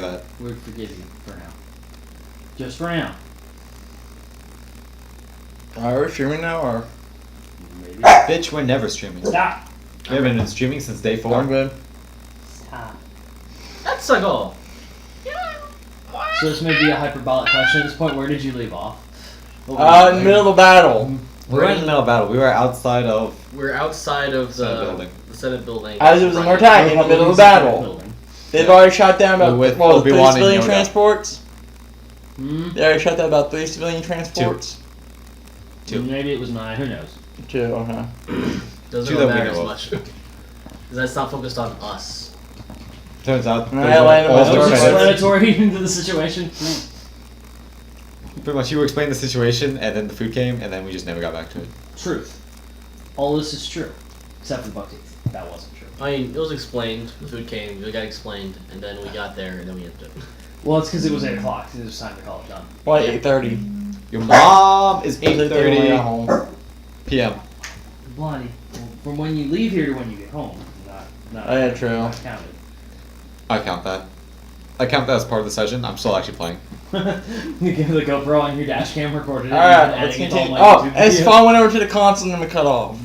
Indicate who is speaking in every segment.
Speaker 1: that.
Speaker 2: We'll forgive you for now. Just for now.
Speaker 3: Are we streaming now, or?
Speaker 2: Maybe.
Speaker 1: Bitch, we're never streaming.
Speaker 2: Stop!
Speaker 1: We haven't been streaming since day 4.
Speaker 3: I'm good.
Speaker 2: Stop.
Speaker 4: That's a goal.
Speaker 2: So this may be a hyperbolic question at this point. Where did you leave off?
Speaker 3: In the middle of the battle.
Speaker 1: We were in the middle of battle. We were outside of
Speaker 4: We're outside of
Speaker 1: Senate building.
Speaker 4: the Senate building.
Speaker 3: As it was under attack in the middle of the battle. They've already shot down about
Speaker 1: With
Speaker 3: 3
Speaker 1: Obi-Wan and
Speaker 3: civilian
Speaker 1: Yoda.
Speaker 3: transports.
Speaker 2: Hmm?
Speaker 3: They already shot down about 3 civilian transports.
Speaker 1: 2.
Speaker 2: Maybe it was 9. Who knows?
Speaker 3: 2, okay.
Speaker 4: Doesn't
Speaker 1: Two
Speaker 4: really
Speaker 1: that we
Speaker 4: matter as
Speaker 1: know of.
Speaker 4: much. Because that's not focused on us.
Speaker 1: Turns out
Speaker 3: No,
Speaker 1: those
Speaker 3: I
Speaker 1: were
Speaker 3: landed
Speaker 1: all
Speaker 3: my
Speaker 1: the
Speaker 2: That was
Speaker 3: first
Speaker 1: credits.
Speaker 2: explanatory into the situation.
Speaker 1: Pretty much, you explained the situation, and then the food came, and then we just never got back to it.
Speaker 2: Truth. All this is true. Except for the buck teeth. That wasn't true.
Speaker 4: I mean, it was explained. The food came. It got explained, and then we got there, and then we ended it.
Speaker 2: Well, it's because it was 8 o'clock. It was time to call it done.
Speaker 3: Well,
Speaker 4: Yeah.
Speaker 3: 8:30.
Speaker 1: Your mom is
Speaker 3: They went
Speaker 1: 8:30
Speaker 3: home.
Speaker 1: p.m.
Speaker 2: Bloody. Well, from when you leave here to when you get home. Not
Speaker 3: Oh, yeah, true.
Speaker 2: not counted.
Speaker 1: I count that. I count that as part of the session. I'm still actually playing.
Speaker 2: You give the GoPro on your dash cam recorded it.
Speaker 3: Alright,
Speaker 2: and
Speaker 3: let's
Speaker 2: adding it to all
Speaker 3: continue.
Speaker 2: my
Speaker 3: Oh,
Speaker 2: YouTube
Speaker 3: as
Speaker 2: videos.
Speaker 3: Spawn went over to the console and then we cut off.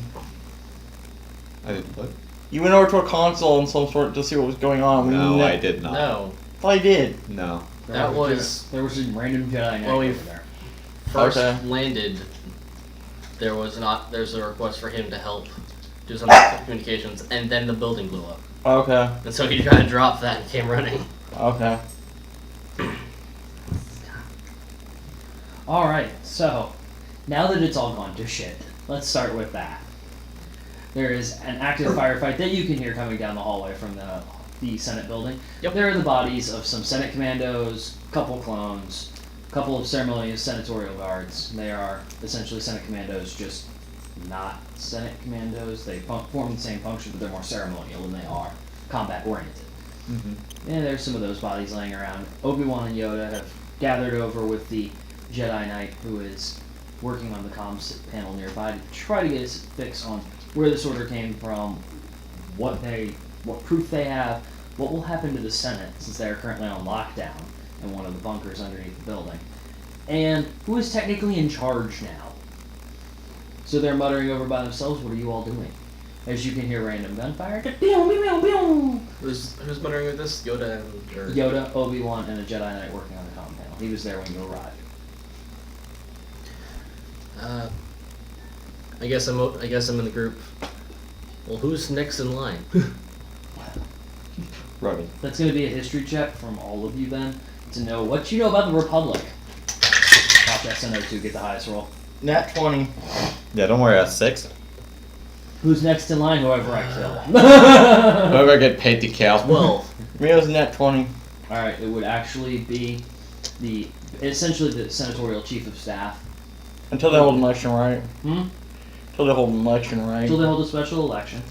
Speaker 1: I didn't what?
Speaker 3: You went over to a console and some sort to see what was going on. We
Speaker 1: No,
Speaker 3: ne-
Speaker 1: I did not.
Speaker 4: No.
Speaker 3: thought I did.
Speaker 1: No.
Speaker 4: That was-
Speaker 2: There was some random Jedi Knight
Speaker 4: Well,
Speaker 2: over
Speaker 4: we've-
Speaker 2: there.
Speaker 4: First
Speaker 3: Okay.
Speaker 4: landed, there's a request for him to help do some communications, and then the building blew up.
Speaker 3: Okay.
Speaker 4: And so he tried to drop that and came running.
Speaker 3: Okay.
Speaker 2: Alright, so now that it's all gone to shit, let's start with that. There is an active firefight that you can hear coming down the hallway from the Senate building.
Speaker 4: Yep.
Speaker 2: There are the bodies of some Senate commandos, couple clones, couple of ceremonious senatorial guards. They are essentially Senate commandos, just not Senate commandos. They form the same function, but they're more ceremonial than they are combat oriented.
Speaker 1: Mm-hmm.
Speaker 2: And there's some of those bodies laying around. Obi-Wan and Yoda have gathered over with the Jedi Knight who is working on the comms panel nearby to try to get a fix on where this order came from, what proof they have, what will happen to the Senate since they are currently on lockdown in one of the bunkers underneath the building, and who is technically in charge now. So they're muttering over by themselves, what are you all doing? As you can hear random gunfire.
Speaker 4: Who's muttering with this? Yoda and... Or
Speaker 2: Yoda, Obi-Wan, and a Jedi Knight working on the comm panel. He was there when you arrived.
Speaker 4: I guess I'm in the group. Well, who's next in line?
Speaker 1: Rogan.
Speaker 2: That's going to be a history check from all of you then to know what you know about the Republic. Watch SNO2 get the highest roll.
Speaker 3: Nat 20.
Speaker 1: Yeah, don't worry, that's 6.
Speaker 2: Who's next in line? Whoever I kill.
Speaker 1: Whoever I get paid to kill.
Speaker 4: Well,
Speaker 3: Rio's nat 20.
Speaker 2: Alright, it would actually be essentially the senatorial chief of staff.
Speaker 3: Until they hold an election, right?
Speaker 2: Hmm?
Speaker 3: Until they hold an election, right?
Speaker 2: Until they hold a special election.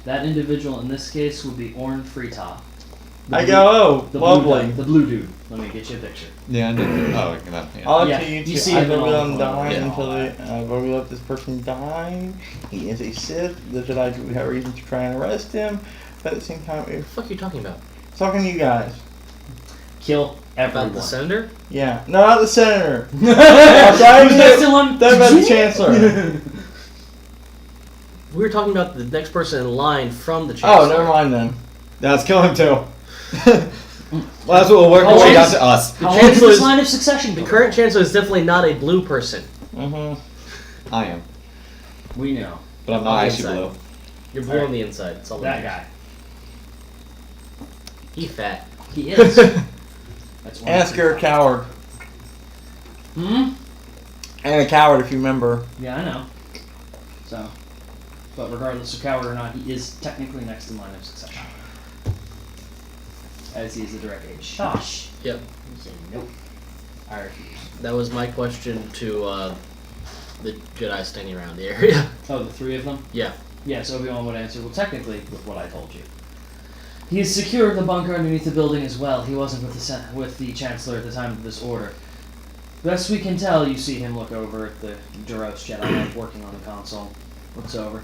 Speaker 2: That individual in this case would be Orn Freetop.
Speaker 3: I go, oh,
Speaker 2: The
Speaker 3: lovely.
Speaker 2: Blue, the blue dude. Let me get you a picture.
Speaker 1: Yeah, I did. Oh, that. Yeah.
Speaker 3: I'll
Speaker 2: Yeah,
Speaker 3: tell you,
Speaker 2: you
Speaker 3: too.
Speaker 2: see
Speaker 3: I
Speaker 2: him in
Speaker 3: vote
Speaker 2: all
Speaker 3: on
Speaker 2: the
Speaker 3: dying
Speaker 2: photos.
Speaker 3: until
Speaker 2: Yeah.
Speaker 3: I vote let this person die. He is a Sith. The Jedi do have reason to try and arrest him, but at the same time,
Speaker 4: what the fuck are you talking about?
Speaker 3: talking to you guys.
Speaker 2: Kill everyone.
Speaker 4: About the senator?
Speaker 3: Yeah, no, not the senator.
Speaker 2: Who's next in line?
Speaker 3: That about the chancellor.
Speaker 4: We were talking about the next person in line from the
Speaker 3: Oh,
Speaker 4: chancellor.
Speaker 3: never mind then.
Speaker 1: Yeah, let's kill him too. Well, that's what we'll work
Speaker 2: How
Speaker 1: our way
Speaker 2: long
Speaker 1: down
Speaker 2: is-
Speaker 1: to us.
Speaker 2: How long is
Speaker 4: chancellor
Speaker 2: this
Speaker 4: is-
Speaker 2: line of succession?
Speaker 4: The
Speaker 2: go?
Speaker 4: current chancellor is definitely not a blue person.
Speaker 3: Mm-hmm.
Speaker 1: I am.
Speaker 2: We know.
Speaker 1: But I'm
Speaker 4: On
Speaker 1: not
Speaker 4: the
Speaker 1: actually
Speaker 4: inside.
Speaker 1: blue.
Speaker 4: You're blue
Speaker 2: Alright.
Speaker 4: on the inside. That's all
Speaker 2: That
Speaker 4: matters.
Speaker 2: guy.
Speaker 4: He fat.
Speaker 2: He is. That's one
Speaker 3: And a
Speaker 2: of the-
Speaker 3: scared coward.
Speaker 2: Hmm?
Speaker 3: And a coward, if you remember.
Speaker 2: Yeah, I know. So, but regardless of coward or not, he is technically next in line of succession. As he is the direct heir. Shush.
Speaker 4: Yep.
Speaker 2: You say nope. I refuse.
Speaker 4: That was my question to the Jedi standing around the area.
Speaker 2: Oh, the 3 of them?
Speaker 4: Yeah.
Speaker 2: Yes, Obi-Wan would answer, well, technically, with what I told you. He is secure in the bunker underneath the building as well. He wasn't with the Chancellor at the time of this order. Best we can tell, you see him look over at the Duros Jedi Knight working on the console. Looks over.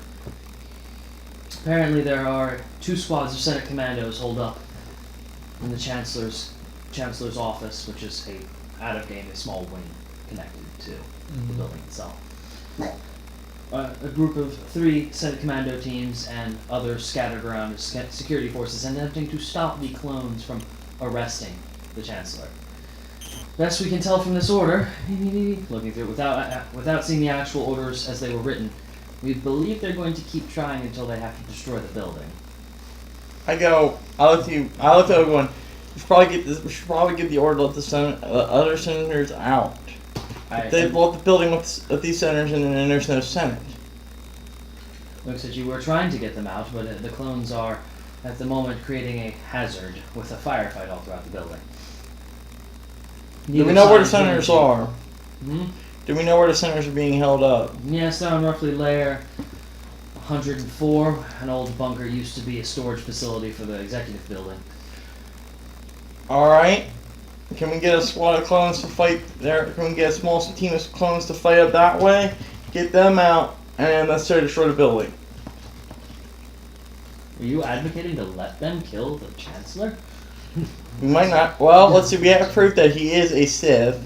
Speaker 2: Apparently there are 2 squads of Senate commandos holed up in the Chancellor's Chancellor's office, which is a small wing connected to the building itself. A group of 3 Senate commando teams and others scattered around as security forces attempting to stop the clones from arresting the Chancellor. Best we can tell from this order, looking through it without seeing the actual orders as they were written, we believe they're going to keep trying until they have to destroy the building.
Speaker 3: I looked at it going, we should probably get the order to let the other senators out. They blow up the building with these senators and then there's no Senate.
Speaker 2: Looks like you were trying to get them out, but the clones are, at the moment, creating a hazard with a firefight all throughout the building.
Speaker 3: Do we know where the senators are?
Speaker 2: Hmm?
Speaker 3: Do we know where the senators are being held up?
Speaker 2: Yes, down roughly layer 104. An old bunker used to be a storage facility for the executive building.
Speaker 3: Alright. Can we get a squad of clones to fight there? Can we get a small team of clones to fight up that way? Get them out, and then let's try to destroy the building.
Speaker 2: Are you advocating to let them kill the Chancellor?
Speaker 3: We might not. Well, let's see. We have proof that he is a Sith.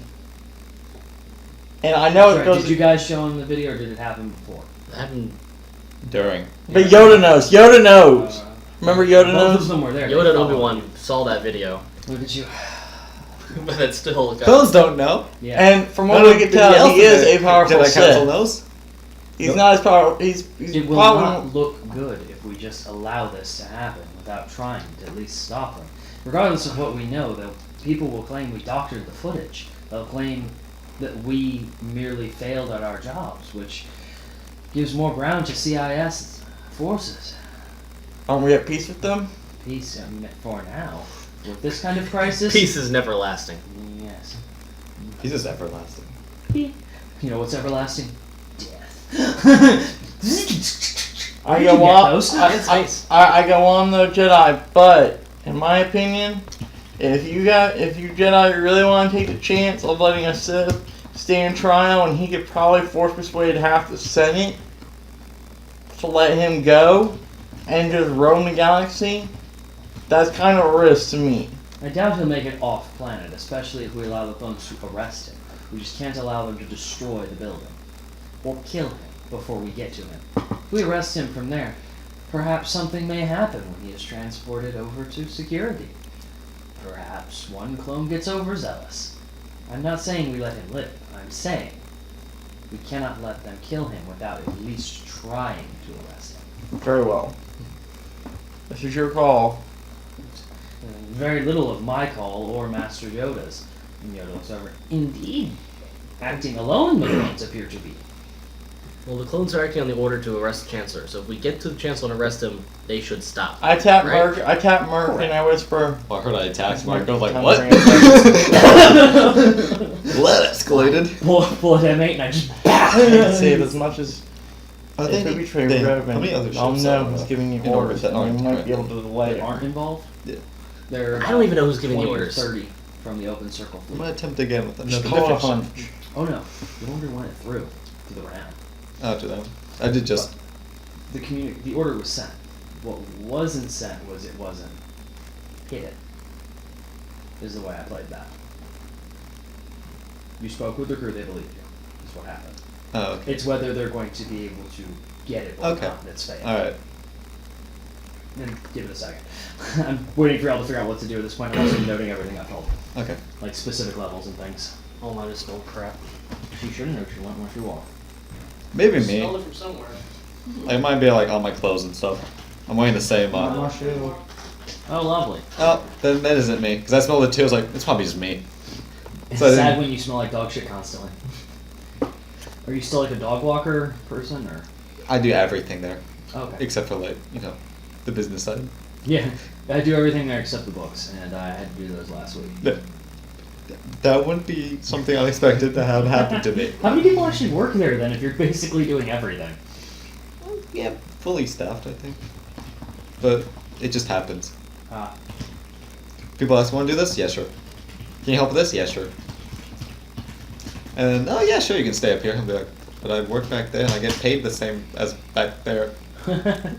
Speaker 3: And I know it
Speaker 2: Sorry,
Speaker 3: goes.
Speaker 2: did you guys show him the video, or did it happen before?
Speaker 4: That happened.
Speaker 1: During.
Speaker 3: But Yoda knows. Yoda knows. Remember Yoda
Speaker 2: Both of
Speaker 3: knows?
Speaker 2: them were there.
Speaker 4: Yoda
Speaker 2: They
Speaker 4: and
Speaker 2: followed
Speaker 4: Obi-Wan
Speaker 2: you.
Speaker 4: saw that video,
Speaker 2: Look at you.
Speaker 4: but it's still.
Speaker 1: Clones don't know.
Speaker 2: Yeah.
Speaker 3: And from what
Speaker 1: None
Speaker 3: we
Speaker 1: of
Speaker 3: can
Speaker 1: the
Speaker 3: tell,
Speaker 1: else
Speaker 3: he
Speaker 1: in
Speaker 3: is
Speaker 1: the
Speaker 3: a powerful
Speaker 1: Jedi Council
Speaker 3: Sith.
Speaker 1: knows.
Speaker 3: He's
Speaker 1: Nope.
Speaker 3: not as powerful. He's
Speaker 2: It will
Speaker 3: probably.
Speaker 2: not look good if we just allow this to happen without trying to at least stop them. Regardless of what we know, people will claim we doctored the footage. They'll claim that we merely failed at our jobs, which gives more ground to CIS forces.
Speaker 3: Aren't we at peace with them?
Speaker 2: Peace, for now. With this kind of crisis...
Speaker 4: Peace is never lasting.
Speaker 2: Yes.
Speaker 1: He's just everlasting.
Speaker 2: You know what's everlasting? Death.
Speaker 3: I
Speaker 2: Did
Speaker 3: go
Speaker 2: you get
Speaker 3: on.
Speaker 2: those?
Speaker 3: I go on the Jedi, but in my opinion, if you Jedi really want to take the chance of letting a Sith stand trial, and he could probably force persuade half the Senate to let him go and just roam the galaxy, that's kind of a risk to me.
Speaker 2: I doubt he'll make it off planet, especially if we allow the clones to arrest him. We just can't allow them to destroy the building. Or kill him before we get to him. If we arrest him from there, perhaps something may happen when he is transported over to security. Perhaps one clone gets overzealous. I'm not saying we let him live. I'm saying we cannot let them kill him without at least trying to arrest him.
Speaker 3: Very well. This is your call.
Speaker 2: Very little of my call or Master Yoda's. And Yoda looks over. Indeed. Acting alone, the clones appear to be.
Speaker 4: Well, the clones are acting on the order to arrest the Chancellor, so if we get to the Chancellor and arrest him, they should stop.
Speaker 3: I tap
Speaker 4: Right.
Speaker 3: Merc. And I whisper.
Speaker 1: Well, I heard I attacked Mark. I was like,
Speaker 3: Time
Speaker 1: what?
Speaker 3: to
Speaker 1: Well, that escalated.
Speaker 2: Pull at M8 and I just
Speaker 3: I can save as much as.
Speaker 1: Are
Speaker 3: If
Speaker 1: they,
Speaker 3: we betray
Speaker 1: they,
Speaker 3: Revan,
Speaker 1: how many other
Speaker 3: I'll
Speaker 1: ships
Speaker 3: know
Speaker 1: are,
Speaker 3: who's giving you
Speaker 1: in orbit
Speaker 3: orders,
Speaker 1: that
Speaker 3: and we
Speaker 1: aren't
Speaker 3: might be able
Speaker 1: connected?
Speaker 3: to delay
Speaker 2: They
Speaker 3: it.
Speaker 2: aren't involved.
Speaker 1: Yeah.
Speaker 2: They're
Speaker 4: I don't even know who's giving the
Speaker 2: 20 or
Speaker 4: orders.
Speaker 2: 30 from the open circle
Speaker 1: I'm
Speaker 2: fleet.
Speaker 1: gonna attempt again with
Speaker 3: Just
Speaker 1: another
Speaker 3: call it a
Speaker 1: different
Speaker 3: hunch.
Speaker 1: ship.
Speaker 2: Oh no, the order went through to the round.
Speaker 1: After that, I did just.
Speaker 2: The order was sent. What wasn't sent was it wasn't hidden. Is the way I played that. You spoke with the crew, they believed you. That's what happened.
Speaker 1: Oh, okay.
Speaker 2: It's whether they're going to be able to get it or
Speaker 1: Okay.
Speaker 2: not that's failed.
Speaker 1: All right.
Speaker 2: Then give it a second. I'm waiting for y'all to figure out what to do at this point. I'm also noting everything I've told.
Speaker 1: Okay.
Speaker 2: Like specific levels and things.
Speaker 4: Oh, I just smelled crap.
Speaker 2: She should have known she went where she walked.
Speaker 1: Maybe me.
Speaker 4: Smelled it from somewhere.
Speaker 1: Like, it might be like on my clothes and stuff. I'm wearing the same.
Speaker 2: Oh, lovely.
Speaker 1: Oh, then that isn't me. Because I smelled it too. I was like, it's probably just me.
Speaker 2: It's
Speaker 1: So I
Speaker 2: sad
Speaker 1: didn't-
Speaker 2: when you smell like dog shit constantly. Are you still like a dog walker person or?
Speaker 1: I do everything there,
Speaker 2: Okay.
Speaker 1: except for like the business side.
Speaker 2: Yeah, I do everything there except the books, and I had to do those last week.
Speaker 1: That wouldn't be something unexpected to have happen to me.
Speaker 2: How many people actually work there then if you're basically doing everything?
Speaker 1: Yeah, fully staffed, I think. But it just happens.
Speaker 2: Ah,
Speaker 1: People ask, want to do this? Yeah, sure. Can you help with this? Yeah, sure. And then, oh yeah, sure, you can stay up here. I'll be like, but I work back there and I get paid the same as back there. And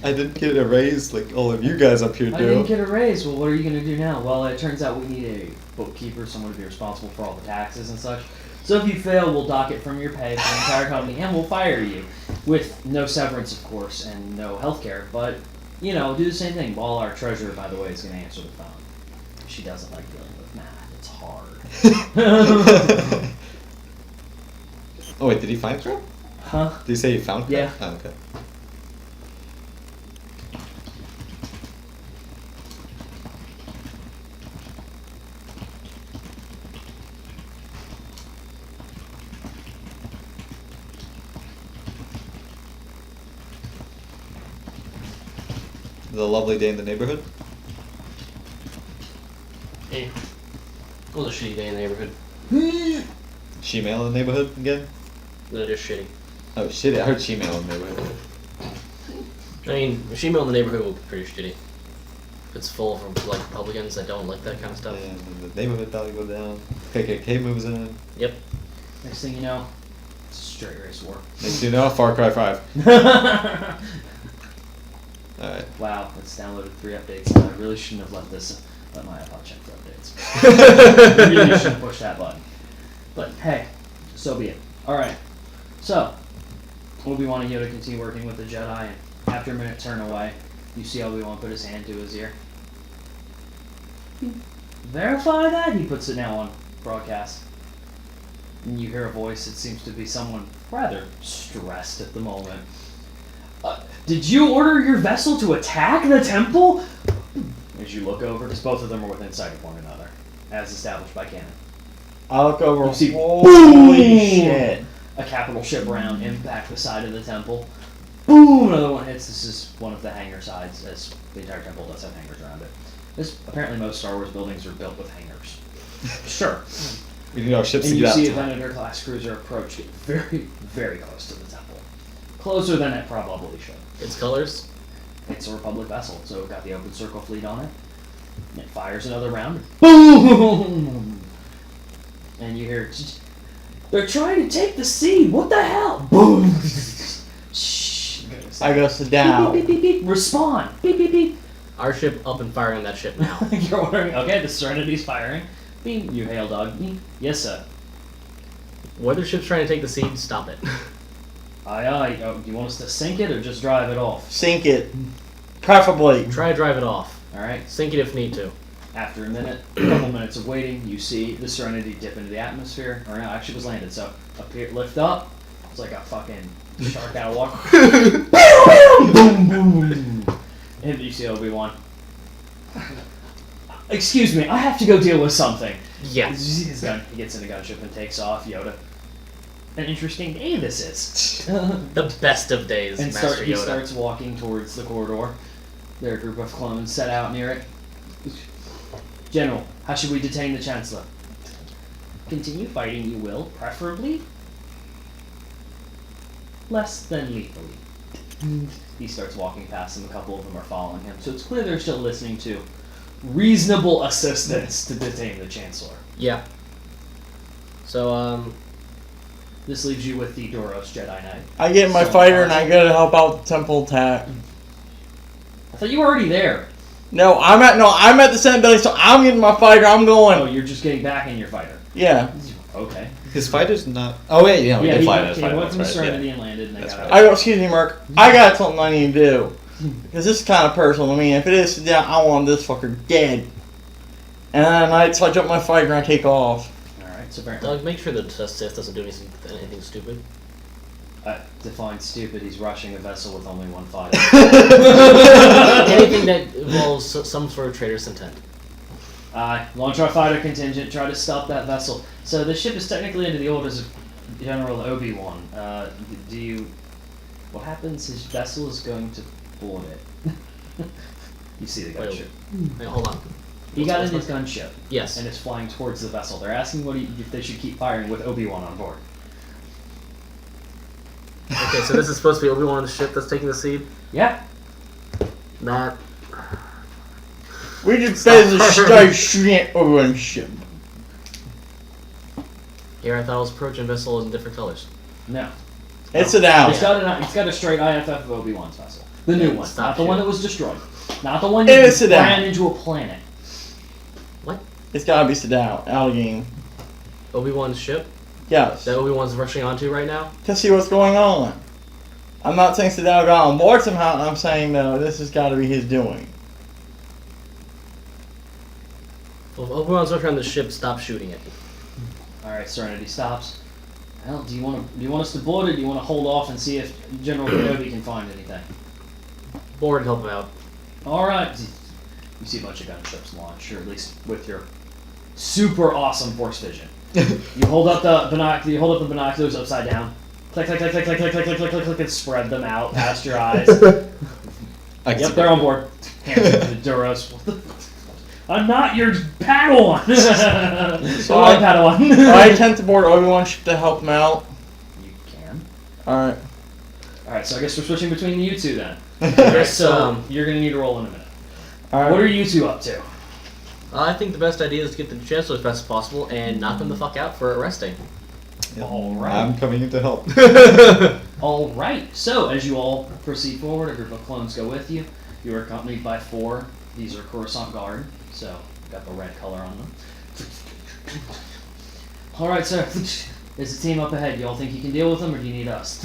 Speaker 1: I didn't get a raise like all of you guys up here
Speaker 2: I didn't
Speaker 1: do.
Speaker 2: get a raise. Well, what are you going to do now? Well, it turns out we need a bookkeeper, someone to be responsible for all the taxes and such. So if you fail, we'll dock it from your pay for the entire company, and we'll fire you. With no severance, of course, and no health care. But, you know, do the same thing. While our treasurer, by the way, is going to answer the phone. She doesn't like dealing with math. It's hard.
Speaker 1: Oh wait, did he find Crab?
Speaker 2: Huh?
Speaker 1: Did he say he found Crab?
Speaker 2: Yeah.
Speaker 1: Oh, okay. The lovely day in the neighborhood.
Speaker 4: Hey. It was a shitty day in the neighborhood.
Speaker 1: She-mail in the neighborhood again?
Speaker 4: No, just shitty.
Speaker 1: Oh shit! I heard she-mail in the neighborhood.
Speaker 4: I mean, she-mail in the neighborhood will be pretty shitty. If it's full of like Republicans that don't like that kind of stuff.
Speaker 1: And then the neighborhood value go down. KKK moves in.
Speaker 4: Yep.
Speaker 2: Next thing you know, it's a straight race war.
Speaker 1: Next you know, Far Cry 5. Alright.
Speaker 2: Wow, it's downloaded 3 updates. I really shouldn't have let my iPod check for updates. I really shouldn't have pushed that button. But hey, so be it. Alright, so Obi-Wan and Yoda continue working with the Jedi, and after a minute turn away, you see Obi-Wan put his hand to his ear. Verify that? He puts it now on broadcast. And you hear a voice. It seems to be someone rather stressed at the moment. Did you order your vessel to attack the temple? As you look over, because both of them are within sight of one another, as established by canon.
Speaker 3: I look over.
Speaker 2: You see,
Speaker 3: Holy
Speaker 2: boom!
Speaker 3: shit!
Speaker 2: A capital ship round impact the side of the temple. Boom! Another one hits. This is one of the hangar sides, as the entire temple does have hangars around it. Apparently most Star Wars buildings are built with hangars. Sure.
Speaker 1: We need our ships
Speaker 2: And
Speaker 1: to
Speaker 2: you
Speaker 1: get out
Speaker 2: see
Speaker 1: in
Speaker 2: a
Speaker 1: time.
Speaker 2: Venator class cruiser approach it very, very close to the temple. Closer than it probably should.
Speaker 4: Its colors.
Speaker 2: It's a Republic vessel, so it got the open circle fleet on it. And it fires another round. Boom! And you hear, they're trying to take the seed. What the hell? Boom! Shh.
Speaker 3: I go sit down.
Speaker 2: Beep, beep, beep, beep. Respawn. Beep, beep, beep.
Speaker 4: Our ship up and firing that ship now.
Speaker 2: You're ordering. Okay, the Serenity's firing. Beep. You hail dog. Beep. Yes, sir.
Speaker 4: Whether ship's trying to take the seed, stop it.
Speaker 2: Aye, aye. Oh, do you want us to sink it or just drive it off?
Speaker 3: Sink it. Preferably.
Speaker 4: Try to drive it off.
Speaker 2: Alright.
Speaker 4: Sink it if need to.
Speaker 2: After a couple minutes of waiting, you see the Serenity dip into the atmosphere. Or no, actually it was landed. So, lift up. It's like a fucking shark out of water. Boom, boom. And you see Obi-Wan. Excuse me, I have to go deal with something.
Speaker 4: Yeah.
Speaker 2: His gun, he gets in the gunship and takes off. Yoda. An interesting day this is.
Speaker 4: The best of days,
Speaker 2: And
Speaker 4: Master
Speaker 2: he
Speaker 4: Yoda.
Speaker 2: starts walking towards the corridor. There are a group of clones set out near it. General, how should we detain the Chancellor? Continue fighting, you will, preferably less than lethally. He starts walking past them. A couple of them are following him. So it's clear they're still listening to reasonable assistance to detain the Chancellor.
Speaker 4: Yeah. So,
Speaker 2: This leaves you with the Doros Jedi Knight.
Speaker 3: I get in my
Speaker 2: So,
Speaker 3: fighter and I go to help out the temple attack.
Speaker 2: I thought you were already there.
Speaker 3: No, I'm at the Senate building, so I'm getting my fighter. I'm going.
Speaker 2: Oh, you're just getting back in your fighter.
Speaker 3: Yeah.
Speaker 2: Okay.
Speaker 1: His fighter's not. Oh wait, yeah, we did
Speaker 2: he
Speaker 1: fly
Speaker 2: went,
Speaker 1: that
Speaker 2: he went
Speaker 1: fighter.
Speaker 2: from
Speaker 1: That's right.
Speaker 2: Serenity
Speaker 1: Yeah.
Speaker 2: and landed, and they
Speaker 1: That's
Speaker 2: got
Speaker 1: right.
Speaker 2: out.
Speaker 3: I go, excuse me, Mark. I got something I need to do. Because this is kind of personal to me. If it is, yeah, I want this fucker dead. And so I jump my fighter and I take off.
Speaker 2: Alright, so apparently.
Speaker 4: Doug, make sure the Sith doesn't do anything stupid.
Speaker 2: Define stupid, he's rushing a vessel with only one fighter.
Speaker 4: Anything that involves some sort of traitorous intent.
Speaker 2: Launch our fighter contingent, try to stop that vessel. So the ship is technically under the orders of General Obi-Wan. What happens? His vessel is going to board it. You see the gunship.
Speaker 4: Wait, hold on.
Speaker 2: He got in his gunship
Speaker 4: Yes.
Speaker 2: and is flying towards the vessel. They're asking if they should keep firing with Obi-Wan on board.
Speaker 4: Okay, so this is supposed to be Obi-Wan on the ship that's taking the seed?
Speaker 2: Yeah.
Speaker 4: Matt.
Speaker 3: We just basically start shooting at everyone's ship.
Speaker 4: Here I thought I was approaching vessel in different colors.
Speaker 2: No.
Speaker 3: It's an out.
Speaker 2: It's got a straight IFF of Obi-Wan's vessel. The new one,
Speaker 4: Stop
Speaker 2: not the one
Speaker 4: shooting.
Speaker 2: that was destroyed. Not the one you
Speaker 3: It's it
Speaker 2: ran
Speaker 3: out.
Speaker 2: into a planet.
Speaker 3: It's gotta be Sadao, out of game.
Speaker 4: Obi-Wan's ship
Speaker 3: Yes.
Speaker 4: that Obi-Wan's rushing onto right now.
Speaker 3: To see what's going on. I'm not saying Sadao got on board somehow, I'm saying though, this has gotta be his doing.
Speaker 4: Well, if Obi-Wan's rushing on the ship, stop shooting it.
Speaker 2: Alright, Serenity stops. Well, do you want us to board it? Do you want to hold off and see if General Kenobi can find anything?
Speaker 4: Board, help him out.
Speaker 2: Alright. You see a bunch of gunships launch, or at least with your super awesome force vision. You hold up the binoculars upside down. Click, click, click, click, click, click, click, click, click, click, click, and spread them out past your eyes.
Speaker 1: I can
Speaker 2: Yep,
Speaker 1: see
Speaker 2: they're on board. Hands into the Duros. What the? I'm not your Padawan.
Speaker 3: So
Speaker 2: My
Speaker 3: I
Speaker 2: Padawan.
Speaker 3: I attempt to board Obi-Wan ship to help him out.
Speaker 2: You can.
Speaker 3: Alright.
Speaker 2: Alright, so I guess we're switching between you two then.
Speaker 4: Yes,
Speaker 2: So you're gonna need to roll in a minute.
Speaker 3: Alright.
Speaker 2: What are you two up to?
Speaker 4: I think the best idea is to get the Chancellor as fast as possible and knock him the fuck out for arresting.
Speaker 2: Alright.
Speaker 1: I'm coming in to help.
Speaker 2: Alright, so as you all proceed forward, a group of clones go with you. You are accompanied by 4. These are Coruscant Guard, so got the red color on them. Alright, sir. There's a team up ahead. You all think you can deal with them, or do you need us?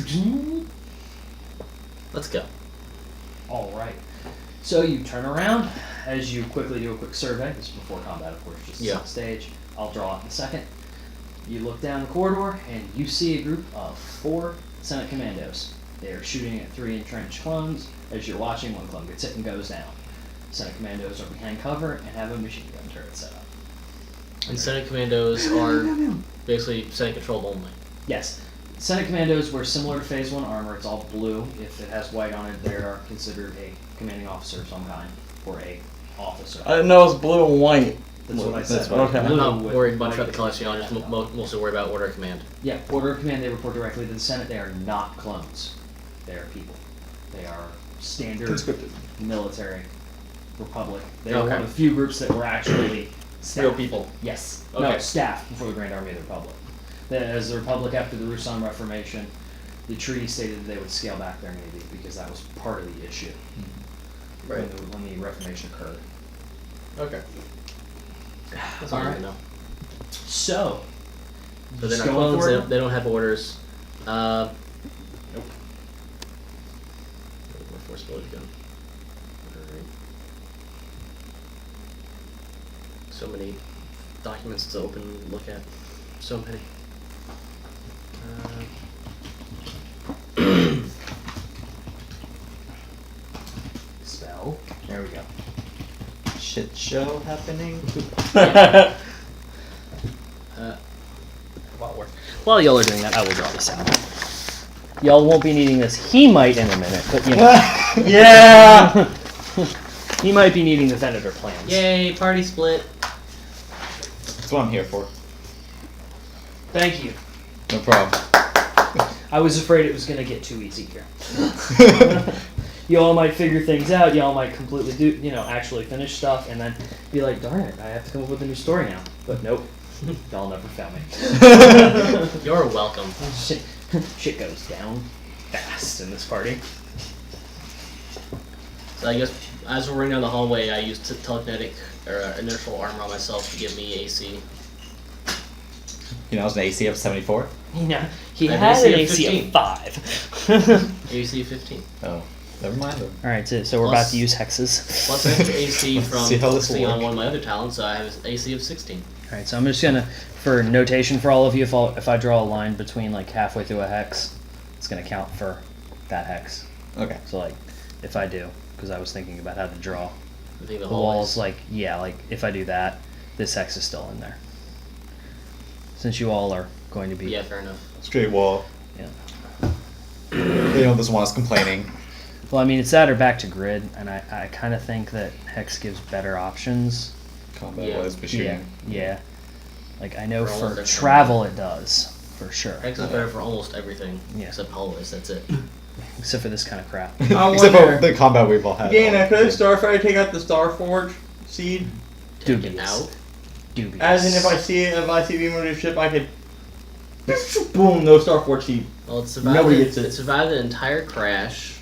Speaker 4: Let's go.
Speaker 2: Alright. So you turn around as you quickly do a quick survey. This is before combat, of course, just
Speaker 4: Yeah.
Speaker 2: set stage. I'll draw it in a second. You look down the corridor and you see a group of 4 Senate commandos. They are shooting at 3 entrenched clones. As you're watching, one clone gets hit and goes down. Senate commandos are behind cover and have a machine gun turret set up.
Speaker 4: And Senate Commandos are basically Senate controlled only.
Speaker 2: Yes. Senate commandos were similar to Phase 1 armor. It's all blue. If it has white on it, they are considered a commanding officer of some kind, or a officer.
Speaker 3: I didn't know it was blue and white.
Speaker 2: That's what I
Speaker 1: That's
Speaker 2: said.
Speaker 1: fine.
Speaker 3: Okay.
Speaker 4: I'm
Speaker 2: Blue
Speaker 4: not
Speaker 2: with
Speaker 4: worried much
Speaker 2: white
Speaker 4: about the colors, I'm just mostly worried about Order of Command.
Speaker 2: Yeah, Order of Command, they report directly to the Senate. They are not clones. They are people. They are standard
Speaker 1: Conscripted.
Speaker 2: military republic. They are
Speaker 4: Okay.
Speaker 2: one of the few groups that were actually staff.
Speaker 4: Real people.
Speaker 2: Yes. No,
Speaker 4: Okay.
Speaker 2: staff before the Grand Army of the Republic. As the Republic after the Rusan Reformation, the treaty stated that they would scale back their navy because that was part of the issue
Speaker 4: Right.
Speaker 2: when the Reformation occurred.
Speaker 4: Okay. That's all I need to know.
Speaker 2: So,
Speaker 4: So they're
Speaker 2: just
Speaker 4: not
Speaker 2: going
Speaker 4: clones,
Speaker 2: for it?
Speaker 4: they don't have orders. Nope. My force ability gun. Alright. So many documents to open and look at. So many.
Speaker 2: Spell. There we go.
Speaker 1: Shit show happening.
Speaker 2: While y'all are doing that, I will draw this out. Y'all won't be needing this. He might in a minute, but you know.
Speaker 3: Yeah!
Speaker 2: He might be needing the Venator plans.
Speaker 4: Yay, party split.
Speaker 1: That's what I'm here for.
Speaker 2: Thank you.
Speaker 1: No problem.
Speaker 2: I was afraid it was going to get too easy here. Y'all might figure things out. Y'all might completely actually finish stuff, and then be like, darn it, I have to come up with a new story now. But nope. Y'all never found me.
Speaker 4: You're welcome.
Speaker 2: Shit goes down fast in this party.
Speaker 4: So I guess as we're running down the hallway, I used telekinetic or inertial armor on myself to give me AC.
Speaker 1: You know, I was an AC of 74.
Speaker 2: You know, he
Speaker 4: I have
Speaker 2: had an
Speaker 4: AC
Speaker 2: AC
Speaker 4: of
Speaker 2: of 5.
Speaker 4: AC 15.
Speaker 1: Oh, never mind then.
Speaker 2: Alright, so we're
Speaker 4: Plus-
Speaker 2: about to use hexes.
Speaker 4: Plus extra AC from
Speaker 1: See how this
Speaker 4: focusing on
Speaker 1: works.
Speaker 4: one of my other talents, so I have an AC of 16.
Speaker 2: Alright, so I'm just gonna, for notation for all of you, if I draw a line between like halfway through a hex, it's gonna count for that hex.
Speaker 1: Okay.
Speaker 2: So like, if I do, because I was thinking about how to draw
Speaker 4: I think the
Speaker 2: the walls,
Speaker 4: hallways.
Speaker 2: like if I do that, this hex is still in there. Since you all are going to be,
Speaker 4: Yeah, fair enough.
Speaker 1: Straight wall.
Speaker 2: yeah.
Speaker 1: You know, this one is complaining.
Speaker 2: Well, I mean, it's that or back to grid, and I kind of think that hex gives better options.
Speaker 1: Combat
Speaker 4: Yeah.
Speaker 1: wise machine.
Speaker 2: Yeah. Like I know
Speaker 4: For all
Speaker 2: for
Speaker 4: different-
Speaker 2: travel it does, for sure.
Speaker 4: Hex is better for almost everything,
Speaker 2: Yeah.
Speaker 4: except hallways, that's it.
Speaker 2: Except for this kind of crap.
Speaker 3: I
Speaker 1: Except
Speaker 3: wonder-
Speaker 1: for the combat we've all had.
Speaker 3: Dana, could Starfighter take out the Starforge seed?
Speaker 4: Take it
Speaker 2: Dubious.
Speaker 4: out.
Speaker 2: Dubious.
Speaker 3: As in, if I see beam of the ship, I could boom, no Starforge seed.
Speaker 4: Well, it survived,
Speaker 3: Nobody gets it.
Speaker 4: It survived an entire crash.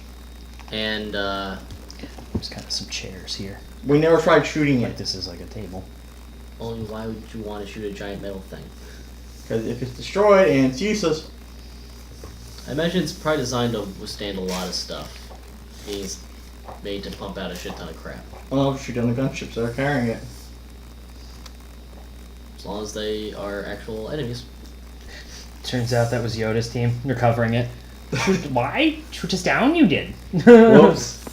Speaker 4: And
Speaker 2: There's kind of some chairs here.
Speaker 3: We never tried shooting
Speaker 2: Like
Speaker 3: it.
Speaker 2: this is like a table.
Speaker 4: only why would you want to shoot a giant metal thing?
Speaker 3: Because if it's destroyed and it's useless,
Speaker 4: I imagine it's probably designed to withstand a lot of stuff. It's made to pump out a shit ton of crap.
Speaker 3: I'll shoot down the gunships that are carrying it.
Speaker 4: As long as they are actual enemies.
Speaker 2: Turns out that was Yoda's team. They're covering it. Why? Shoot us down, you did.
Speaker 3: Whoops.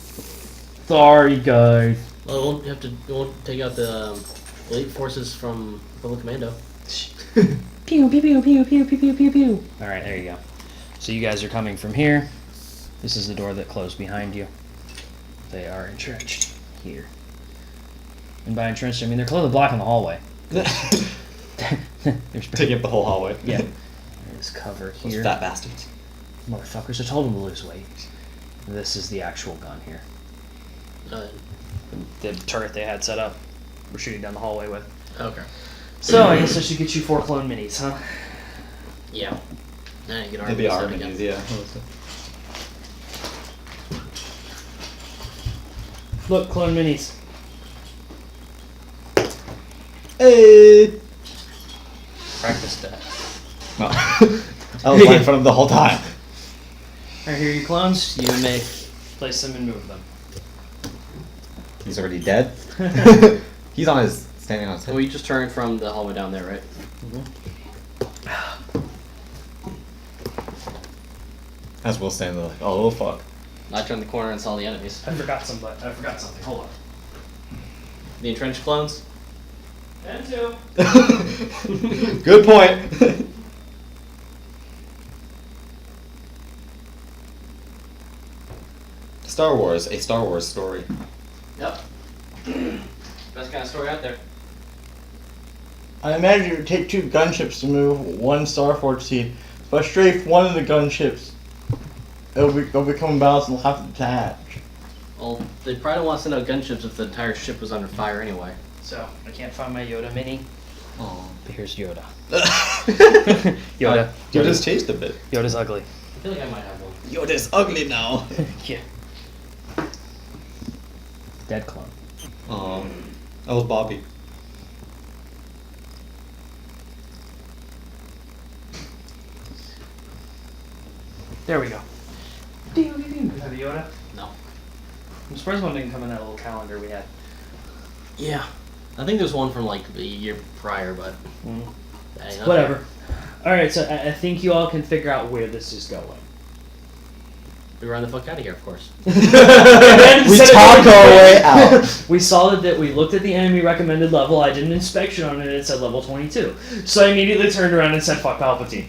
Speaker 2: Sorry, guys.
Speaker 4: Well, it won't take out the elite forces from Republic Commando.
Speaker 2: Pew, pew, pew, pew, pew, pew, pew, pew, pew. Alright, there you go. So you guys are coming from here. This is the door that closed behind you. They are entrenched here. And by entrenched, I mean they're clearly blocking the hallway. There's
Speaker 1: Taking up the whole hallway.
Speaker 2: Yeah. There's cover
Speaker 1: Those
Speaker 2: here.
Speaker 1: fat bastards.
Speaker 2: Motherfuckers, I told them to lose weight. This is the actual gun here. The turret they had set up. We're shooting down the hallway with.
Speaker 4: Okay.
Speaker 2: So I guess I should get you 4 clone minis, huh?
Speaker 4: Yeah. Now you get our
Speaker 1: Maybe our
Speaker 4: again.
Speaker 1: minis, yeah.
Speaker 2: Look, clone minis.
Speaker 1: Hey!
Speaker 2: Practice that.
Speaker 1: No. I was right in front of them the whole time.
Speaker 2: Alright, here are your clones. You may place them and move them.
Speaker 1: He's already dead. He's on his standing on his head.
Speaker 4: We just turned from the hallway down there, right?
Speaker 1: As Will standing there like, oh fuck.
Speaker 4: I turned the corner and saw the enemies.
Speaker 2: I forgot something. Hold on.
Speaker 4: The entrenched clones?
Speaker 2: And 2.
Speaker 1: Good point. Star Wars, a Star Wars story.
Speaker 4: Yep. Best kind of story out there.
Speaker 3: I imagine it would take 2 gunships to move 1 Starforge seed. If I strafe one of the gunships, it'll become imbalanced and we'll have to detach.
Speaker 4: Well, they probably don't want to send out gunships if the entire ship was under fire anyway.
Speaker 2: So, I can't find my Yoda mini.
Speaker 1: Oh.
Speaker 2: But here's Yoda.
Speaker 1: Yoda.
Speaker 2: Yoda.
Speaker 1: Yoda's changed a bit.
Speaker 2: Yoda's ugly.
Speaker 4: I feel like I might have one.
Speaker 1: Yoda's ugly now.
Speaker 2: Yeah. Dead clone.
Speaker 1: That was Bobby.
Speaker 2: There we go. Do you have a Yoda?
Speaker 4: No.
Speaker 2: I'm surprised one didn't come in that little calendar we had.
Speaker 4: Yeah. I think there's one from like the year prior, but that ain't up
Speaker 2: Whatever. Alright, so I think you all can figure out where this is going.
Speaker 4: there. We run the fuck out of here, of course.
Speaker 1: We talk our way out.
Speaker 2: We saw that we looked at the enemy recommended level. I did an inspection on it and it said level 22. So I immediately turned around and said, fuck Palpatine.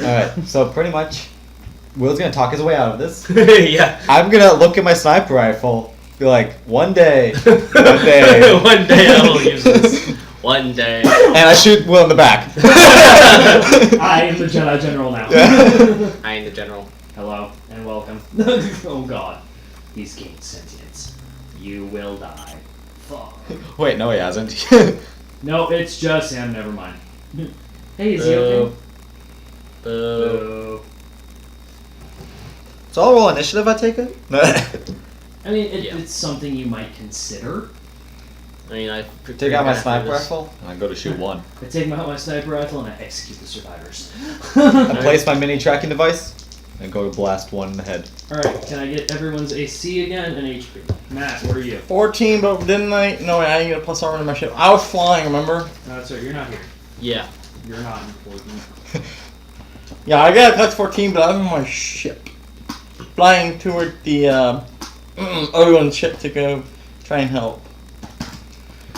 Speaker 1: Alright, so pretty much, Will's gonna talk his way out of this.
Speaker 4: Yeah.
Speaker 1: I'm gonna look at my sniper rifle, be like, one day, one day,
Speaker 4: One day I will use this. One day.
Speaker 1: and I shoot Will in the back.
Speaker 2: I am the Jedi General now.
Speaker 4: I am the general.
Speaker 2: Hello and welcome. Oh god. He's gained sentience. You will die. Fuck.
Speaker 1: Wait, no he hasn't.
Speaker 2: No, it's just him. Never mind. Hey, is he okay?
Speaker 4: Boo.
Speaker 1: So I'll roll initiative, I take it?
Speaker 2: I mean,
Speaker 4: Yeah.
Speaker 2: it's something you might consider.
Speaker 4: I mean, I
Speaker 1: Take out my
Speaker 4: after
Speaker 1: sniper
Speaker 4: this.
Speaker 1: rifle, and I go to shoot one.
Speaker 2: I take out my sniper rifle and I execute the survivors.
Speaker 1: I place my mini tracking device, and go to blast one in the head.
Speaker 2: Alright, can I get everyone's AC again and HP? Matt, where are you?
Speaker 3: 14, but didn't I? No, I didn't get a plus armor in my ship. I was flying, remember?
Speaker 2: No, that's right, you're not here.
Speaker 4: Yeah.
Speaker 2: You're not important.
Speaker 3: Yeah, I got a plus 14, but I'm on my ship. Flying toward the Obi-Wan's ship to go try and help.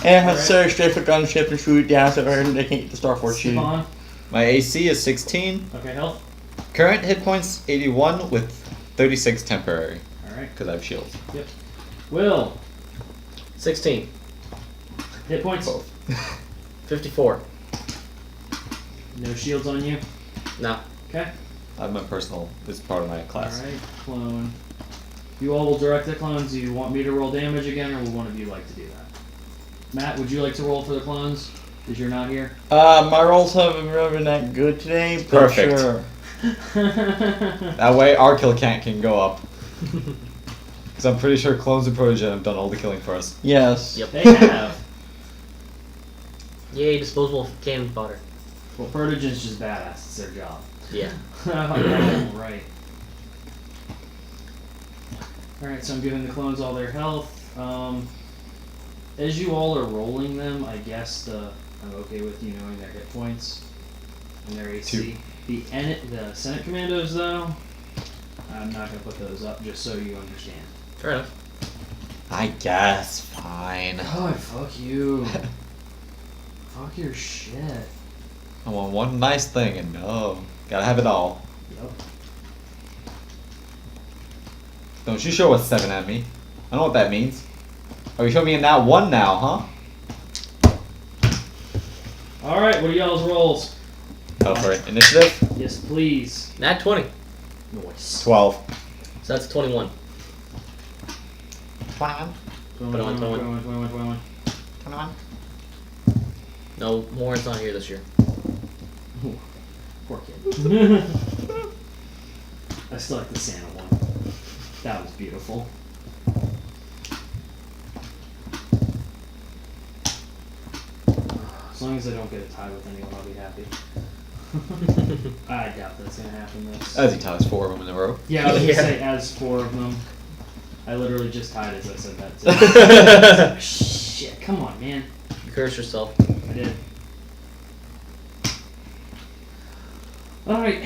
Speaker 3: And I have to
Speaker 2: Alright.
Speaker 3: strafe a gunship and shoot it down so they can't get the Starforge shooting.
Speaker 2: Spawn.
Speaker 1: My AC is 16.
Speaker 2: Okay, health.
Speaker 1: Current hit points 81 with 36 temporary,
Speaker 2: Alright.
Speaker 1: because I have shields.
Speaker 2: Will.
Speaker 4: 16.
Speaker 2: Hit points.
Speaker 1: Both.
Speaker 4: 54.
Speaker 2: No shields on you.
Speaker 4: No.
Speaker 2: Okay.
Speaker 1: I have my personal, it's part of my class.
Speaker 2: Alright, clone. You all will direct the clones. Do you want me to roll damage again, or would one of you like to do that? Matt, would you like to roll for the clones? Because you're not here.
Speaker 3: My rolls haven't really been that good today, but
Speaker 1: Perfect.
Speaker 3: sure.
Speaker 1: That way our kill count can go up. Because I'm pretty sure clones and Protogen have done all the killing for us.
Speaker 3: Yes.
Speaker 4: Yep.
Speaker 2: They have.
Speaker 4: Yay, disposable cannon fodder.
Speaker 2: Well, Protogen's just badass. It's their job.
Speaker 4: Yeah.
Speaker 2: Right. Alright, so I'm giving the clones all their health. As you all are rolling them, I guess I'm okay with you knowing their hit points and their AC. The Senate Commandos, though, I'm not going to put those up just so you understand.
Speaker 4: Fair enough.
Speaker 1: I guess. Fine.
Speaker 2: God, fuck you. Fuck your shit.
Speaker 1: I want one nice thing and no. Gotta have it all.
Speaker 2: Yep.
Speaker 1: Don't you show a 7 at me. I know what that means. Oh, you showing me a nat 1 now, huh?
Speaker 2: Alright, what are y'all's rolls?
Speaker 1: Go for it. Initiative?
Speaker 2: Yes, please.
Speaker 4: Nat 20.
Speaker 2: Nice.
Speaker 1: 12.
Speaker 4: So that's 21.
Speaker 1: 21.
Speaker 2: 21.
Speaker 1: 21.
Speaker 4: No, Warren's not here this year.
Speaker 2: Poor kid. I still like the Santa one. That was beautiful. As long as I don't get a tie with anyone, I'll be happy. I doubt that's gonna happen this.
Speaker 1: As he ties 4 of them in a row.
Speaker 2: Yeah, I was
Speaker 4: Yeah.
Speaker 2: gonna say as 4 of them. I literally just tied as I said that too. Shit, come on, man.
Speaker 4: You curse yourself.
Speaker 2: I did. Alright.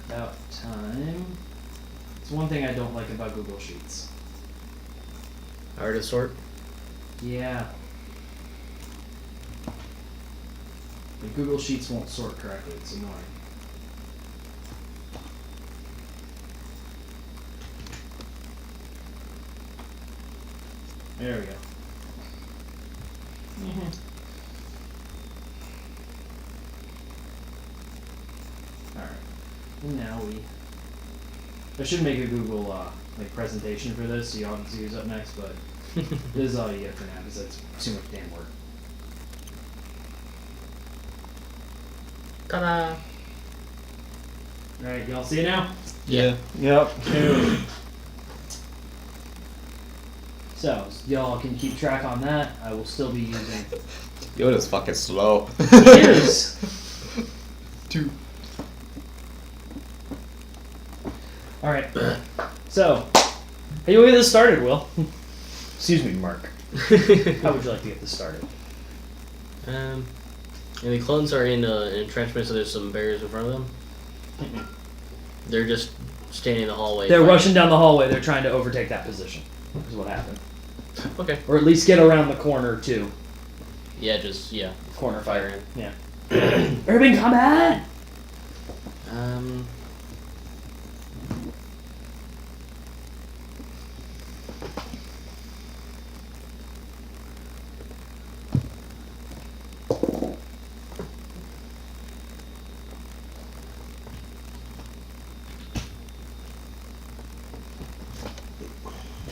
Speaker 2: About time. It's one thing I don't like about Google Sheets.
Speaker 4: Hard to sort.
Speaker 2: Yeah. The Google Sheets won't sort correctly. It's annoying. There we go. Alright. And now I should make a Google like presentation for this so y'all can see who's up next, but this is all you get for now because that's too much damn work.
Speaker 4: Ta-da!
Speaker 2: Alright, y'all see it now?
Speaker 1: Yeah.
Speaker 3: Yep.
Speaker 2: So, y'all can keep track on that. I will still be using.
Speaker 1: Yoda's fucking slow.
Speaker 2: It is!
Speaker 1: 2.
Speaker 2: Alright. So, how you want to get this started, Will? Excuse me, Mark. How would you like to get this started?
Speaker 4: And the clones are in entrenchment, so there's some barriers in front of them. They're just standing in the hallway.
Speaker 2: They're
Speaker 4: fighting.
Speaker 2: rushing down the hallway. They're trying to overtake that position. Is what happened.
Speaker 4: Okay.
Speaker 2: Or at least get around the corner, too.
Speaker 4: Yeah, just, yeah.
Speaker 2: Corner
Speaker 4: Fire
Speaker 2: fire.
Speaker 4: in.
Speaker 2: Yeah. Urban combat!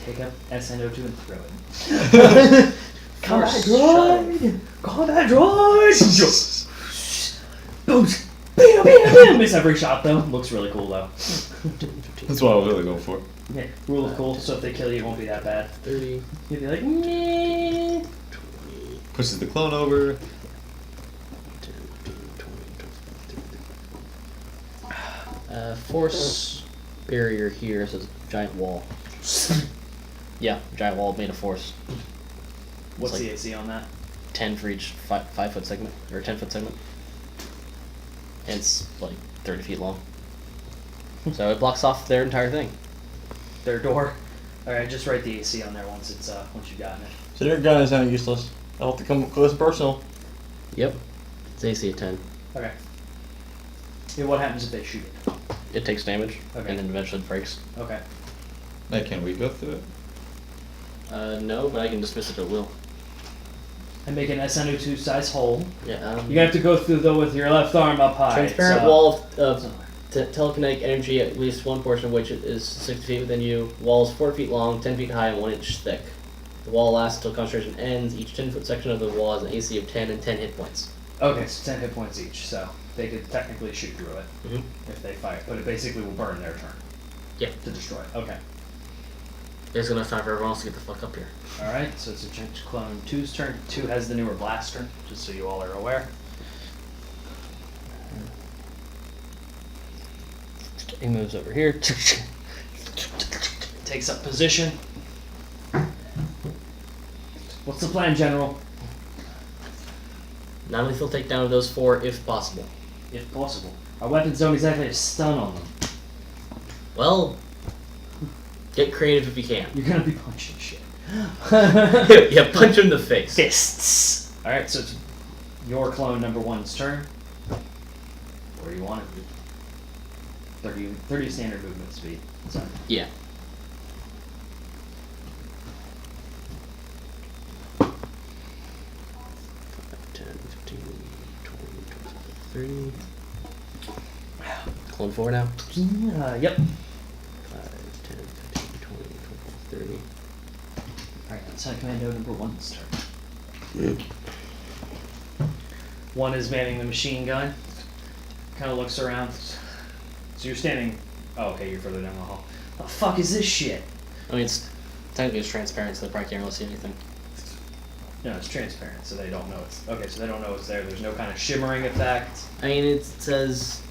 Speaker 2: Take up SNO2 and throw it. Combat
Speaker 4: Force
Speaker 2: droid! Combat droid! Boom! Bam, bam, bam! Miss every shot though. Looks really cool though.
Speaker 1: That's what I was really going for.
Speaker 2: Yeah, rule of cool, so if they kill you, it won't be that bad.
Speaker 4: 30,
Speaker 2: You'll be like, meh.
Speaker 4: 20,
Speaker 1: Pushes the clone over.
Speaker 4: 10, 15, 20, 25, 30. Force barrier here says giant wall. Yeah, giant wall made of force.
Speaker 2: What's
Speaker 4: It's
Speaker 2: the
Speaker 4: like
Speaker 2: AC on that?
Speaker 4: 10 for each 5-foot segment, or 10-foot segment. And it's like 30 feet long. So it blocks off their entire thing.
Speaker 2: Their door. Alright, just write the AC on there once you've gotten it.
Speaker 3: So their gun is now useless. I'll have to come up close and personal.
Speaker 4: Yep. It's AC at 10.
Speaker 2: Okay. Yeah, what happens if they shoot it?
Speaker 4: It takes damage,
Speaker 2: Okay.
Speaker 4: and then eventually breaks.
Speaker 2: Okay.
Speaker 1: Like, can we go through it?
Speaker 4: No, but I can dismiss it at will.
Speaker 2: And make an SNO2 size hole.
Speaker 4: Yeah.
Speaker 2: You're gonna have to go through though with your left arm up high.
Speaker 4: Transparent
Speaker 2: so-
Speaker 4: wall of telekinetic energy, at least one portion of which is 60 feet within you. Wall is 4 feet long, 10 feet high, and 1 inch thick. The wall lasts until concentration ends. Each 10-foot section of the wall has an AC of 10 and 10 hit points.
Speaker 2: Okay, so 10 hit points each, so they could technically shoot through it
Speaker 4: Mhm.
Speaker 2: if they fire, but it basically will burn their turn.
Speaker 4: Yeah.
Speaker 2: To destroy it. Okay.
Speaker 4: There's enough time for everyone else to get the fuck up here.
Speaker 2: Alright, so it's a Trench Clone 2's turn. 2 has the newer blaster, just so you all are aware. He moves over here. Takes up position. What's the plan, General?
Speaker 4: Non-lethal takedown of those 4 if possible.
Speaker 2: If possible. Our weapons don't exactly have stun on them.
Speaker 4: Well, get creative if you can.
Speaker 2: You're gonna be punching shit.
Speaker 4: Yeah, punch him in the face.
Speaker 2: Fists! Alright, so it's your clone number 1's turn. Where do you want it to be? 30 standard movement speed. So,
Speaker 4: Yeah. Clone 4 now.
Speaker 2: yep.
Speaker 4: 5, 10, 15, 20, 30.
Speaker 2: Alright, that's how Commando number 1's turn. 1 is manning the machine gun. Kind of looks around. So you're standing. Oh, okay, you're further down the hall. What the fuck is this shit?
Speaker 4: I mean, it's technically it's transparent, so they probably can't really see anything.
Speaker 2: No, it's transparent, so they don't know it's. Okay, so they don't know it's there. There's no kind of shimmering effect.
Speaker 4: I mean, it says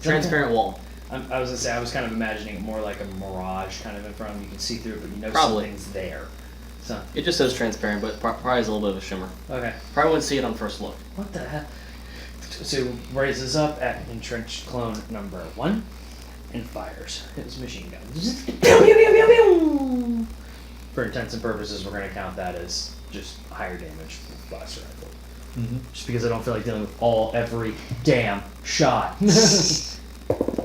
Speaker 4: transparent wall.
Speaker 2: I was gonna say I was kind of imagining it more like a mirage kind of in front of them. You can see through it, but you know
Speaker 4: Probably.
Speaker 2: something's there. So
Speaker 4: It just says transparent, but probably has a little bit of a shimmer.
Speaker 2: okay,
Speaker 4: Probably wouldn't see it on first look.
Speaker 2: what the hell? So raises up at entrenched clone number 1 and fires his machine gun. For intents and purposes, we're gonna count that as just higher damage blaster rifle.
Speaker 1: Mm-hmm.
Speaker 2: Just because I don't feel like dealing with every damn shot.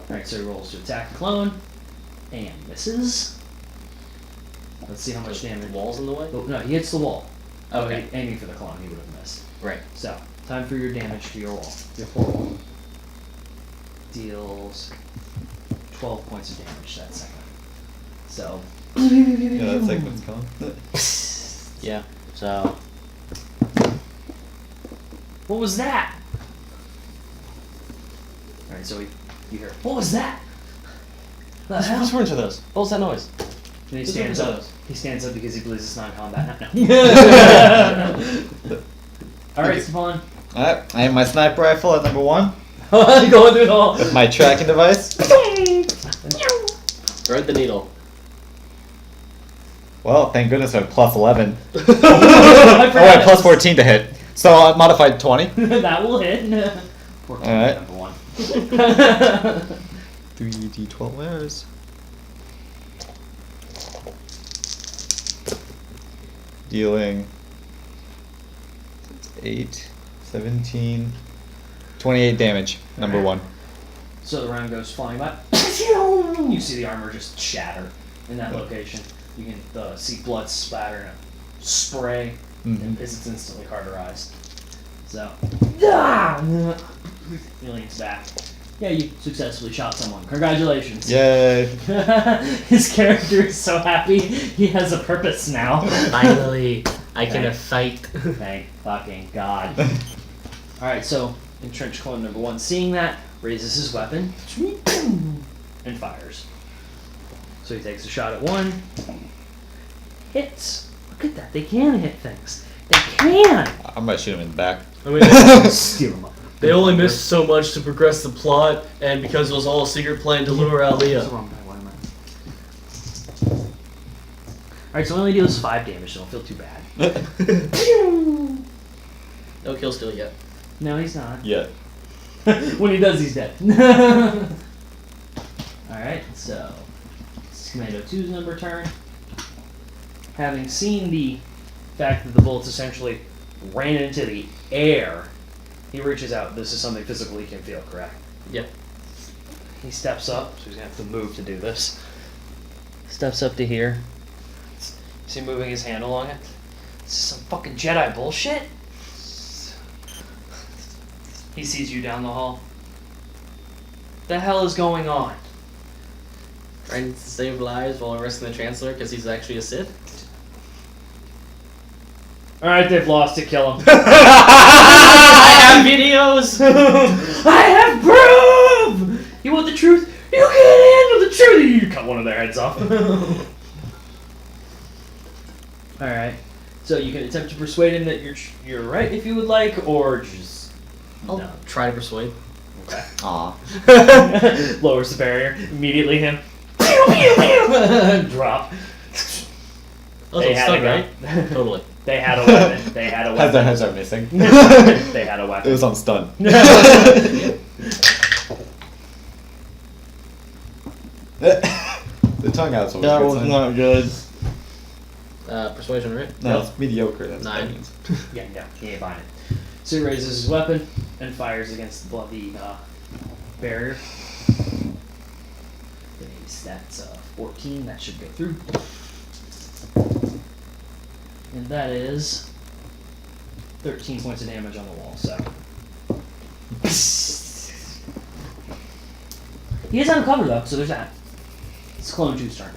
Speaker 2: Alright, so he rolls to attack the clone and misses. Let's see how much
Speaker 4: The
Speaker 2: damage.
Speaker 4: wall's in the way?
Speaker 2: Oh, no, he hits the wall.
Speaker 4: Okay.
Speaker 2: Aiming for the clone, he would have missed.
Speaker 4: Right.
Speaker 2: So, time for your damage to your wall. Your full wall. Deals 12 points of damage that second. So.
Speaker 1: Yeah, that segment's gone.
Speaker 4: Yeah. So
Speaker 2: What was that? Alright, so you hear, what was that? The hell?
Speaker 4: whose words are those? What was that noise?
Speaker 2: And he
Speaker 4: Whose
Speaker 2: stands
Speaker 4: words are
Speaker 2: up.
Speaker 4: those?
Speaker 2: He stands up because he believes it's non-combat. No. Alright, Stefan.
Speaker 1: Alright, I have my sniper rifle at number 1.
Speaker 2: Going through the hall.
Speaker 1: With my tracking device.
Speaker 4: Thread the needle.
Speaker 1: Well, thank goodness I have plus 11.
Speaker 2: I
Speaker 1: Oh,
Speaker 2: forgot
Speaker 1: wait, plus 14 to hit. So modified 20.
Speaker 2: That will hit. Poor clone
Speaker 1: Alright.
Speaker 2: number 1.
Speaker 1: 3d12 where's? Dealing 8, 17, 28 damage. Number 1.
Speaker 2: So the round goes flying by. You see the armor just shatter in that location. You can see blood splatter and a spray, and it's instantly cauterized. So, he leans back. Yeah, you successfully shot someone. Congratulations.
Speaker 1: Yay!
Speaker 2: His character is so happy. He has a purpose now.
Speaker 4: Finally, I can
Speaker 2: Right.
Speaker 4: fight.
Speaker 2: Thank fucking God. Alright, so entrenched clone number 1, seeing that, raises his weapon and fires. So he takes a shot at 1. Hits. Look at that. They can hit things. They can!
Speaker 1: I might shoot him in the back.
Speaker 4: I mean,
Speaker 2: Steal them up.
Speaker 4: they only missed so much to progress the plot, and because it was all a secret plan to lure
Speaker 2: That's the
Speaker 4: Aaliyah.
Speaker 2: wrong guy. Why am I? Alright, so it only deals 5 damage, so don't feel too bad.
Speaker 4: No kill steal yet.
Speaker 2: No, he's not.
Speaker 1: Yeah.
Speaker 2: When he does, he's dead. Alright, so it's Commando 2's number turn. Having seen the fact that the bullets essentially ran into the air, he reaches out. This is something physical he can feel, correct?
Speaker 4: Yep.
Speaker 2: He steps up, so he's gonna have to move to do this. Steps up to here. Is he moving his hand along it? This is some fucking Jedi bullshit. He sees you down the hall. The hell is going on?
Speaker 4: Trying to save lives while arresting the Chancellor because he's actually a Sith.
Speaker 2: Alright, they've lost it, kill him.
Speaker 4: I have videos!
Speaker 2: I have proof! You want the truth? You can't handle the truth! You cut one of their heads off. All right. So you can attempt to persuade him that you're right if you would like, or just
Speaker 4: I'll
Speaker 2: no.
Speaker 4: try to persuade.
Speaker 2: Okay.
Speaker 1: Aw.
Speaker 2: Lowers the barrier immediately. Him drop.
Speaker 4: Oh,
Speaker 2: They
Speaker 4: so it's
Speaker 2: had
Speaker 4: stuck,
Speaker 2: a
Speaker 4: right?
Speaker 2: gun.
Speaker 4: Totally.
Speaker 2: They had a weapon. They had a
Speaker 1: Heads
Speaker 2: weapon.
Speaker 1: are missing.
Speaker 2: They had a
Speaker 1: It
Speaker 2: weapon.
Speaker 1: was on stun. The tongue out's always
Speaker 3: That
Speaker 1: good
Speaker 3: was
Speaker 1: sign.
Speaker 3: not good.
Speaker 4: Persuasion, right?
Speaker 1: No, it's mediocre. That's what that
Speaker 4: 9.
Speaker 1: means.
Speaker 2: Yeah, no, he ain't buying it. So he raises his weapon and fires against the bloody barrier. That's 14. That should go through. And that is 13 points of damage on the wall. So he is uncovered though, so there's that. It's Clone 2's turn.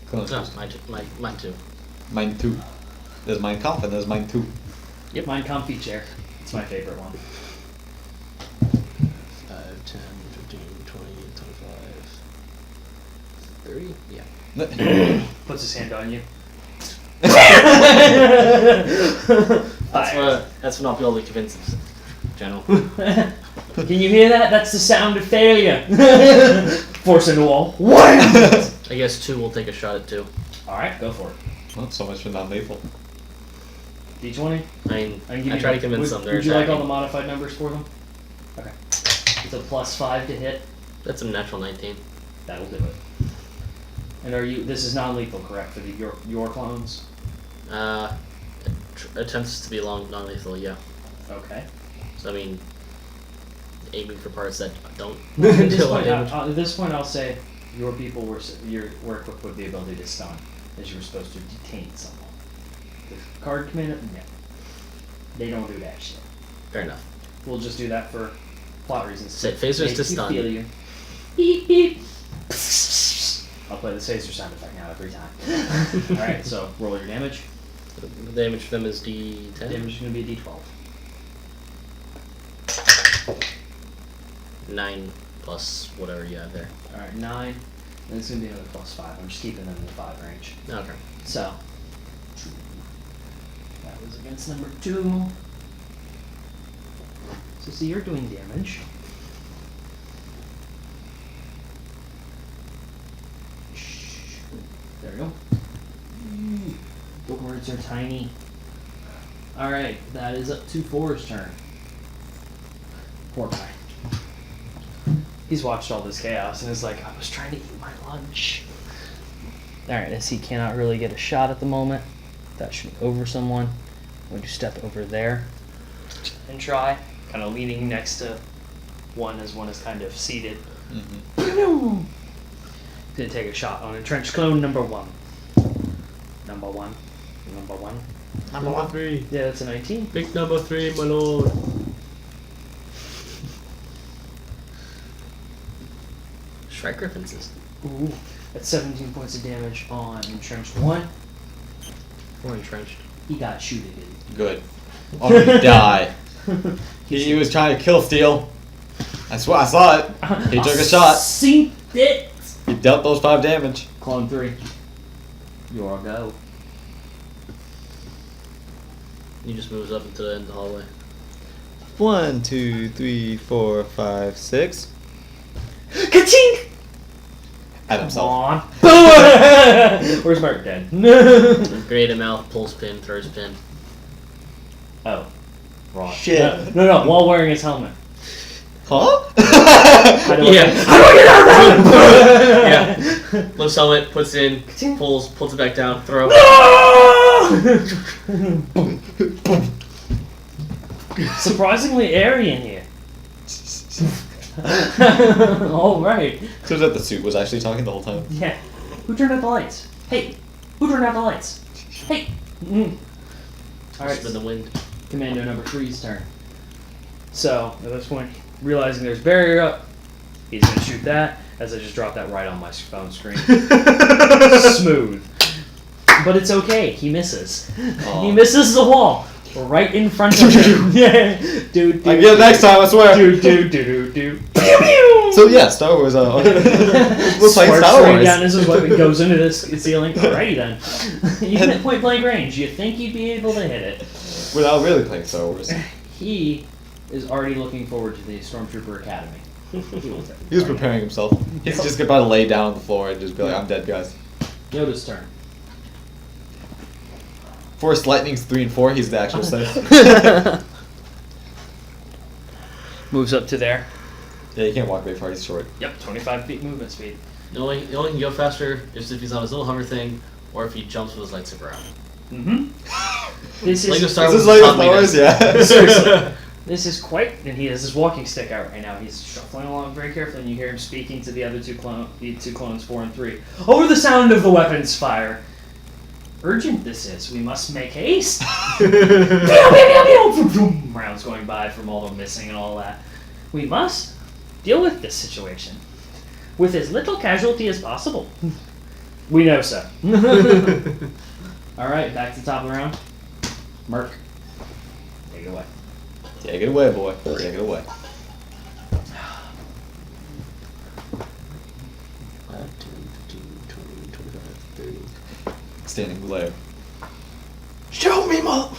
Speaker 1: Close.
Speaker 4: No, mine too.
Speaker 1: Mine too. There's mine comp and there's mine too.
Speaker 2: Yep, mine comfy chair. It's my favorite one.
Speaker 4: 5, 10, 15, 20, 25, 30? Yeah.
Speaker 2: Puts his hand on you.
Speaker 4: That's when I'll be able to convince him. General.
Speaker 2: Can you hear that? That's the sound of failure. Forcing the wall. What?
Speaker 4: I guess 2 will take a shot at 2.
Speaker 2: Alright, go for it.
Speaker 1: Not so much for non-lethal.
Speaker 2: D20?
Speaker 4: I mean,
Speaker 2: I can give
Speaker 4: I
Speaker 2: you
Speaker 4: try to
Speaker 2: the-
Speaker 4: convince them. They're
Speaker 2: Would you like all the
Speaker 4: attacking.
Speaker 2: modified numbers for them? Okay. It's a +5 to hit.
Speaker 4: That's a natural 19.
Speaker 2: That'll do it. And are you? This is non-lethal, correct? For your clones?
Speaker 4: Attempts to be non-lethal, yeah.
Speaker 2: Okay.
Speaker 4: So I mean, aiming for parts that don't
Speaker 2: At this,
Speaker 4: deal
Speaker 2: point,
Speaker 4: damage.
Speaker 2: at this point, I'll say your people were equipped with the ability to stun, as you were supposed to detain someone. The card command, no, they don't do that shit.
Speaker 4: Fair enough.
Speaker 2: We'll just do that for plot reasons.
Speaker 4: Say phasers
Speaker 2: Make
Speaker 4: to
Speaker 2: you
Speaker 4: stun.
Speaker 2: feel you. Beep beep. I'll play the phaser sound effect now every time. All right, so roll your damage.
Speaker 4: The damage for them is D10.
Speaker 2: Damage is going to be a D12.
Speaker 4: 9 plus whatever you have there.
Speaker 2: All right, 9. And it's going to be another +5. I'm just keeping them in the 5 range.
Speaker 4: Okay.
Speaker 2: So that was against number 2. So see, you're doing damage. There we go. The words are tiny. Alright, that is up to 4's turn. Poor guy. He's watched all this chaos and is like, I was trying to eat my lunch. Alright, as he cannot really get a shot at the moment, that should be over someone. I'm going to step over there and try. Kind of leaning next to one as one is kind of seated.
Speaker 1: Mm-hmm.
Speaker 2: Gonna take a shot on entrenched clone number 1. Number 1. Number 1.
Speaker 4: Number 3.
Speaker 2: Yeah, that's a 19.
Speaker 4: Big number 3, my lord. Shrike Griffins.
Speaker 2: Ooh, that's 17 points of damage on entrenched 1.
Speaker 4: We're entrenched.
Speaker 2: He got shooted.
Speaker 1: Good. Already die. He was trying to kill Steel. I saw it. He took a shot.
Speaker 2: Seen it.
Speaker 1: He dealt those 5 damage.
Speaker 2: Clone 3. Your go.
Speaker 4: He just moves up into the end of the hallway.
Speaker 1: 1, 2, 3, 4, 5, 6.
Speaker 2: Ka-chink!
Speaker 1: At himself.
Speaker 2: Come on. Where's Mark dead?
Speaker 4: Grenade him out, pulls pin, throws pin.
Speaker 2: Oh. Wrong.
Speaker 3: Shit.
Speaker 2: No, while wearing his helmet.
Speaker 1: Huh?
Speaker 2: How do I
Speaker 4: Yeah.
Speaker 2: get- How do I get out of that?
Speaker 4: Yeah. Lifts helmet, puts in, pulls it back down, throw.
Speaker 2: Surprisingly airy in here. All right.
Speaker 1: Turns out the suit was actually talking the whole time.
Speaker 2: Yeah. Who turned out the lights? Hey. Who turned out the lights? Hey. All right.
Speaker 4: Spin the wind.
Speaker 2: Commando number 3's turn. So at this point, realizing there's barrier up, he's gonna shoot that. As I just dropped that right on my phone screen. Smooth. But it's okay. He misses.
Speaker 1: Aw.
Speaker 2: He misses the wall. right in front of him. Yeah. Dude,
Speaker 1: I get it next time, I swear.
Speaker 2: Do. Pew pew.
Speaker 1: So yeah, Star Wars. We're playing
Speaker 2: Sparks
Speaker 1: Star
Speaker 2: rain
Speaker 1: Wars.
Speaker 2: down as his weapon goes into the ceiling. Alrighty then. Even at point blank range, you think you'd be able to hit it.
Speaker 1: Without really playing Star Wars.
Speaker 2: He is already looking forward to the Stormtrooper Academy.
Speaker 1: He was preparing himself. He's just about to lay down on the floor and just be like, "I'm dead, guys."
Speaker 2: Yoda's turn.
Speaker 1: Force Lightning's 3 and 4. He's the actual safe.
Speaker 2: Moves up to there.
Speaker 1: Yeah, you can't walk very far. He's short.
Speaker 2: Yep, 25 feet movement speed.
Speaker 4: The only can go faster is if he's on his little hover thing, or if he jumps with his lightsaber out.
Speaker 2: Mm-hmm. This
Speaker 4: Lego
Speaker 2: is
Speaker 4: Star
Speaker 1: Is
Speaker 4: Wars
Speaker 1: this like
Speaker 4: taught
Speaker 1: Star
Speaker 4: me
Speaker 1: Wars?
Speaker 4: this.
Speaker 1: Yeah.
Speaker 2: seriously. This is quite, and he has his walking stick out right now. He's shuffling along very carefully, and you hear him speaking to the other two clones 4 and 3. Over the sound of the weapons fire. Urgent this is. We must make haste. Pew, pew, pew, pew. Vroom, rounds going by from all the missing and all that. We must deal with this situation with as little casualty as possible. We know so. All right, back to the top of the round. Merc, take it away.
Speaker 1: Take it away, boy. Take it away.
Speaker 4: 30.
Speaker 1: Standing glare.
Speaker 2: Show me, mother!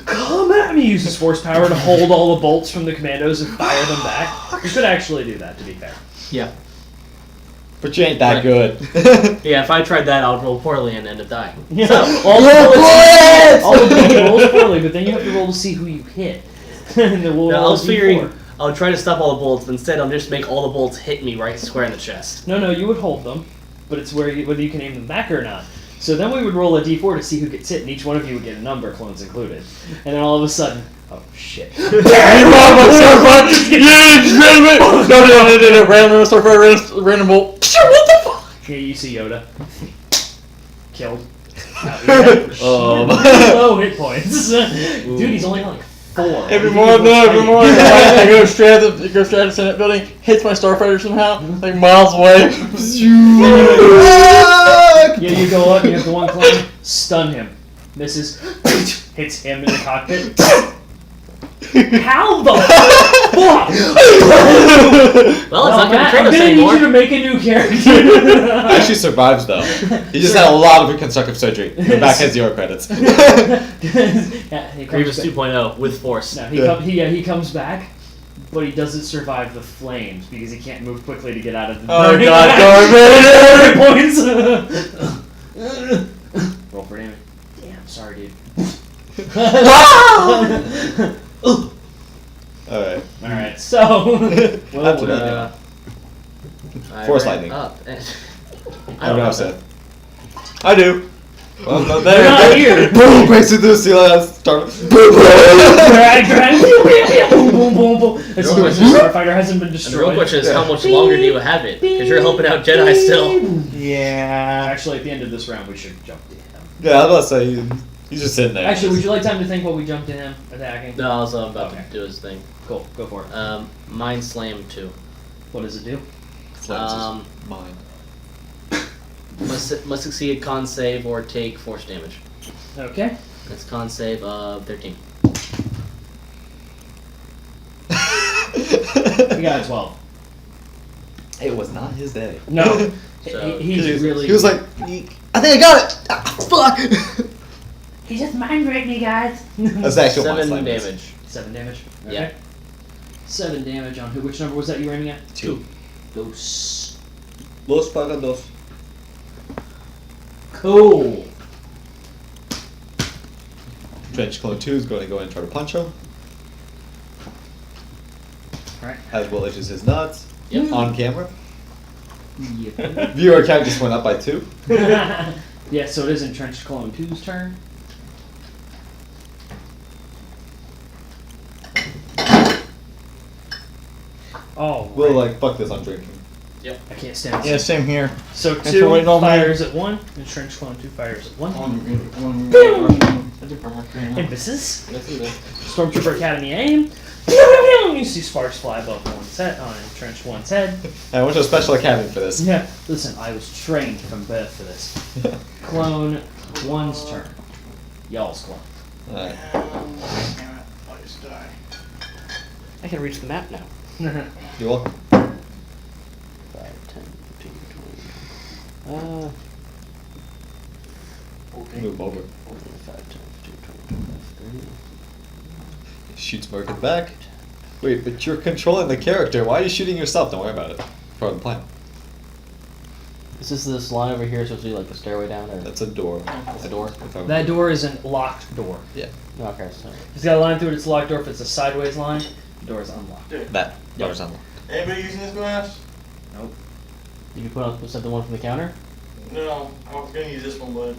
Speaker 2: Come at me! Uses force power to hold all the bolts from the commandos and fire them back. You could actually do that, to be fair.
Speaker 4: Yeah.
Speaker 1: But you ain't that
Speaker 4: Right.
Speaker 1: good.
Speaker 4: Yeah, if I tried that, I would roll poorly and end up dying.
Speaker 2: Yeah,
Speaker 4: So,
Speaker 2: all the
Speaker 1: bullets!
Speaker 2: all the bullets rolls poorly, but then you have to roll to see who you hit. And the roll
Speaker 4: no, I
Speaker 2: roll
Speaker 4: was
Speaker 2: is
Speaker 4: figuring
Speaker 2: D4.
Speaker 4: I would try to stop all the bullets, but instead I'll just make all the bullets hit me right square in the chest.
Speaker 2: No, you would hold them, but it's whether you can aim them back or not. So then we would roll a d4 to see who gets hit, and each one of you would get a number, clones included. And then all of a sudden, oh shit.
Speaker 3: No, random Starfire, random bolt. What the fuck?
Speaker 2: Yeah, you see Yoda. Killed. Low hit points. Dude, he's only like 4.
Speaker 3: Every morning, I go straight at the Senate building, hits my Starfighter somehow, like miles away.
Speaker 2: Yeah, you go up, you have the one clone, stun him. Misses, hits him in the cockpit. How the fuck?
Speaker 4: Well, it's not going to
Speaker 2: Matt,
Speaker 4: train
Speaker 2: I'm
Speaker 4: us
Speaker 2: gonna need
Speaker 4: anymore.
Speaker 2: you to make a new character.
Speaker 1: Actually survives though. He just had a lot of reconstructive surgery. The back has 0 credits.
Speaker 2: Yeah, he comes
Speaker 4: Grievous
Speaker 2: back.
Speaker 4: 2.0 with force.
Speaker 2: No,
Speaker 1: Yeah.
Speaker 2: he comes back, but he doesn't survive the flames because he can't move quickly to get out of the
Speaker 3: Oh
Speaker 2: burning
Speaker 3: god,
Speaker 2: points. Roll for damage. Damn, sorry, dude.
Speaker 1: Alright.
Speaker 2: Alright, so.
Speaker 1: After that,
Speaker 4: I
Speaker 1: Force
Speaker 4: ran
Speaker 1: lightning.
Speaker 4: Up and
Speaker 1: I don't know, Seth. I do. Well, no,
Speaker 2: They're not here.
Speaker 1: Boom! Breaks through the ceiling. Start. Boom!
Speaker 2: Boom, boom, boom, boom. As soon as the Starfighter hasn't been
Speaker 4: And the real
Speaker 2: destroyed.
Speaker 4: question is, how much longer do you have it? Because you're helping out Jedi still.
Speaker 3: Yeah.
Speaker 2: Actually, at the end of this round, we should jump to him.
Speaker 1: Yeah, I was about to say he's just sitting there.
Speaker 2: Actually, would you like time to think while we jump to him attacking?
Speaker 4: No, I was about
Speaker 2: Okay.
Speaker 4: to do his thing.
Speaker 2: Cool, go for it.
Speaker 4: Mind Slam 2.
Speaker 2: What does it do?
Speaker 1: Slams his mind.
Speaker 4: Must succeed a con save or take force damage.
Speaker 2: Okay.
Speaker 4: That's con save of 13.
Speaker 2: We got a 12.
Speaker 1: It was not his day.
Speaker 2: No.
Speaker 4: So-
Speaker 2: He's really.
Speaker 1: He was like, I think I got it. Fuck.
Speaker 2: He just mind raped me, guys.
Speaker 1: That's the actual
Speaker 4: 7
Speaker 1: mind slam.
Speaker 4: damage.
Speaker 2: 7 damage. Okay.
Speaker 4: Yeah.
Speaker 2: 7 damage on who? Which number was that you were aiming at?
Speaker 1: 2.
Speaker 2: Dos.
Speaker 1: Los pagados.
Speaker 2: Cool.
Speaker 1: Trench Clone 2 is going to go in and try to punch him.
Speaker 2: Alright.
Speaker 1: As well as his nuts.
Speaker 4: Yep.
Speaker 1: On camera.
Speaker 2: Yep.
Speaker 1: Viewer count just went up by 2.
Speaker 2: Yeah, so it is Entrenched Clone 2's turn. Oh,
Speaker 1: We'll
Speaker 2: right.
Speaker 1: like, fuck this, I'm drinking.
Speaker 2: I can't stand
Speaker 3: Yeah,
Speaker 2: this.
Speaker 3: same here.
Speaker 2: So
Speaker 3: for
Speaker 2: 2
Speaker 3: waiting on me.
Speaker 2: fires at 1, Entrenched Clone 2 fires at 1. And misses. Stormtrooper Academy aim. You see sparks fly above one's head, on Entrenched one's head.
Speaker 1: I went to a special academy for this.
Speaker 2: Yeah, listen, I was trained from birth for this. Clone 1's turn. Y'all's clone.
Speaker 1: Alright.
Speaker 3: Damn it. I just die.
Speaker 4: I can reach the map now.
Speaker 1: You will?
Speaker 4: 5, 10, 15, 20.
Speaker 3: Okay.
Speaker 1: Move over.
Speaker 4: 5, 10, 15, 20, 25, 30.
Speaker 1: Shoots Merc in the back. Wait, but you're controlling the character. Why are you shooting yourself? Don't worry about it. Part of the plan.
Speaker 4: Is this line over here supposed to be like a stairway down or
Speaker 1: That's a door.
Speaker 4: a door?
Speaker 1: If I'm-
Speaker 2: That door is a locked door.
Speaker 1: Yeah.
Speaker 4: Okay, so
Speaker 2: If it's got a line through it, it's a locked door. If it's a sideways line, the door is unlocked.
Speaker 3: Dude,
Speaker 1: That.
Speaker 2: Yep.
Speaker 1: Door's unlocked.
Speaker 3: anybody using this glass?
Speaker 4: did you put up the one from the counter?
Speaker 3: No, I was gonna use this one, but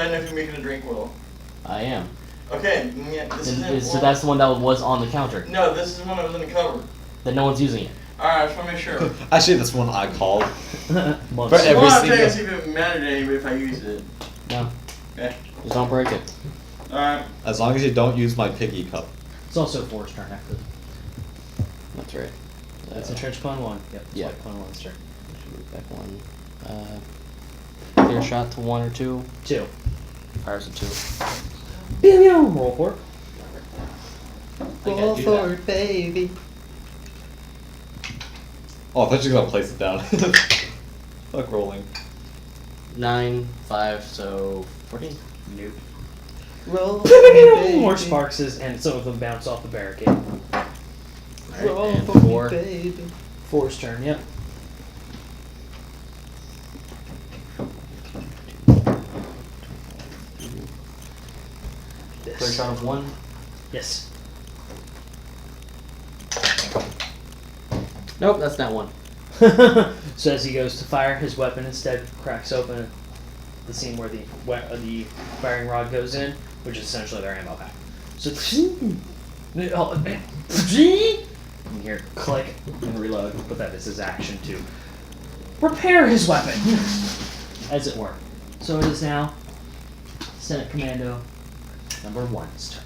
Speaker 3: I don't know if you're making a drink well.
Speaker 4: I am.
Speaker 3: Okay, yeah, this isn't.
Speaker 4: So that's the one that was on the counter.
Speaker 3: No, this is the one that was in the cover.
Speaker 4: That no one's using it.
Speaker 3: Alright, I just wanna make sure.
Speaker 1: Actually, that's one I called.
Speaker 2: Months.
Speaker 1: For every
Speaker 3: Well, I'm trying to
Speaker 1: single-
Speaker 3: see if it mattered to anybody if I used it.
Speaker 4: No.
Speaker 3: Okay.
Speaker 4: Just don't break it.
Speaker 3: Alright.
Speaker 1: As long as you don't use my piggy cup.
Speaker 2: It's also For's turn after.
Speaker 4: That's right.
Speaker 2: That's a trench clone 1. Yep. It's
Speaker 4: Yeah.
Speaker 2: like clone 1's turn.
Speaker 4: Should move back one. Clear shot to 1 or 2.
Speaker 2: 2.
Speaker 4: Fires a 2.
Speaker 2: Roll for it.
Speaker 4: I gotta do that.
Speaker 1: it, baby. Oh, I thought you were gonna place it down. Fuck rolling.
Speaker 4: 9, 5, so 14.
Speaker 2: Nope.
Speaker 1: Roll.
Speaker 2: More sparks and some of them bounce off the barricade.
Speaker 4: Alright, and 4.
Speaker 1: baby.
Speaker 2: 4's turn. Yep.
Speaker 4: Clear
Speaker 2: This.
Speaker 4: shot of 1.
Speaker 2: Yes.
Speaker 4: Nope, that's not 1.
Speaker 2: So as he goes to fire, his weapon instead cracks open the seam where the firing rod goes in, which is essentially their ammo pack. So you hear it click and reload, but that is his action to repair his weapon, as it were. So it is now Senate Commando number 1's turn.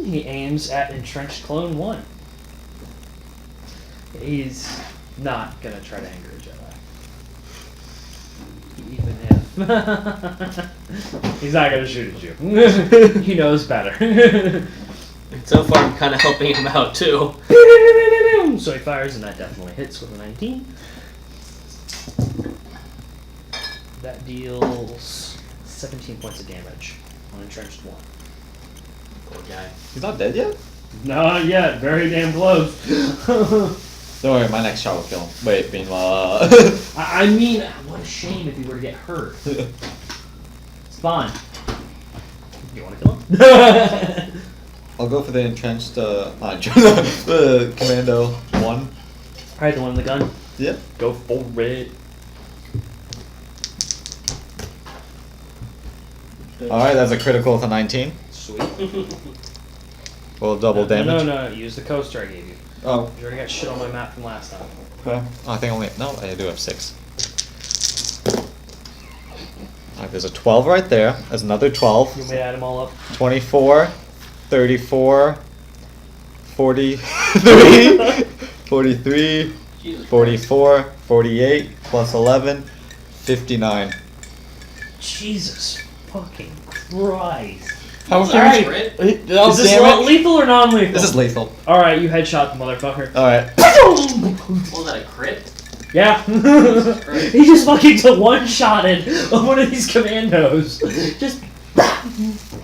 Speaker 2: He aims at entrenched clone 1. He's not gonna try to anger a Jedi. Even if he's not gonna shoot at you. He knows better.
Speaker 4: So far, I'm kind of helping him out too.
Speaker 2: So he fires, and that definitely hits with a 19. That deals 17 points of damage on entrenched 1.
Speaker 4: Poor guy.
Speaker 1: He's not dead yet?
Speaker 2: Not yet. Very damn close.
Speaker 1: Don't worry, my next shot will kill him. Wait, meanwhile.
Speaker 2: I mean, what a shame if he were to get hurt. It's fine. You want to kill him?
Speaker 1: I'll go for the entrenched, the commando 1.
Speaker 2: Alright, the one in the gun.
Speaker 1: Yep.
Speaker 2: Go for it.
Speaker 1: Alright, that's a critical with a 19.
Speaker 2: Sweet.
Speaker 1: Well, double damage.
Speaker 2: No, use the coaster I gave you.
Speaker 1: Oh,
Speaker 2: You already got shit on my map from last time.
Speaker 1: okay. I think only. No, I do have 6. Alright, there's a 12 right there. There's another 12.
Speaker 2: You may add them all up.
Speaker 1: 24, 34, 43, 43,
Speaker 4: Jesus
Speaker 1: 44, 48, plus 11, 59.
Speaker 2: Jesus fucking Christ.
Speaker 3: How much
Speaker 2: Alright.
Speaker 3: damage?
Speaker 4: Christ.
Speaker 3: That was
Speaker 2: Is this
Speaker 3: damage?
Speaker 2: lethal or non-lethal?
Speaker 1: This is lethal.
Speaker 2: Alright, you headshot the motherfucker.
Speaker 1: Alright.
Speaker 4: What was that, a crit?
Speaker 2: Yeah.
Speaker 4: Christ.
Speaker 2: He just fucking took one-shotted one of these commandos. Just.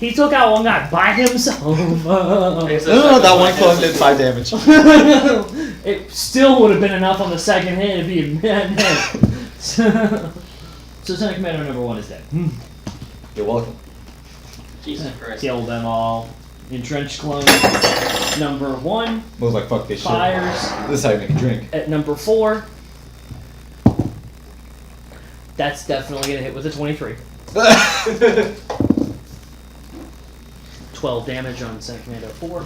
Speaker 2: He took out one guy by himself.
Speaker 1: No, that one clone did 5 damage.
Speaker 2: It still would have been enough on the second hit if he had hit. So Senate Commander number 1 is dead.
Speaker 1: You're welcome.
Speaker 4: Jesus Christ.
Speaker 2: Kill them all. Entrenched clone number 1
Speaker 1: Moves like fuck this shit.
Speaker 2: fires
Speaker 1: This is how you make a drink.
Speaker 2: at number 4. That's definitely gonna hit with a 23. 12 damage on Senate Commando 4.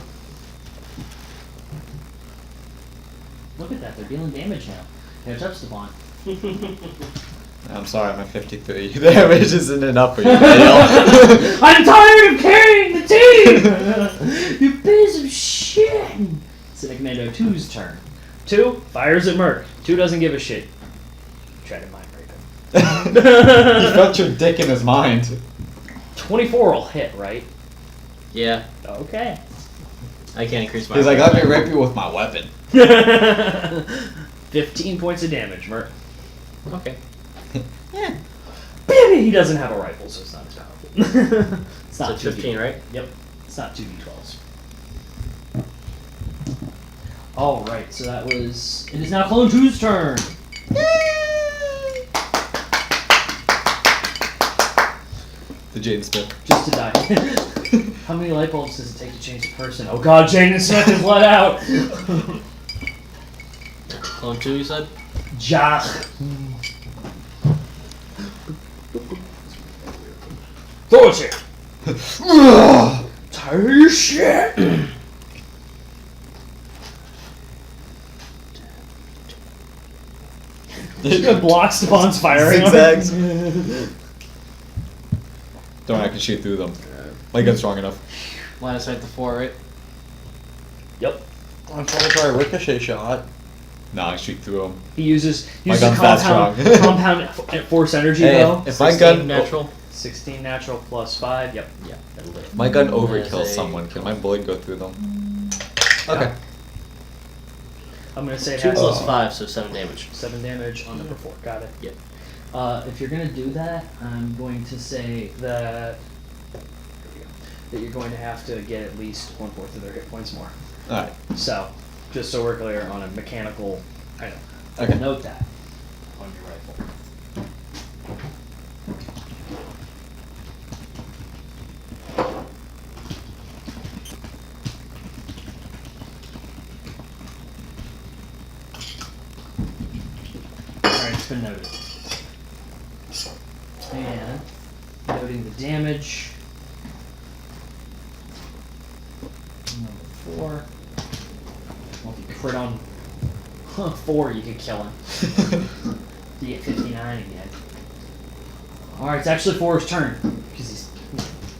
Speaker 2: Look at that, they're dealing damage now. They're touched upon.
Speaker 1: I'm sorry, my 53 damage isn't enough for you, Dale.
Speaker 2: I'm tired of carrying the team! You piece of shit! Senate Commando 2's turn. 2 fires at Merc. 2 doesn't give a shit. Try to mind rape him.
Speaker 1: He felt your dick in his mind.
Speaker 2: 24 will hit, right?
Speaker 4: Yeah,
Speaker 2: Okay.
Speaker 4: I can't increase my.
Speaker 1: He's like,
Speaker 4: roll.
Speaker 1: let me rape you with my weapon.
Speaker 2: 15 points of damage, Mert.
Speaker 4: Okay.
Speaker 2: Baby, he doesn't have a rifle, so it's not as powerful. It's
Speaker 4: So
Speaker 2: not
Speaker 4: 15, right?
Speaker 2: Yep. It's not 2d12s. Alright, so that was... It is now Clone 2's turn.
Speaker 1: The Jaden Smith.
Speaker 2: Just to die. How many light bulbs does it take to change a person? Oh god, Jaden Smith is let out!
Speaker 4: Clone 2, you said?
Speaker 2: Jock. Throw it here! Tired of your shit! Just gonna block Stefan's firing.
Speaker 1: Zigzags. Don't I can shoot through them. My gun's strong enough.
Speaker 4: Line of sight to 4, right?
Speaker 2: Yep.
Speaker 3: I'm trying to try a ricochet shot.
Speaker 1: Nah, I shoot through them.
Speaker 2: He uses
Speaker 1: My
Speaker 2: a
Speaker 1: gun's that
Speaker 2: compound force energy
Speaker 1: Hey,
Speaker 2: though.
Speaker 1: if my
Speaker 4: 16
Speaker 1: gun
Speaker 4: natural.
Speaker 2: 16 natural plus 5. Yep. Yeah. That'll do it.
Speaker 1: My gun
Speaker 4: There's
Speaker 1: overkills
Speaker 4: a-
Speaker 1: someone. Can my bullet go through them? Okay.
Speaker 2: I'm gonna say it
Speaker 4: 2
Speaker 2: has
Speaker 4: plus 5, so 7 damage.
Speaker 2: 7 damage on number 4. Got it.
Speaker 4: Yep.
Speaker 2: If you're gonna do that, I'm going to say that you're going to have to get at least 1/4 of their hit points more.
Speaker 1: Alright.
Speaker 2: So, just so we're clear on a mechanical item.
Speaker 1: Okay.
Speaker 2: Note that on your rifle. Alright, it's been noted. And noting the damage. Number 4. Well, if you crit on 4, you could kill him. You get 59 again. Alright, it's actually 4's turn. Because he's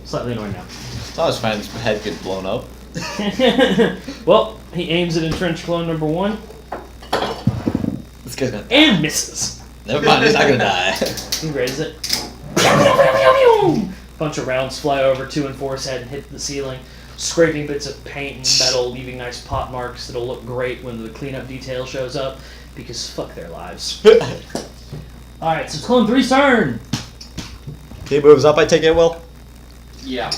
Speaker 2: slightly annoyed now.
Speaker 1: I was fine. His head gets blown up.
Speaker 2: Well, he aims at entrenched clone number 1
Speaker 1: This guy's gonna.
Speaker 2: and misses.
Speaker 1: Never mind. He's not gonna die.
Speaker 2: He raises it. Bunch of rounds fly over 2 and 4's head and hit the ceiling, scraping bits of paint and metal, leaving nice pot marks that'll look great when the cleanup detail shows up, because fuck their lives. Alright, so it's Clone 3's turn!
Speaker 1: He moves up. I take it. Will.
Speaker 4: Yeah.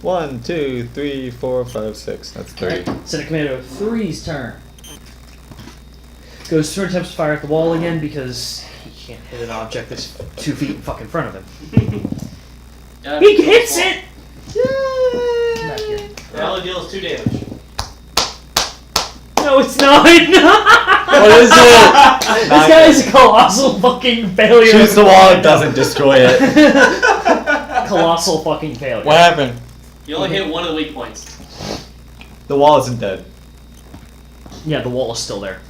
Speaker 1: 1, 2, 3, 4, 5, 6. That's 3.
Speaker 2: Alright, Senate Commander 3's turn. Goes 2 attempts to fire at the wall again because he can't hit an object that's 2 feet in fucking front of him. He hits it! Come back here.
Speaker 4: It only deals 2 damage.
Speaker 2: No, it's not!
Speaker 1: What is it?
Speaker 2: This guy is a colossal fucking failure.
Speaker 1: Shoots the wall. It doesn't destroy it.
Speaker 2: Colossal fucking failure.
Speaker 3: What happened?
Speaker 4: You only hit 1 of the weak points.
Speaker 1: The wall isn't dead.
Speaker 2: Yeah, the wall is still there.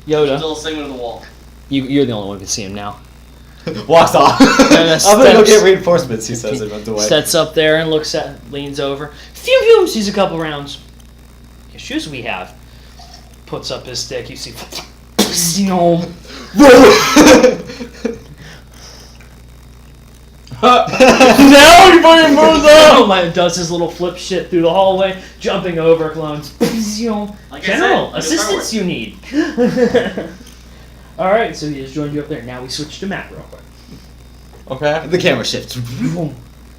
Speaker 2: Yoda,
Speaker 4: Still a segment of the wall.
Speaker 2: you're the only one who can see him now.
Speaker 1: Walks off.
Speaker 2: that's-
Speaker 1: I'm gonna go
Speaker 2: that's-
Speaker 1: get reinforcements. He says and runs away.
Speaker 2: Sets up there and looks at, leans over. Phew phew, sees a couple rounds. What shoes we have? Puts up his stick, you see.
Speaker 3: Now he fucking moves up!
Speaker 2: Does his little flip shit through the hallway, jumping over clones.
Speaker 4: Like I said,
Speaker 2: General,
Speaker 4: go
Speaker 2: assistance
Speaker 4: forward.
Speaker 2: you need. Alright, so he has joined you up there. Now we switch to Matt real quick.
Speaker 3: Okay.
Speaker 1: The camera shifts.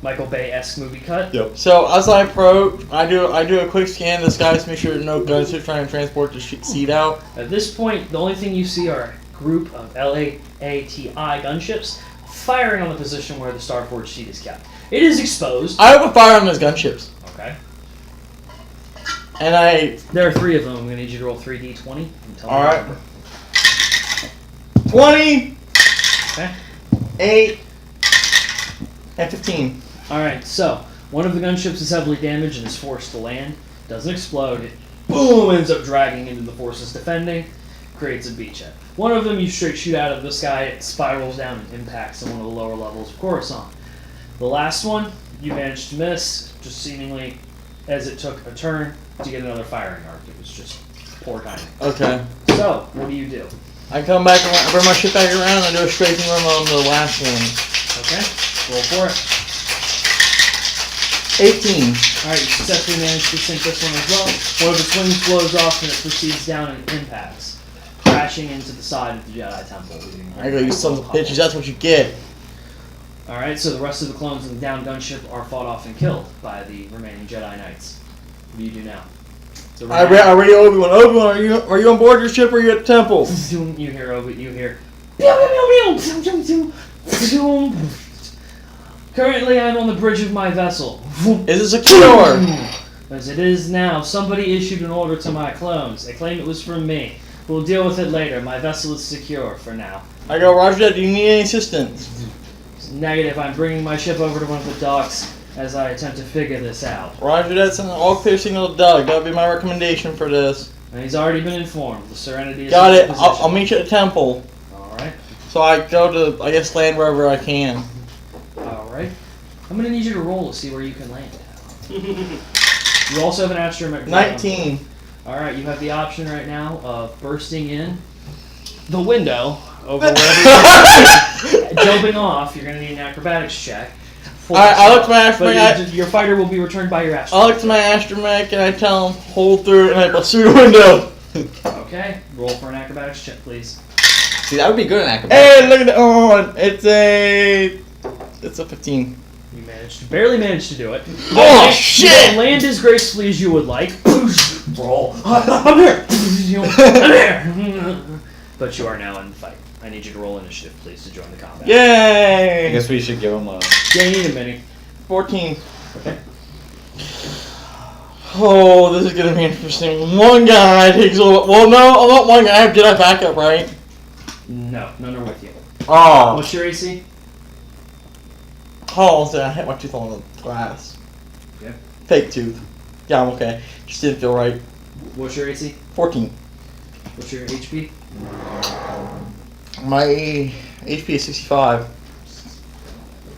Speaker 2: Michael Bay-esque movie cut.
Speaker 1: Yep.
Speaker 3: So as I approach, I do a quick scan of the skies to make sure no guns are trying to transport the seed out.
Speaker 2: At this point, the only thing you see are a group of LAATI gunships firing on the position where the Starforge seat is kept. It is exposed.
Speaker 3: I open fire on those gunships,
Speaker 2: Okay.
Speaker 3: and I
Speaker 2: There are 3 of them. I'm going to need you to roll 3d20 and tell me
Speaker 3: All
Speaker 2: the
Speaker 3: right.
Speaker 2: number.
Speaker 3: 20,
Speaker 2: Okay.
Speaker 3: 8, and 15.
Speaker 2: Alright, so one of the gunships is heavily damaged and is forced to land. Doesn't explode. It boom ends up dragging into the forces defending. Creates a beachhead. One of them you straight shoot out of the sky. It spirals down and impacts on one of the lower levels of Coruscant. The last one you managed to miss, just seemingly as it took a turn to get another firing arc. It was just poor timing.
Speaker 3: Okay.
Speaker 2: So, what do you do?
Speaker 3: I come back around, I bring my ship back around, and do a strafing run on the last one.
Speaker 2: Okay, roll for it.
Speaker 3: 18.
Speaker 2: Alright, you successfully managed to sink this one as well. One of its wings blows off and it proceeds down and impacts, crashing into the side of the Jedi Temple.
Speaker 3: I go, you sons of bitches, that's what you get.
Speaker 2: Alright, so the rest of the clones in the downed gunship are fought off and killed by the remaining Jedi Knights. What do you do now?
Speaker 3: I read Obi-Wan. Obi-Wan, are you on board your ship or are you at the temple?
Speaker 2: You hear Obi, you hear. Pew, pew, pew, pew, pew, pew, pew. Currently, I'm on the bridge of my vessel.
Speaker 3: Is it secure?
Speaker 2: As it is now, somebody issued an order to my clones. They claim it was from me. We'll deal with it later. My vessel is secure for now.
Speaker 3: I go, Roger that. Do you need any assistance?
Speaker 2: Negative. I'm bringing my ship over to one of the docks as I attempt to figure this out.
Speaker 3: Roger that. Send an all clear signal to Doug. That'll be my recommendation for this.
Speaker 2: And he's already been informed. The Serenity is
Speaker 3: Got
Speaker 2: in
Speaker 3: it.
Speaker 2: position.
Speaker 3: I'll meet you at the temple.
Speaker 2: Alright.
Speaker 3: So I go to, I guess, land wherever I can.
Speaker 2: Alright. I'm going to need you to roll to see where you can land. You also have an astromech.
Speaker 3: 19.
Speaker 2: Alright, you have the option right now of bursting in the window over wherever you're jumping off. You're going to need an acrobatics check.
Speaker 3: I look to my
Speaker 2: But
Speaker 3: astromech.
Speaker 2: your fighter will be returned by your astromech.
Speaker 3: I look to my astromech and I tell him, hold through, and I pursue the window.
Speaker 2: Okay, roll for an acrobatics check, please.
Speaker 1: See, that would be good in acrobatics.
Speaker 3: Hey, look at that. Oh, it's a 15.
Speaker 2: You barely managed to do it.
Speaker 3: Oh,
Speaker 2: You
Speaker 3: shit!
Speaker 2: don't land as gracefully as you would like. Roll. I'm here. I'm here. But you are now in the fight. I need you to roll initiative, please, to join the combat.
Speaker 1: I
Speaker 3: Yay!
Speaker 1: guess we should give him a.
Speaker 2: Yeah, you need a mini.
Speaker 3: 14.
Speaker 2: Okay.
Speaker 3: Oh, this is gonna be interesting. One guy takes a little. Well, no, not one guy. I have Jedi backup, right?
Speaker 2: No, none are with you.
Speaker 3: Oh.
Speaker 2: What's your AC?
Speaker 3: Oh, so I hit my tooth on the glass.
Speaker 2: Yeah.
Speaker 3: Fake tooth. Yeah, I'm okay. Just didn't feel right.
Speaker 2: What's your AC?
Speaker 3: 14.
Speaker 2: What's your HP?
Speaker 3: My HP is 65.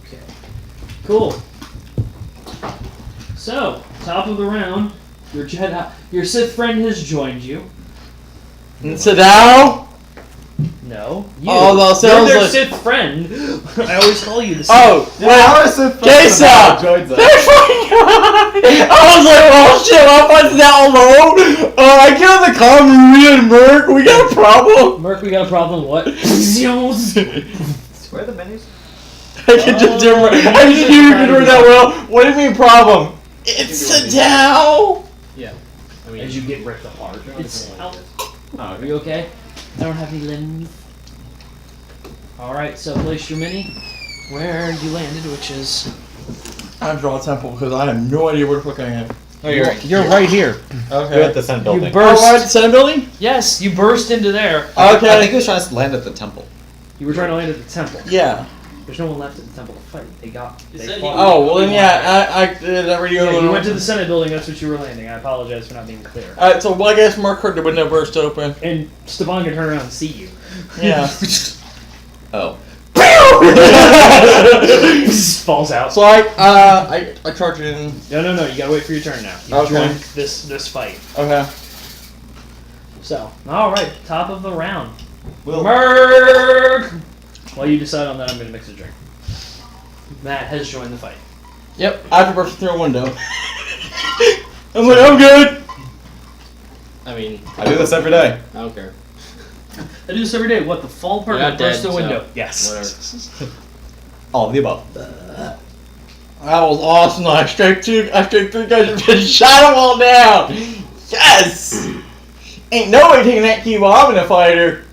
Speaker 2: Okay. Cool. So, top of the round, your Sith friend has joined you.
Speaker 3: And Sadao?
Speaker 2: No. You.
Speaker 3: Oh, that
Speaker 2: You're
Speaker 3: sounds
Speaker 2: their
Speaker 3: like-
Speaker 2: Sith friend. I always call you the Sith.
Speaker 3: Oh, well, Jason!
Speaker 1: Joins us.
Speaker 3: I was like, oh shit, I'm fighting that alone. I get on the call with me and Merc. We got a problem.
Speaker 2: Merc, we got a problem. What?
Speaker 1: Where are the menus?
Speaker 3: I can just do it. I can do it that well. What do you mean problem? It's Sadao.
Speaker 4: Yeah. I mean,
Speaker 2: As you get ripped apart. It's out.
Speaker 1: Oh,
Speaker 2: Are you okay? I don't have any limbs. Alright, so place your mini where you landed, which is...
Speaker 3: I have to draw a temple because I have no idea where the fuck I am.
Speaker 1: Oh, you're
Speaker 2: right here.
Speaker 3: Okay.
Speaker 1: You're at the Senate building.
Speaker 2: You
Speaker 3: Oh,
Speaker 2: burst.
Speaker 3: right at the Senate building?
Speaker 2: Yes, you burst into there.
Speaker 1: I think
Speaker 3: Okay.
Speaker 1: he was trying to land at the temple.
Speaker 2: You were trying to land at the temple.
Speaker 3: Yeah.
Speaker 2: There's no one left at the temple to fight. They
Speaker 4: said
Speaker 2: fought.
Speaker 3: Oh, well then yeah, I did that radio.
Speaker 2: Yeah, you went to the Senate building, that's what you were landing. I apologize for not being clear.
Speaker 3: Alright, so well, I guess Mark heard the window burst open.
Speaker 2: And Stevan can turn around and see you.
Speaker 3: Yeah.
Speaker 1: Oh.
Speaker 2: Falls out.
Speaker 3: So I charge it in.
Speaker 2: No, you gotta wait for your turn now. You
Speaker 3: Okay.
Speaker 2: joined this fight.
Speaker 3: Okay.
Speaker 2: So, alright, top of the round.
Speaker 1: Will.
Speaker 2: Merc! While you decide on that, I'm gonna mix a drink. Matt has joined the fight.
Speaker 3: Yep. I have to burst through a window. I'm like, I'm good.
Speaker 4: I mean,
Speaker 1: I do this every day.
Speaker 4: I don't care.
Speaker 2: I do this every day. What, the fall part
Speaker 4: You're
Speaker 2: or
Speaker 4: not
Speaker 2: burst
Speaker 4: dead,
Speaker 2: the
Speaker 4: so
Speaker 2: window? Yes.
Speaker 4: Whatever.
Speaker 1: All of the above.
Speaker 3: That was awesome. I straight 3 guys and just shot them all down. Yes. Ain't nobody taking that key while I'm in a fighter.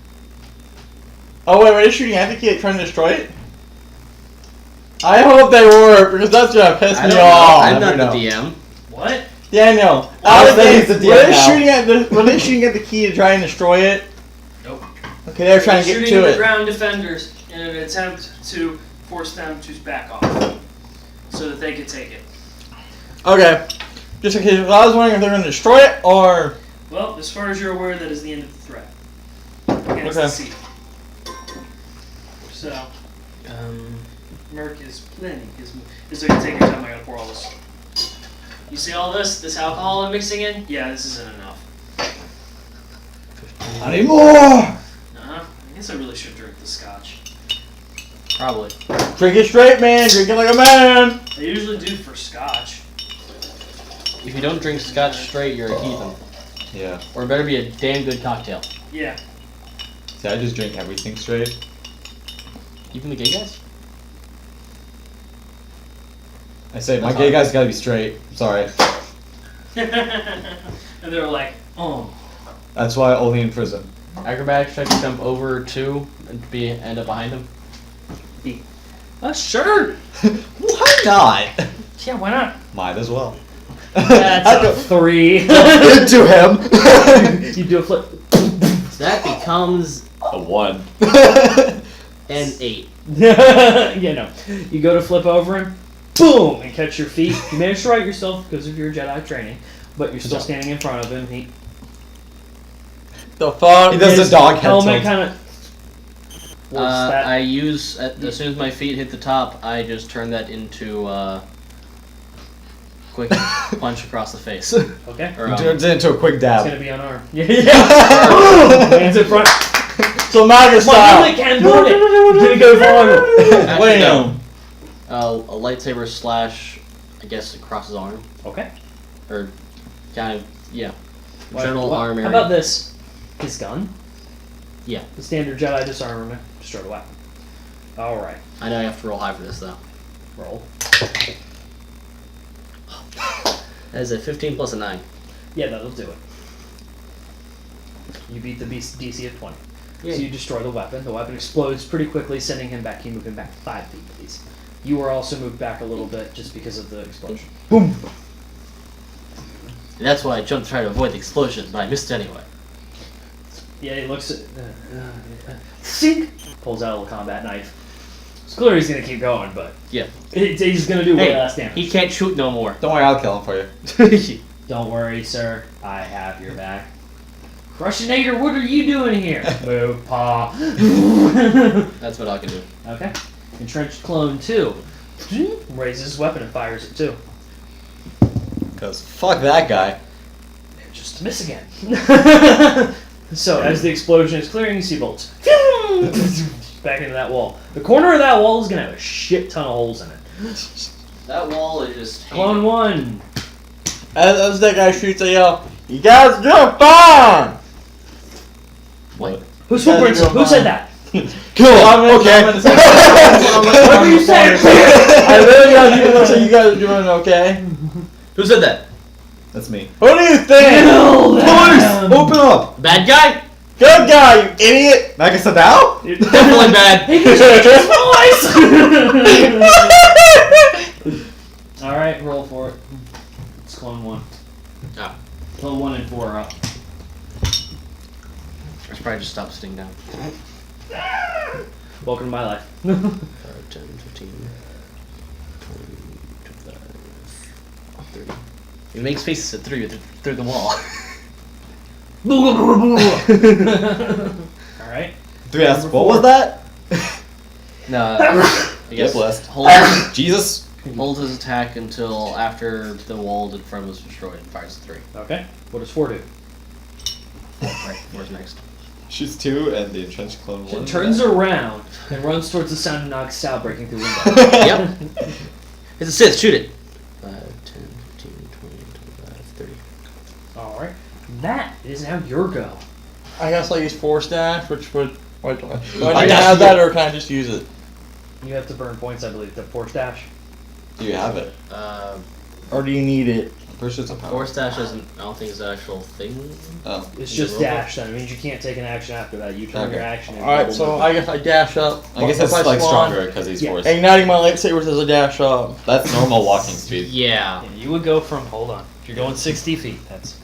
Speaker 3: Oh wait, were they shooting at the key trying to destroy it? I hope they were, because that's gonna piss
Speaker 4: I
Speaker 3: me
Speaker 4: don't know.
Speaker 3: off.
Speaker 4: I'm not
Speaker 1: never
Speaker 4: the
Speaker 1: know.
Speaker 4: DM.
Speaker 2: What?
Speaker 3: Daniel,
Speaker 1: I was
Speaker 3: were they
Speaker 1: thinking it's the DM now.
Speaker 3: were they shooting at the key to try and destroy it?
Speaker 2: Nope.
Speaker 3: Okay, they were trying to get
Speaker 5: Shooting
Speaker 3: to
Speaker 5: the
Speaker 3: it.
Speaker 5: ground defenders in an attempt to force them to back off so that they could take it.
Speaker 3: Okay. Just in case, I was wondering if they're going to destroy it or.
Speaker 5: Well, as far as you're aware, that is the end of the threat against
Speaker 3: Okay.
Speaker 5: the sea. So, Merc is planning is going to take your time. I gotta pour all this. You see all this alcohol I'm mixing in? Yeah, this isn't enough.
Speaker 3: I need more!
Speaker 5: I guess I really should drink the scotch.
Speaker 4: Probably.
Speaker 3: Drink it straight, man. Drink it like a man.
Speaker 5: I usually do for scotch.
Speaker 4: If you don't drink scotch straight, you're a heathen.
Speaker 1: Yeah.
Speaker 4: Or it better be a damn good cocktail.
Speaker 5: Yeah.
Speaker 1: See, I just drink everything straight.
Speaker 4: Even the gay guys?
Speaker 1: I say, my
Speaker 4: That's
Speaker 1: gay
Speaker 4: hot.
Speaker 1: guy's gotta be straight. Sorry.
Speaker 5: And they were like, oh.
Speaker 1: That's why only in prison.
Speaker 4: Acrobatics check to jump over 2 and end up behind him.
Speaker 2: Sure.
Speaker 1: Why not?
Speaker 2: Yeah, why not?
Speaker 1: Might as well.
Speaker 2: That's
Speaker 1: I
Speaker 2: a
Speaker 1: go
Speaker 2: 3.
Speaker 1: into him.
Speaker 2: You do a flip.
Speaker 4: So that becomes
Speaker 1: A 1.
Speaker 4: an 8.
Speaker 2: Yeah, no. You go to flip over him, boom, and catch your feet. You manage to right yourself because of your Jedi training, but you're still standing in front of him. He
Speaker 3: The fuck?
Speaker 1: He does
Speaker 2: his
Speaker 1: the dog head
Speaker 2: helmet
Speaker 1: tilt.
Speaker 2: kind of.
Speaker 4: I use, as soon as my feet hit the top, I just turn that into quick punch across the face.
Speaker 2: Okay.
Speaker 4: Or,
Speaker 1: He turns it into a quick
Speaker 2: It's
Speaker 1: dab.
Speaker 2: gonna be unarmed. Yeah. Hands in front.
Speaker 3: So MAGA
Speaker 2: My
Speaker 3: style.
Speaker 2: helmet can burn it. You're gonna go forward.
Speaker 4: Actually, no.
Speaker 3: Wham.
Speaker 4: A lightsaber slash, I guess, across his arm.
Speaker 2: Okay.
Speaker 4: Or kind of, yeah.
Speaker 2: What-
Speaker 4: General
Speaker 2: what-
Speaker 4: arm
Speaker 2: How
Speaker 4: area.
Speaker 2: about this? His gun?
Speaker 4: Yeah.
Speaker 2: The standard Jedi disarmament. Destroy the weapon. Alright.
Speaker 4: I know I have to roll high for this, though.
Speaker 2: Roll.
Speaker 4: That is a 15 plus a 9.
Speaker 2: Yeah, that'll do it. You beat the DC of 20.
Speaker 4: Yeah.
Speaker 2: So you destroy the weapon. The weapon explodes pretty quickly, sending him back. You move him back 5 feet, please. You are also moved back a little bit just because of the explosion. Boom!
Speaker 4: And that's why I jumped to try to avoid the explosion, but I missed anyway.
Speaker 2: Yeah, he looks at. Sink! Pulls out a little combat knife. It's clear he's gonna keep going, but.
Speaker 4: Yeah.
Speaker 2: He's gonna do way less damage.
Speaker 4: He can't shoot no more.
Speaker 1: Don't worry, I'll kill him for you.
Speaker 2: Don't worry, sir. I have your back. Crushinator, what are you doing here? Move, paw.
Speaker 4: That's what I can do.
Speaker 2: Okay. Entrenched clone 2. Raises his weapon and fires it too.
Speaker 1: Because fuck that guy.
Speaker 2: Just a miss again. So, as the explosion is clearing, you see bolts. Back into that wall. The corner of that wall is going to have a shit ton of holes in it.
Speaker 4: That wall is just...
Speaker 2: Clone 1.
Speaker 3: As that guy shoots, I yell, "You guys jump on!"
Speaker 4: What?
Speaker 2: Who said that?
Speaker 1: Kill him! Okay.
Speaker 2: What were you saying?
Speaker 3: I really got you to say you guys are doing okay.
Speaker 4: Who said that?
Speaker 1: That's me.
Speaker 3: Who do you think?
Speaker 2: Kill them!
Speaker 1: Open up!
Speaker 4: Bad guy?
Speaker 3: Good guy, you idiot!
Speaker 1: Like I said now?
Speaker 4: Definitely bad.
Speaker 2: He can change his voice! Alright, roll for it. It's clone 1.
Speaker 4: Oh.
Speaker 2: Clone 1 and 4 are up.
Speaker 4: I should probably just stop sitting down.
Speaker 2: Welcome to my life.
Speaker 4: 5, 10, 15, 20, 25, 30. He makes faces at 3 through the wall.
Speaker 2: Alright.
Speaker 1: 3S. What was that?
Speaker 4: No, I guess
Speaker 1: blessed.
Speaker 4: holds
Speaker 1: Jesus.
Speaker 4: his attack until after the wall in front was destroyed and fires at 3.
Speaker 2: Okay. What does 4 do?
Speaker 4: Right, where's next?
Speaker 1: Shoots 2 and the entrenched clone 1.
Speaker 2: It turns around and runs towards the sound of Nog's style breaking through window.
Speaker 4: Yep. It's a Sith, shoot it! 5, 10, 15, 20, 25, 30.
Speaker 2: Alright. That is now your go.
Speaker 3: I guess I use Force Dash, which would... Wait, do I need to
Speaker 1: dash
Speaker 3: have
Speaker 1: you.
Speaker 3: that, or can I just use it?
Speaker 2: You have to burn points, I believe, to force dash.
Speaker 1: Do you have it?
Speaker 3: Or do you need it?
Speaker 1: I'm pretty sure it's a power.
Speaker 4: Force dash isn't, I don't think it's an actual thing.
Speaker 1: Oh.
Speaker 2: It's
Speaker 4: Is
Speaker 2: just
Speaker 4: it robot?
Speaker 2: dash, then. It means you can't take an action after that. You turn
Speaker 1: Okay.
Speaker 2: your action in.
Speaker 3: Alright, so I guess I dash up.
Speaker 1: I guess
Speaker 3: If
Speaker 1: it's
Speaker 3: I
Speaker 1: like
Speaker 3: spawn,
Speaker 1: stronger because he's
Speaker 2: Yeah.
Speaker 1: forced.
Speaker 3: Igniting my lightsabers as a dash up.
Speaker 1: That's normal walking speed.
Speaker 4: Yeah.
Speaker 2: Yeah, you would go from, hold on. If you're going 60 feet, that's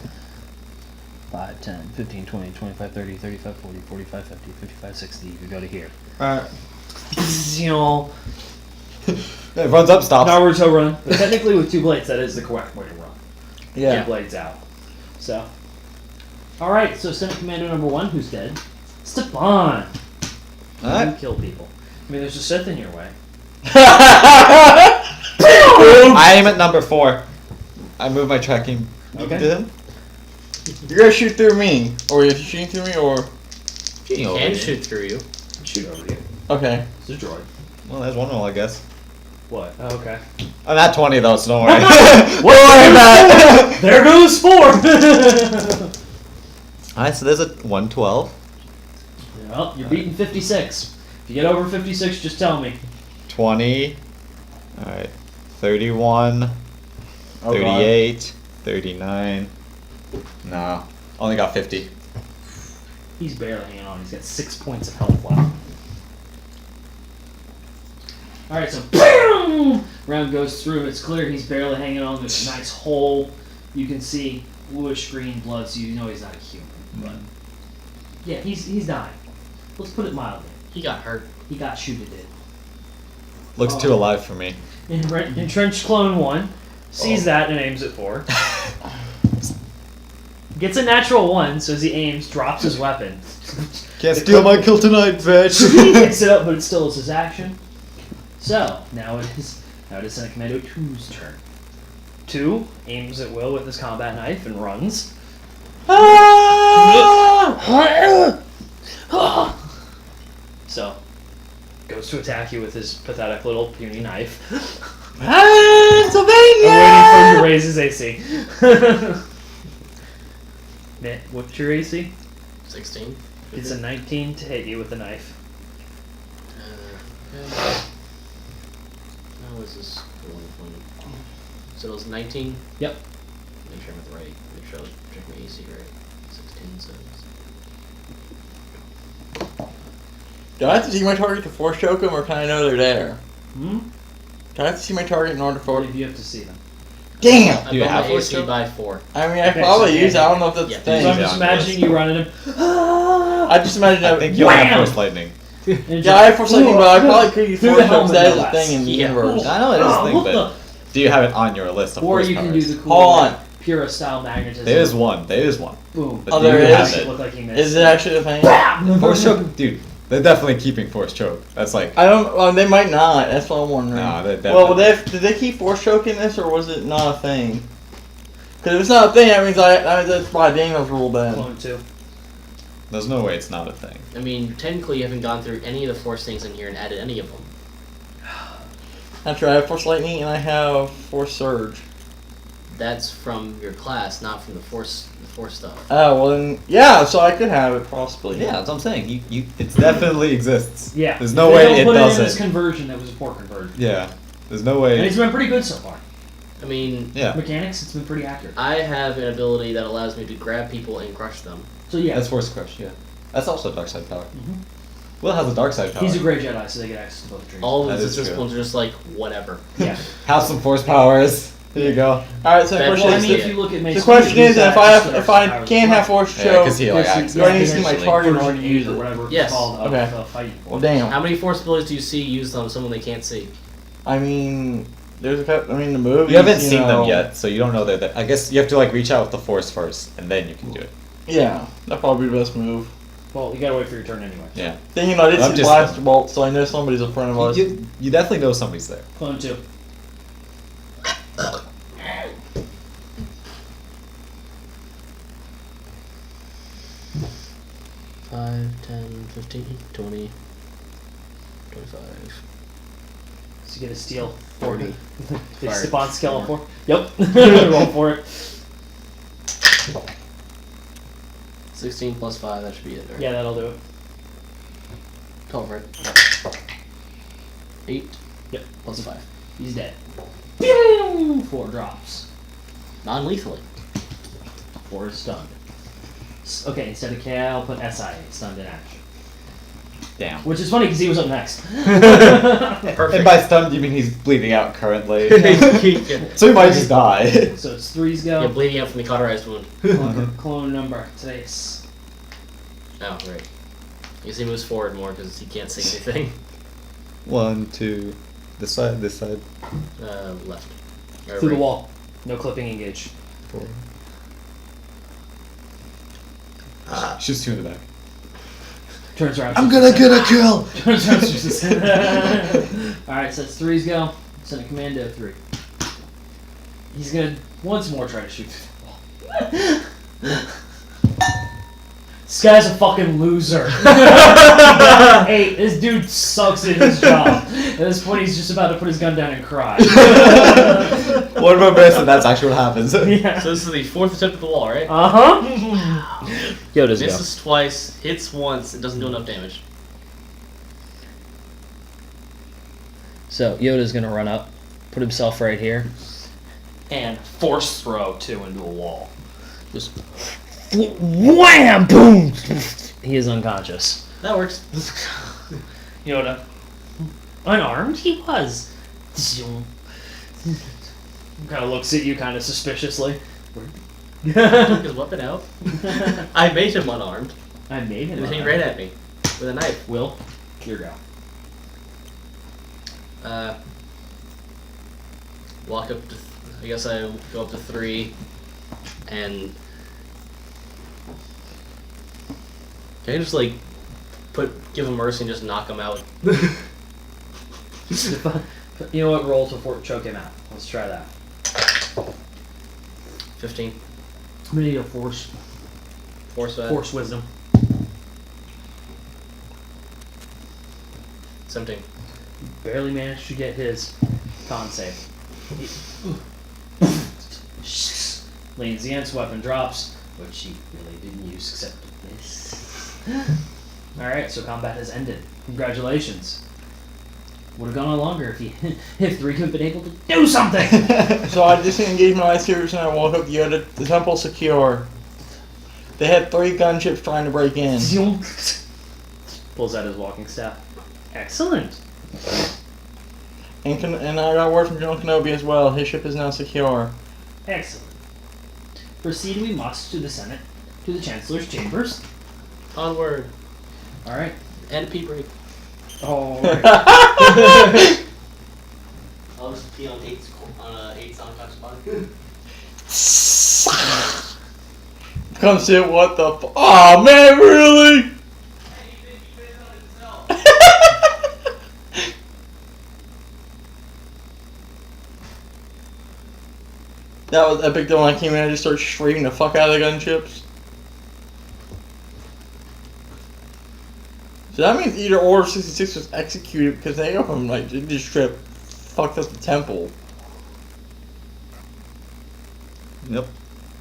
Speaker 2: 5, 10, 15, 20, 25, 30, 35, 40, 45, 50, 55, 60. You could go to here.
Speaker 3: Alright.
Speaker 2: You know,
Speaker 1: It runs up, stops.
Speaker 2: Naruto run. But technically, with 2 blades, that is the correct way to run.
Speaker 3: Yeah.
Speaker 2: 2 blades out. So. Alright, so Senate Commander number 1, who's dead? Stepan! You
Speaker 1: Alright.
Speaker 2: kill people. I mean, there's a Sith in your way.
Speaker 1: I aim at number 4. I move my tracking
Speaker 2: Okay.
Speaker 1: to him.
Speaker 3: You're gonna shoot through me. Or are you shooting through me, or...
Speaker 1: Shooting
Speaker 4: He
Speaker 1: over
Speaker 4: can
Speaker 1: you.
Speaker 4: shoot through you.
Speaker 2: Shoot over you.
Speaker 3: Okay.
Speaker 2: It's a droid.
Speaker 1: Well, there's one roll, I guess.
Speaker 2: What? Oh, okay.
Speaker 1: I'm at 20 though, so don't worry. Don't worry about it.
Speaker 2: There goes 4!
Speaker 1: Alright, so there's a 112.
Speaker 2: Well, you're beating 56. If you get over 56, just tell me.
Speaker 1: 20. Alright. 31. 38. 39. No. Only got 50.
Speaker 2: He's barely hanging on. He's got 6 points of health left. Alright, so boom! Round goes through. It's clear he's barely hanging on. There's a nice hole. You can see bluish green blood, so you know he's not a human. But yeah, he's dying. Let's put it mildly.
Speaker 4: He got hurt.
Speaker 2: He got shooted in.
Speaker 1: Looks too alive for me.
Speaker 2: Entrenched Clone 1 sees that and aims it 4. Gets a natural 1, so as he aims, drops his weapon.
Speaker 1: Can't steal my kill tonight, bitch.
Speaker 2: He picks it up, but it still is his action. So now it is Senate Commando 2's turn. 2 aims at Will with his combat knife and runs. So goes to attack you with his pathetic little puny knife.
Speaker 3: Pennsylvania!
Speaker 2: I'm waiting for him to raise his AC. Nick, what's your AC?
Speaker 4: 16.
Speaker 2: It's a 19 to hit you with a knife.
Speaker 4: How is this? So it was 19?
Speaker 2: Yep.
Speaker 4: Make sure I'm at the right. Make sure I check my AC right. 16 says.
Speaker 3: Do I have to see my target to force choke them, or can I know they're there?
Speaker 2: Hmm?
Speaker 3: Do I have to see my target in order for...
Speaker 2: If you have to see them.
Speaker 3: Damn!
Speaker 4: I
Speaker 1: You
Speaker 4: bumped
Speaker 1: have
Speaker 4: my
Speaker 1: force
Speaker 4: AC
Speaker 1: choke?
Speaker 4: by 4.
Speaker 3: I mean, I
Speaker 2: Okay,
Speaker 3: probably
Speaker 2: so
Speaker 3: use it. I don't know if
Speaker 4: yeah.
Speaker 3: that's
Speaker 4: Yeah.
Speaker 3: the
Speaker 2: So
Speaker 3: thing.
Speaker 2: I'm just imagining you running him.
Speaker 3: I just imagine
Speaker 1: I
Speaker 3: that...
Speaker 1: think you'll have
Speaker 2: Wham!
Speaker 1: Force Lightning.
Speaker 3: Yeah, I have force lightning, but I probably could use
Speaker 2: Through
Speaker 3: force
Speaker 2: the
Speaker 3: choke.
Speaker 2: helmet,
Speaker 3: That is
Speaker 2: no
Speaker 3: a
Speaker 2: less.
Speaker 3: thing in the
Speaker 4: Yeah.
Speaker 3: universe.
Speaker 1: I know it is a thing,
Speaker 2: what
Speaker 1: but
Speaker 2: the?
Speaker 1: do you have it on your list of
Speaker 2: Or
Speaker 1: force
Speaker 2: you can do
Speaker 1: powers?
Speaker 2: the cool
Speaker 3: Hold on.
Speaker 2: Pura style magnetism.
Speaker 1: There is one. There is one.
Speaker 2: Boom.
Speaker 1: But
Speaker 3: Oh,
Speaker 1: do
Speaker 3: there
Speaker 1: you
Speaker 3: is?
Speaker 1: have
Speaker 2: It
Speaker 1: it?
Speaker 2: looked like he missed.
Speaker 3: Is it actually a thing?
Speaker 1: Force choke, dude. They're definitely keeping force choke. That's like
Speaker 3: I don't... Well, they might not. That's what I'm wondering.
Speaker 1: no, they
Speaker 3: Well,
Speaker 1: definitely.
Speaker 3: did they keep force choking this, or was it not a thing? Because if it's not a thing, that means that's why Daniel's rule then.
Speaker 2: Clone 2.
Speaker 1: There's no way it's not a thing.
Speaker 4: I mean, technically, you haven't gone through any of the force things in here and added any of them.
Speaker 3: That's right. I have force lightning and I have force surge.
Speaker 4: That's from your class, not from the force stuff.
Speaker 3: Oh well, then yeah. So I could have it possibly.
Speaker 1: Yeah, that's what I'm saying. It definitely exists.
Speaker 2: Yeah.
Speaker 1: There's no
Speaker 2: If they
Speaker 1: way
Speaker 2: don't
Speaker 1: it
Speaker 2: put in this
Speaker 1: doesn't.
Speaker 2: conversion that was a poor conversion.
Speaker 1: Yeah. There's no
Speaker 2: And
Speaker 1: way.
Speaker 2: it's been pretty good so far.
Speaker 4: I mean,
Speaker 1: Yeah.
Speaker 2: Mechanics, it's been pretty accurate.
Speaker 4: I have an ability that allows me to grab people and crush them.
Speaker 2: So yeah,
Speaker 1: That's force crush. Yeah. That's also a dark side power.
Speaker 2: Mhm.
Speaker 1: Will has a dark side power.
Speaker 2: he's a great Jedi, so they get access to both dreams.
Speaker 4: All of
Speaker 1: That
Speaker 4: the
Speaker 1: is true.
Speaker 4: disciplines are just like, whatever.
Speaker 2: Yeah.
Speaker 1: Have some force powers. There you go.
Speaker 3: All right. So the
Speaker 4: That-
Speaker 3: question
Speaker 2: Well, I
Speaker 3: is,
Speaker 2: mean, if you look at
Speaker 3: the
Speaker 2: Mace
Speaker 3: question
Speaker 2: Windu,
Speaker 3: is,
Speaker 2: he's
Speaker 3: if
Speaker 2: got
Speaker 3: I
Speaker 2: extra
Speaker 3: have, if I
Speaker 2: powers
Speaker 3: can't
Speaker 2: as
Speaker 3: have
Speaker 2: well.
Speaker 3: force
Speaker 1: Yeah,
Speaker 3: choke,
Speaker 1: because he like
Speaker 2: Yes,
Speaker 1: acts.
Speaker 3: do I need to see my
Speaker 1: eventually.
Speaker 3: target in order to
Speaker 2: Version
Speaker 3: use
Speaker 2: eight or
Speaker 3: it?
Speaker 2: whatever it's
Speaker 4: Yes.
Speaker 2: called of
Speaker 3: Okay.
Speaker 2: fighting
Speaker 3: Well,
Speaker 2: force.
Speaker 3: damn.
Speaker 4: How many force abilities do you see used on someone they can't see?
Speaker 3: I mean, there's a couple. I mean, the movie.
Speaker 1: You haven't seen them yet, so you don't know they're there. I guess you have to like reach out with the force first, and then you can do it.
Speaker 3: Yeah, that'd probably be the best move.
Speaker 2: Well, you gotta wait for your turn anyway.
Speaker 1: Yeah.
Speaker 3: Then I did
Speaker 1: I'm
Speaker 3: see
Speaker 1: just-
Speaker 3: blaster bolt, so I know somebody's in front of us.
Speaker 1: You definitely know somebody's there.
Speaker 2: Clone 2.
Speaker 4: Five, 10, 15, 20, 25.
Speaker 2: So you get a steal 40. Did
Speaker 4: Fired.
Speaker 2: Stepan scale up 4? Yep. Roll for it.
Speaker 4: 16 plus 5, that should be it, right?
Speaker 2: Yeah, that'll do it.
Speaker 4: 12, right? 8.
Speaker 2: Yep.
Speaker 4: Plus 5.
Speaker 2: He's dead. Pew! 4 drops.
Speaker 4: Non-lethally.
Speaker 2: 4 is stunned. Okay, instead of KI, I'll put SIA, stunned in action.
Speaker 1: Damn.
Speaker 2: Which is funny because he was up next.
Speaker 1: And by stunned, you mean he's bleeding out currently. So he might just die.
Speaker 2: So it's 3's go.
Speaker 4: Yeah, bleeding out from the cauterized wound.
Speaker 2: Clone number. Today's.
Speaker 4: Oh, right. I guess he moves forward more because he can't see anything.
Speaker 1: 1, 2, this side, this side.
Speaker 4: Left. Or
Speaker 2: Through the
Speaker 4: right.
Speaker 2: wall. No clipping engaged.
Speaker 1: 4. Shoots 2 in the back.
Speaker 2: Turns around.
Speaker 1: I'm gonna get a kill!
Speaker 2: Turns around. Alright, so it's 3's go. Senate Commando 3. He's gonna once more try to shoot through the wall. This guy's a fucking loser. Hey, this dude sucks at his job. At this point, he's just about to put his gun down and cry.
Speaker 1: What about this? And that's actually what happens.
Speaker 2: Yeah.
Speaker 4: So this is the 4th attempt at the wall, right?
Speaker 2: Uh-huh. Yoda's go.
Speaker 4: Misses twice, hits once, and doesn't do enough damage.
Speaker 2: So Yoda's gonna run up, put himself right here, and force throw 2 into a wall. Just wham, boom. He is unconscious.
Speaker 4: That works.
Speaker 2: Yoda, unarmed? He was. Kind of looks at you, kind of suspiciously.
Speaker 4: Took his weapon out. I made him unarmed,
Speaker 2: I made him.
Speaker 4: and then he
Speaker 2: unarmed.
Speaker 4: ran at me with a knife.
Speaker 2: Will, clear go.
Speaker 4: Walk up to. I guess I go up to 3, and can I just like give him mercy and just knock him out?
Speaker 2: You know what? Roll to choke him out. Let's try that.
Speaker 4: 15.
Speaker 2: I'm gonna need a force wisdom.
Speaker 4: 17.
Speaker 2: Barely managed to get his con save. Leans against, weapon drops, which he really didn't use except this. Alright, so combat has ended. Congratulations. Would have gone on longer if 3 could have been able to do something!
Speaker 3: So I disengaged my lightsabers and I walk up Yoda. The temple secure. They had 3 gunships trying to break in.
Speaker 2: Pulls out his walking staff. Excellent.
Speaker 3: And I got word from General Kenobi as well. His ship is now secure.
Speaker 2: Excellent. Proceed we must to the Senate, to the Chancellor's chambers.
Speaker 4: Onward.
Speaker 2: Alright.
Speaker 4: And a pee break.
Speaker 2: Alright.
Speaker 4: I'll just pee on 8's unconscious body.
Speaker 3: Come sit, what the oh man, really? That was epic though when I came in, I just started shrieking the fuck out of the gunships. So that means either Order 66 was executed because they just fucked up the temple.
Speaker 1: Yep.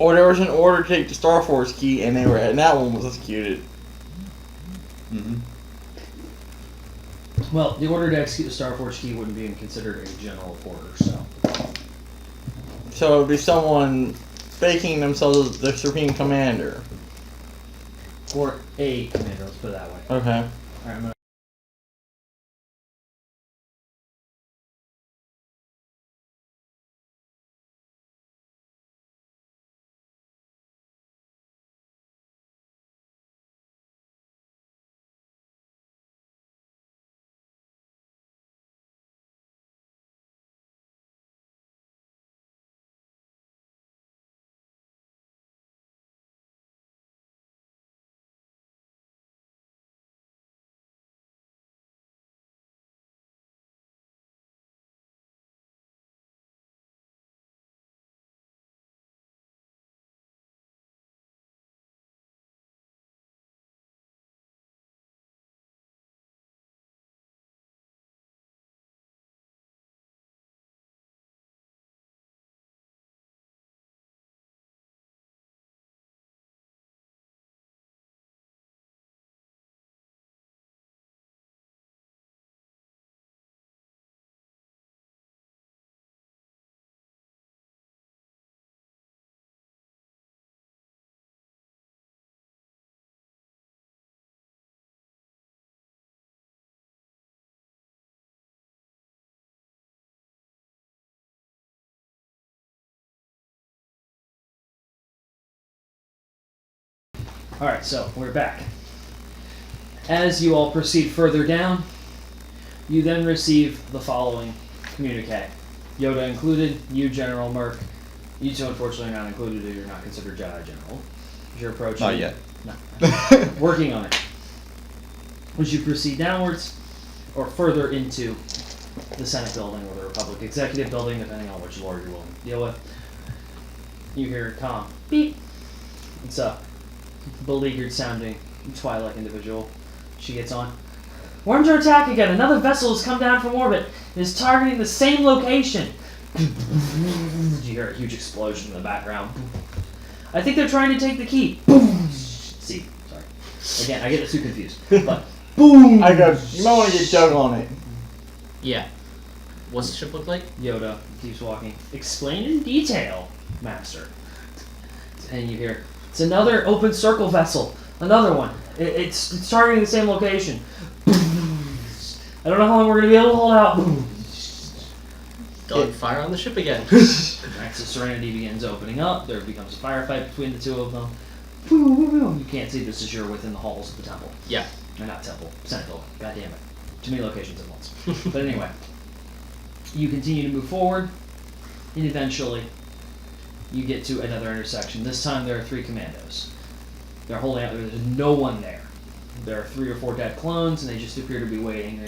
Speaker 3: Or there was an order to take the Star Force key and that one was executed.
Speaker 1: Mm-hmm.
Speaker 2: Well, the order to execute the Star Force key wouldn't be considered a general order, so.
Speaker 3: So it would be someone faking themselves as the Supreme Commander.
Speaker 2: Or a commander, let's put it that way.
Speaker 3: Okay.
Speaker 2: Alright, I'm gonna. Alright, so we're back. As you all proceed further down, you then receive the following communique. Yoda included, you General Merc. You two unfortunately are not included, or you're not considered Jedi General. As you're approaching.
Speaker 1: Not yet.
Speaker 2: No. Working on it. As you proceed downwards, or further into the Senate building, or the Republic Executive building, depending on which lord you're willing to deal with, you hear a comm. Beep. What's up? beleaguered sounding Twi'lek individual. She gets on. We're under attack again. Another vessel has come down from orbit and is targeting the same location. You hear a huge explosion in the background. I think they're trying to take the key. See, sorry. Again, I get too confused. But boom!
Speaker 3: I go, you might want to get Doug on it.
Speaker 4: Yeah. What's the ship look like?
Speaker 2: Yoda keeps walking. Explain in detail, Master. And you hear, it's another open circle vessel. Another one. It's targeting the same location. I don't know how long we're going to be able to hold out.
Speaker 4: Dog fire on the ship again.
Speaker 2: Axis Serenity begins opening up. There becomes a firefight between the two of them. You can't see this as you're within the halls of the temple.
Speaker 4: Yeah.
Speaker 2: Or not temple. Senate building. God damn it. Too many locations at once. But anyway. You continue to move forward. And eventually, you get to another intersection. This time there are 3 commandos. They're holding out. There's no one there. There are 3 or 4 dead clones, and they just appear to be waiting.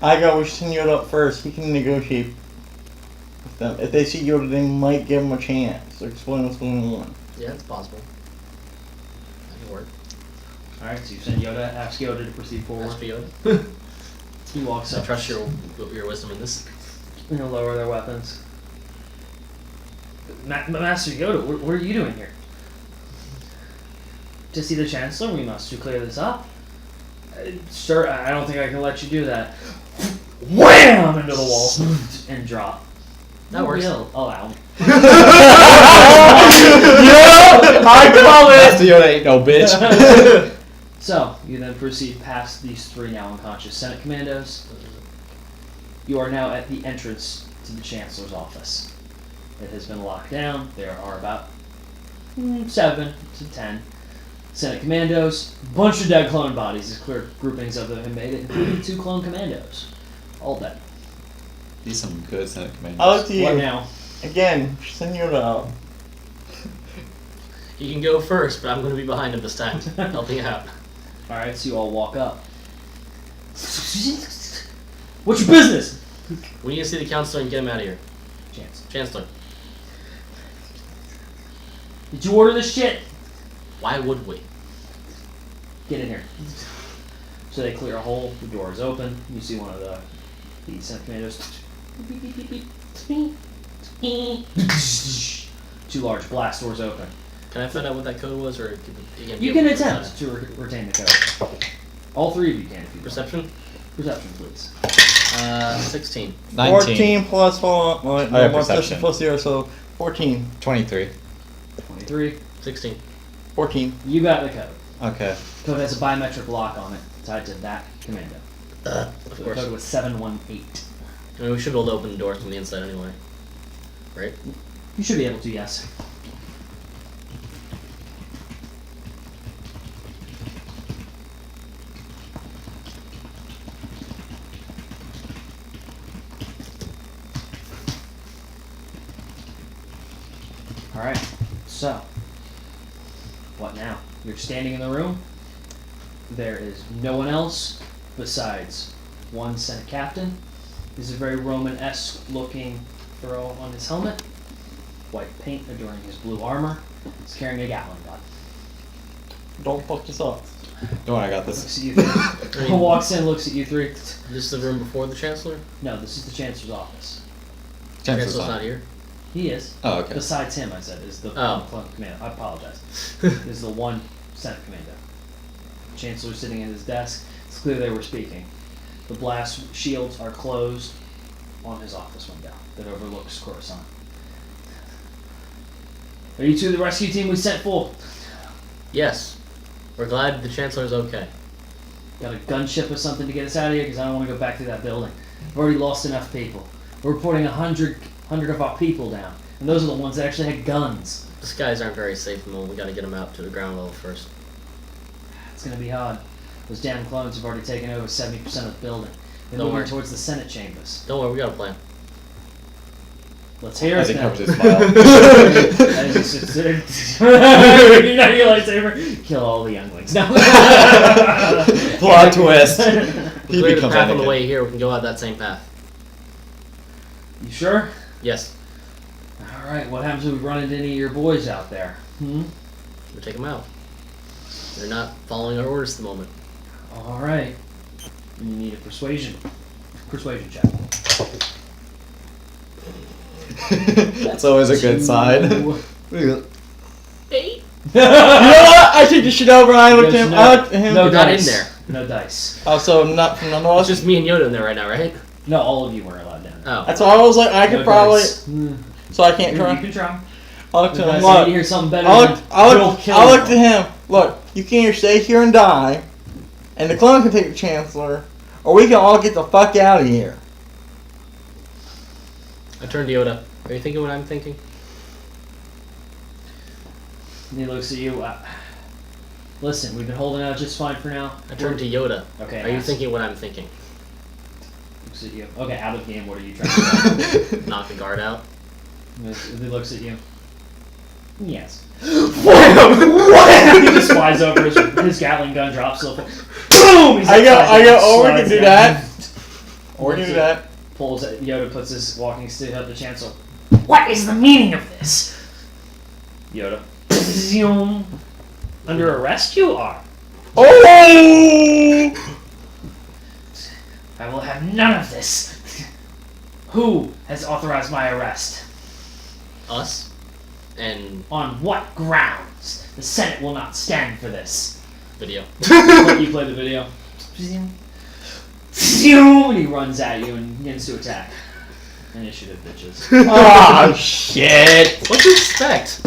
Speaker 3: I go, we should send Yoda up first. He can negotiate with them. If they see Yoda, they might give him a chance to explain what's going on.
Speaker 4: Yeah, it's possible. That can work.
Speaker 2: Alright, so you send Yoda, ask Yoda to proceed forward.
Speaker 4: Ask for Yoda.
Speaker 2: He walks
Speaker 4: I
Speaker 2: up.
Speaker 4: trust your wisdom in this.
Speaker 2: And he'll lower their weapons. Master Yoda, what are you doing here? To see the Chancellor, we must to clear this up. Sir, I don't think I can let you do that. Wham! Into the wall and drop.
Speaker 4: That works.
Speaker 2: Will allow me.
Speaker 3: I call it!
Speaker 1: Master Yoda ain't no bitch.
Speaker 2: So, you then proceed past these 3 now unconscious Senate commandos. You are now at the entrance to the Chancellor's office. It has been locked down. There are about 7 to 10 Senate commandos. Bunch of dead clone bodies. These clear groupings of them have made it, including 2 clone commandos. All dead.
Speaker 1: These some good Senate commanders.
Speaker 3: I look to you.
Speaker 2: What now?
Speaker 3: Again, send Yoda out.
Speaker 4: He can go first, but I'm going to be behind him this time, helping out.
Speaker 2: Alright, so you all walk up. What's your business?
Speaker 4: We need to see the counselor and get him out of here. Chancellor.
Speaker 2: Did you order this shit?
Speaker 4: Why would we?
Speaker 2: Get in here. So they clear a hole, the door is open, you see one of the Senate commandos. 2 large blast doors open.
Speaker 4: Can I find out what that code was, or
Speaker 2: You can attempt to retain the code. All 3 of you can if you want.
Speaker 4: Perception?
Speaker 2: Perception, please.
Speaker 4: 16.
Speaker 1: 19.
Speaker 3: 14 plus, hold on, wait,
Speaker 1: I have
Speaker 3: no,
Speaker 1: perception.
Speaker 3: plus 0, so 14.
Speaker 1: 23.
Speaker 2: 23.
Speaker 4: 16.
Speaker 3: 14.
Speaker 2: You got the code.
Speaker 1: Okay.
Speaker 2: Code has a biometric lock on it, tied to that commando.
Speaker 4: Of
Speaker 2: The
Speaker 4: course.
Speaker 2: code was 718.
Speaker 4: I mean, we should be able to open the doors from the inside anyway. Right?
Speaker 2: You should be able to, yes. Alright, so, what now? You're standing in the room. There is no one else besides one Senate captain. He's a very Roman-esque looking furrow on his helmet. White paint adorning his blue armor. He's carrying a Gatling gun.
Speaker 3: Don't fuck this up.
Speaker 1: Don't worry, I got this.
Speaker 2: Looks at you three. Walks in, looks at you 3.
Speaker 4: This is the room before the Chancellor?
Speaker 2: No, this is the Chancellor's office.
Speaker 1: Chancellor's
Speaker 4: Chancellor's not here.
Speaker 2: He is.
Speaker 1: Oh, okay.
Speaker 2: Besides him, I said, is the
Speaker 4: Oh.
Speaker 2: clone commando. I apologize. Is the one Senate commando. Chancellor sitting at his desk. It's clear they were speaking. The blast shields are closed on his office window that overlooks Coruscant. Are you 2 the rescue team we sent for?
Speaker 4: Yes. We're glad the Chancellor's okay.
Speaker 2: Got a gunship or something to get us out of here? Because I don't want to go back to that building. I've already lost enough people. We're reporting 100 of our people down. And those are the ones that actually had guns.
Speaker 4: The skies aren't very safe, and we gotta get them out to the ground level first.
Speaker 2: It's going to be hard. Those damn clones have already taken over 70% of the building. They're
Speaker 4: Don't
Speaker 2: moving
Speaker 4: worry.
Speaker 2: towards the Senate chambers.
Speaker 4: Don't worry, we got a plan.
Speaker 2: Let's hear
Speaker 1: As
Speaker 2: it
Speaker 1: he
Speaker 2: now.
Speaker 1: covers his file.
Speaker 2: As he sits there. You know your lightsaber. Kill all the younglings. No.
Speaker 1: Plot twist.
Speaker 4: We
Speaker 1: He
Speaker 4: cleared the
Speaker 1: becomes
Speaker 4: path on the
Speaker 1: Anakin.
Speaker 4: way here, we can go out that same path.
Speaker 2: You sure?
Speaker 4: Yes.
Speaker 2: All right. What happens if we run into any of your boys out there?
Speaker 4: We'll take them out. They're not following our orders at the moment.
Speaker 2: All right. You need a persuasion check.
Speaker 1: That's always a good sign.
Speaker 4: Eight.
Speaker 3: You know what? I take the shit over and I looked at him. I looked at him.
Speaker 2: No
Speaker 4: You're not
Speaker 2: dice.
Speaker 4: in there.
Speaker 2: No dice.
Speaker 3: Oh, so not from none of
Speaker 4: It's
Speaker 3: us?
Speaker 4: just me and Yoda in there right now, right?
Speaker 2: No, all of you were allowed down.
Speaker 4: Oh.
Speaker 3: That's why I was like, I could
Speaker 2: No
Speaker 3: probably.
Speaker 2: dice.
Speaker 3: So I can't
Speaker 2: You
Speaker 3: try.
Speaker 2: can try.
Speaker 3: I looked at
Speaker 2: I
Speaker 3: him.
Speaker 2: need to
Speaker 3: Look.
Speaker 2: hear something better.
Speaker 3: I
Speaker 2: than
Speaker 3: looked, I
Speaker 2: Bill
Speaker 3: looked,
Speaker 2: killing
Speaker 3: I looked
Speaker 2: them.
Speaker 3: at him. Look, you can either stay here and die, and the clone can take the Chancellor, or we can all get the fuck out of here.
Speaker 4: I turned to Yoda. Are you thinking what I'm thinking?
Speaker 2: And he looks at you. Listen, we've been holding out just fine for now.
Speaker 4: I turned to Yoda.
Speaker 2: Okay.
Speaker 4: Are you
Speaker 2: ask.
Speaker 4: thinking what I'm thinking?
Speaker 2: Looks at you. Okay, out of game. What are you trying to do?
Speaker 4: Knock the guard out?
Speaker 2: He looks at you. Yes. What? He just flies over. His Gatling gun drops. So boom! He's
Speaker 3: I go,
Speaker 2: upside
Speaker 3: oh, we
Speaker 2: down,
Speaker 3: can do
Speaker 2: slides
Speaker 3: that.
Speaker 2: down.
Speaker 3: Or we can do that.
Speaker 2: Pulls it. Yoda puts his walking stick up the chancel. What is the meaning of this? Yoda. Zoom. Under arrest you are.
Speaker 3: Oh!
Speaker 2: I will have none of this. Who has authorized my arrest?
Speaker 4: Us? And
Speaker 2: On what grounds? The Senate will not stand for this.
Speaker 4: video.
Speaker 2: Let you play the video. And he runs at you and begins to attack. Initiative, bitches.
Speaker 3: Oh, shit.
Speaker 4: What do you expect?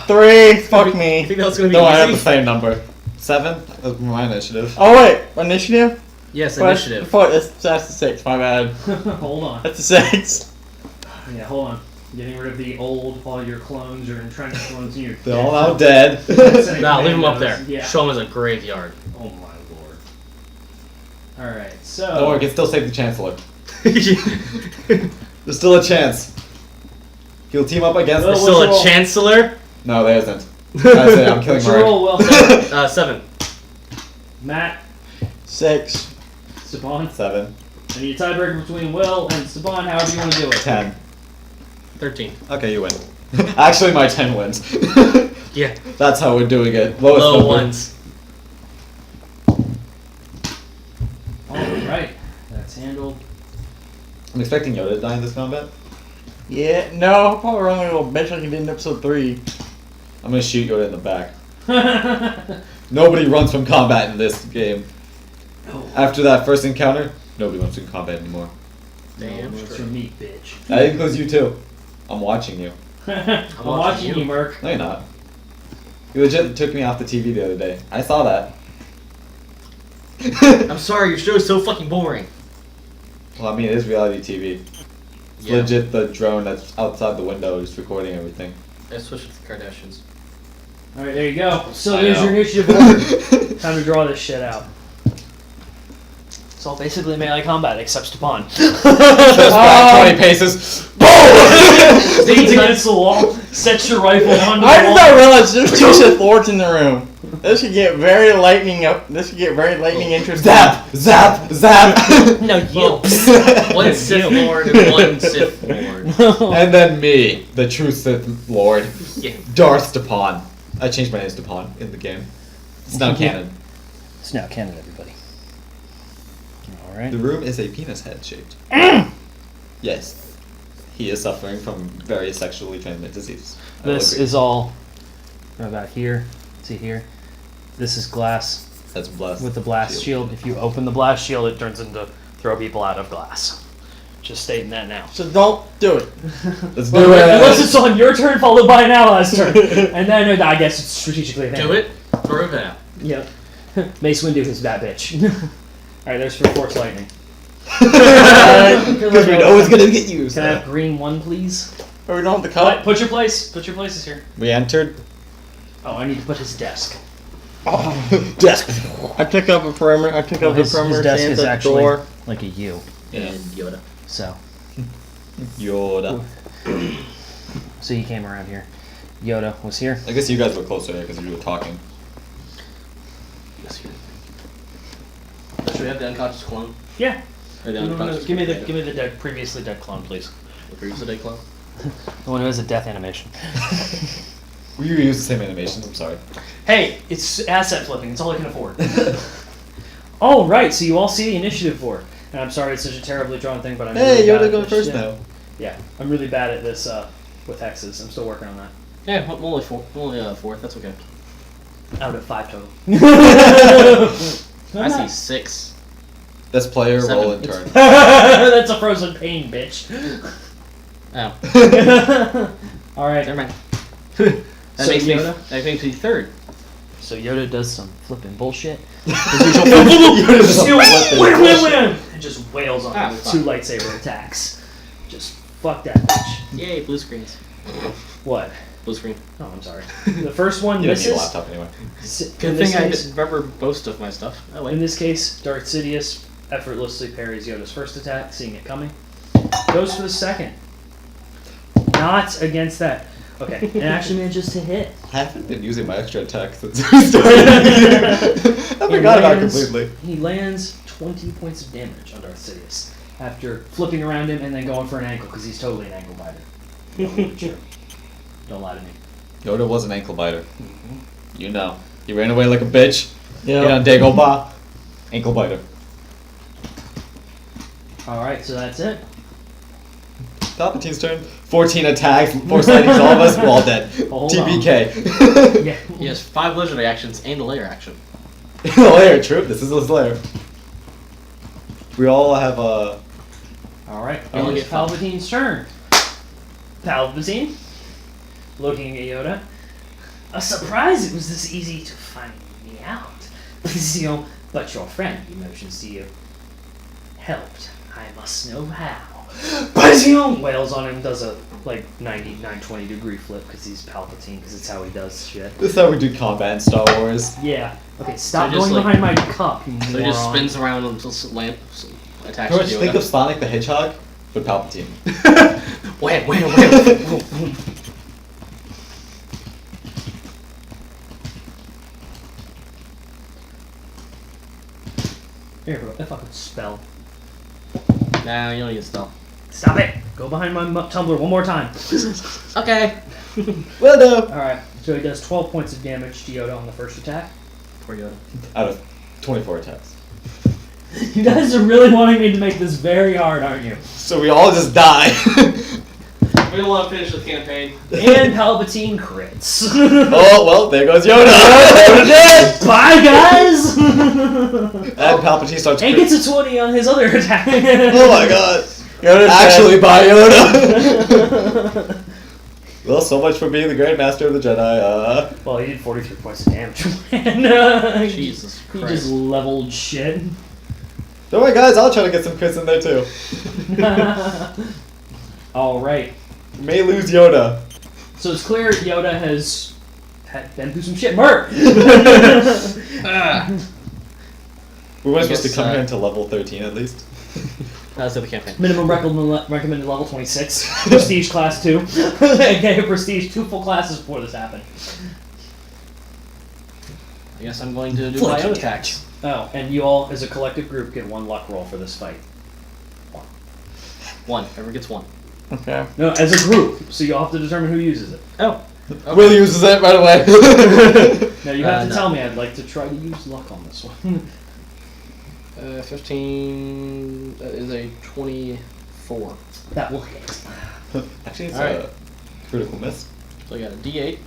Speaker 3: 3, fuck
Speaker 4: You
Speaker 3: me.
Speaker 4: think that was gonna be
Speaker 1: No, I have the
Speaker 4: easy?
Speaker 1: same number. 7? That was my initiative.
Speaker 3: Oh, wait. Initiative?
Speaker 4: Yes,
Speaker 3: Fuck,
Speaker 4: initiative.
Speaker 3: Fuck, that's the 6, my bad.
Speaker 2: Hold on.
Speaker 3: That's the 6.
Speaker 2: Yeah, hold on. Getting rid of the old, all your clones or entrenched clones in your
Speaker 1: They're all now dead.
Speaker 4: Nah, leave him up there.
Speaker 2: Yeah.
Speaker 4: Show him as a graveyard.
Speaker 2: Oh my lord. Alright, so.
Speaker 1: Don't worry, we can still save the Chancellor. There's still a chance. He'll team up against
Speaker 2: Well,
Speaker 1: the...
Speaker 4: Still
Speaker 2: roll?
Speaker 4: a chancellor?
Speaker 1: No, there isn't. That's it, I'm killing
Speaker 2: What's your roll,
Speaker 1: Mark.
Speaker 2: Will?
Speaker 4: 7.
Speaker 2: Matt,
Speaker 3: 6.
Speaker 2: Stepan.
Speaker 1: 7.
Speaker 2: I need a tiebreaker between Will and Stepan, however you want to do it.
Speaker 1: 10.
Speaker 4: 13.
Speaker 1: Okay, you win. Actually, my 10 wins.
Speaker 4: Yeah.
Speaker 1: That's how we're doing it. Lowest
Speaker 4: Low
Speaker 1: number.
Speaker 4: ones.
Speaker 2: Alright, that's handled.
Speaker 1: I'm expecting Yoda to die in this combat.
Speaker 3: Yeah, no, I'll probably run a little bitch like he did in episode 3.
Speaker 1: I'm gonna shoot Yoda in the back. Nobody runs from combat in this game.
Speaker 2: No.
Speaker 1: After that first encounter, nobody runs from combat anymore.
Speaker 4: Damn
Speaker 2: No, it's
Speaker 4: straight.
Speaker 2: your meat, bitch.
Speaker 1: That includes you too. I'm watching you.
Speaker 2: I'm watching you, Merc.
Speaker 1: No, you're not. You legit took me off the TV the other day. I saw that.
Speaker 4: I'm sorry, your show is so fucking boring.
Speaker 1: Well, I mean, it is reality TV. It's
Speaker 4: Yeah.
Speaker 1: legit the drone that's outside the window just recording everything.
Speaker 4: I switched with the Kardashians.
Speaker 2: Alright, there you go. So
Speaker 1: I
Speaker 2: there's
Speaker 1: know.
Speaker 2: your initiative order. Time to draw this shit out. It's all basically melee combat except Stepan.
Speaker 1: Just back 20 paces. Boom!
Speaker 2: Leans against the wall, sets your rifle onto the
Speaker 3: I did
Speaker 2: wall.
Speaker 3: not realize there's 2 Sith Lords in the room. This could get very lightning up. This could get very lightning interesting.
Speaker 1: Zap! Zap! Zap!
Speaker 2: No,
Speaker 4: Well, one Sith Lord and one Sith Lord.
Speaker 1: And then me, the true Sith Lord,
Speaker 4: Yeah.
Speaker 1: Darth Stepan. I changed my name to Stepan in the game. It's now canon.
Speaker 2: It's now canon, everybody. Alright.
Speaker 1: The room is a penis head shaped. Yes. He is suffering from various sexually transmitted diseases. I will
Speaker 2: This
Speaker 1: agree.
Speaker 2: is all from about here to here. This is glass
Speaker 1: That's blessed.
Speaker 2: with the blast shield. If you open the blast shield, it turns into throw people out of glass. Just stating that now.
Speaker 3: So don't do it.
Speaker 1: Let's do
Speaker 2: Unless
Speaker 1: it!
Speaker 2: it's on your turn, followed by an ally's turn. And then I guess it's strategically
Speaker 4: Do it. Throw it out.
Speaker 2: Yep. Mace Windu is that bitch. Alright, there's for Force Lightning.
Speaker 1: Because we know it's gonna get used.
Speaker 2: Can I have green one, please?
Speaker 3: Or we don't have the cup.
Speaker 2: Put your place. Put your places here.
Speaker 1: We entered.
Speaker 2: Oh, I need to put his desk.
Speaker 1: Desk.
Speaker 3: I took up a perimeter. I took up the
Speaker 2: His
Speaker 3: perimeter
Speaker 2: desk
Speaker 3: stance
Speaker 2: is
Speaker 3: at the
Speaker 2: actually
Speaker 3: door.
Speaker 2: like a U.
Speaker 1: Yeah.
Speaker 4: And Yoda.
Speaker 2: So,
Speaker 1: Yoda.
Speaker 2: so he came around here. Yoda was here.
Speaker 1: I guess you guys were closer there because you were talking.
Speaker 4: Yes, should we have the unconscious clone?
Speaker 2: Yeah.
Speaker 4: Or the
Speaker 2: No, no, no,
Speaker 4: unconscious
Speaker 2: give me the dead, previously dead clone, please.
Speaker 4: The previously dead clone?
Speaker 2: The one who has a death animation.
Speaker 1: We use the same animations. I'm sorry.
Speaker 2: Hey, it's asset flipping. It's all I can afford. All right, so you all see the initiative board. And I'm sorry it's such a terribly drawn thing, but I'm
Speaker 1: Hey,
Speaker 2: really bad
Speaker 1: Yoda
Speaker 2: at
Speaker 1: going
Speaker 2: this
Speaker 1: first
Speaker 2: shit.
Speaker 1: now.
Speaker 2: Yeah, I'm really bad at this with hexes. I'm still working on that.
Speaker 4: Yeah, I'm only fourth. That's okay.
Speaker 2: Out of 5 total.
Speaker 4: I see 6.
Speaker 1: That's player,
Speaker 4: 7.
Speaker 1: roll, and turn.
Speaker 2: That's a frozen pain, bitch.
Speaker 4: Oh,
Speaker 2: All right.
Speaker 4: never mind.
Speaker 2: So Yoda?
Speaker 4: That makes me third.
Speaker 2: So Yoda does some flipping bullshit.
Speaker 1: Yoda's just flipping bullshit.
Speaker 2: And just wails on
Speaker 4: Ah,
Speaker 2: him with
Speaker 4: fuck.
Speaker 2: 2 lightsaber attacks. Just fuck that bitch.
Speaker 4: Yay, blue screens.
Speaker 2: What?
Speaker 4: Blue screen.
Speaker 2: Oh, I'm sorry. The first one
Speaker 1: You don't need a
Speaker 2: misses.
Speaker 1: laptop anyway.
Speaker 4: Good
Speaker 2: In this
Speaker 4: thing I
Speaker 2: case,
Speaker 4: didn't remember most of my stuff. Oh,
Speaker 2: in
Speaker 4: wait.
Speaker 2: this case, Darth Sidious effortlessly parries Yoda's first attack, seeing it coming. Goes for the second. Not against that. Okay, and actually manages to hit.
Speaker 1: I haven't been using my extra attack since we started. I forgot about it completely.
Speaker 2: He lands 20 points of damage on Darth Sidious after flipping around him and then going for an ankle because he's totally an ankle biter. Totally true. Don't lie to me.
Speaker 1: Yoda was an ankle biter. You know. He ran away like a bitch.
Speaker 3: Yeah.
Speaker 1: Hit on Dagobah. Ankle biter.
Speaker 2: Alright, so that's it.
Speaker 1: Palpatine's turn. 14 attacks, 4 sightings, all of us, we're all dead.
Speaker 2: Hold
Speaker 1: TPK.
Speaker 2: Yeah.
Speaker 4: He has 5 legendary actions and a layer action.
Speaker 1: Lair, true. This is his lair. We all have a.
Speaker 2: Alright,
Speaker 4: You only
Speaker 2: it's
Speaker 4: get 5.
Speaker 2: Palpatine's turn. Palpatine, looking at Yoda. A surprise it was this easy to find me out. But your friend, he motions to you, helped. I must know how. Wails on him, does a 920 degree flip because he's Palpatine, because it's how he does shit.
Speaker 1: This is how we do combat in Star Wars.
Speaker 2: Yeah. Okay, stop
Speaker 4: So just
Speaker 2: going
Speaker 4: like-
Speaker 2: behind my cup, you
Speaker 4: So he just
Speaker 2: moron.
Speaker 4: spins around until attacks
Speaker 1: Pretty much
Speaker 4: Yoda.
Speaker 1: think of Sonic the Hedgehog, but Palpatine.
Speaker 4: Wham, wham, wham.
Speaker 2: Here, bro, if I could spell.
Speaker 4: Nah, you don't need to spell.
Speaker 2: Stop it! Go behind my tumbler one more time.
Speaker 4: Okay.
Speaker 1: Well done.
Speaker 2: Alright, so he does 12 points of damage to Yoda on the first attack.
Speaker 4: Poor Yoda.
Speaker 1: Out of 24 attacks.
Speaker 2: You guys are really wanting me to make this very hard, aren't you?
Speaker 1: So we all just die.
Speaker 4: We don't want to finish the campaign.
Speaker 2: And Palpatine crits.
Speaker 1: Oh, well, there goes Yoda. Yoda dead.
Speaker 2: Bye, guys!
Speaker 1: And Palpatine starts.
Speaker 2: And gets a 20 on his other attack.
Speaker 1: Oh my god.
Speaker 3: Yoda's
Speaker 1: Actually, bye, Yoda. Well, so much for being the Grand Master of the Jedi.
Speaker 2: Well, he did 43 points of damage. Man,
Speaker 4: Jesus
Speaker 2: he
Speaker 4: Christ.
Speaker 2: just leveled shit.
Speaker 1: Don't worry, guys. I'll try to get some crits in there too.
Speaker 2: Alright.
Speaker 1: May lose Yoda.
Speaker 2: So it's clear Yoda has been through some shit. Murr!
Speaker 1: We weren't
Speaker 4: I
Speaker 1: supposed to
Speaker 4: guess,
Speaker 1: come here until level 13 at least.
Speaker 4: That's the campaign.
Speaker 2: Minimum recommended level 26. Prestige class 2. Okay, prestige 2 full classes before this happened.
Speaker 4: I guess I'm going to do
Speaker 2: Flank
Speaker 4: my own
Speaker 2: attack.
Speaker 4: attacks.
Speaker 2: Oh, and you all, as a collective group, get 1 luck roll for this fight.
Speaker 4: 1. Everyone gets 1.
Speaker 3: Okay.
Speaker 2: No, as a group, so you all have to determine who uses it.
Speaker 4: Oh.
Speaker 1: Will uses it right away.
Speaker 2: Now you have to
Speaker 4: No.
Speaker 2: tell me. I'd like to try to use luck on this one.
Speaker 4: 15. That is a 24.
Speaker 2: That will hit.
Speaker 1: Actually, it's
Speaker 4: Alright.
Speaker 1: a critical miss.
Speaker 4: So I got a D8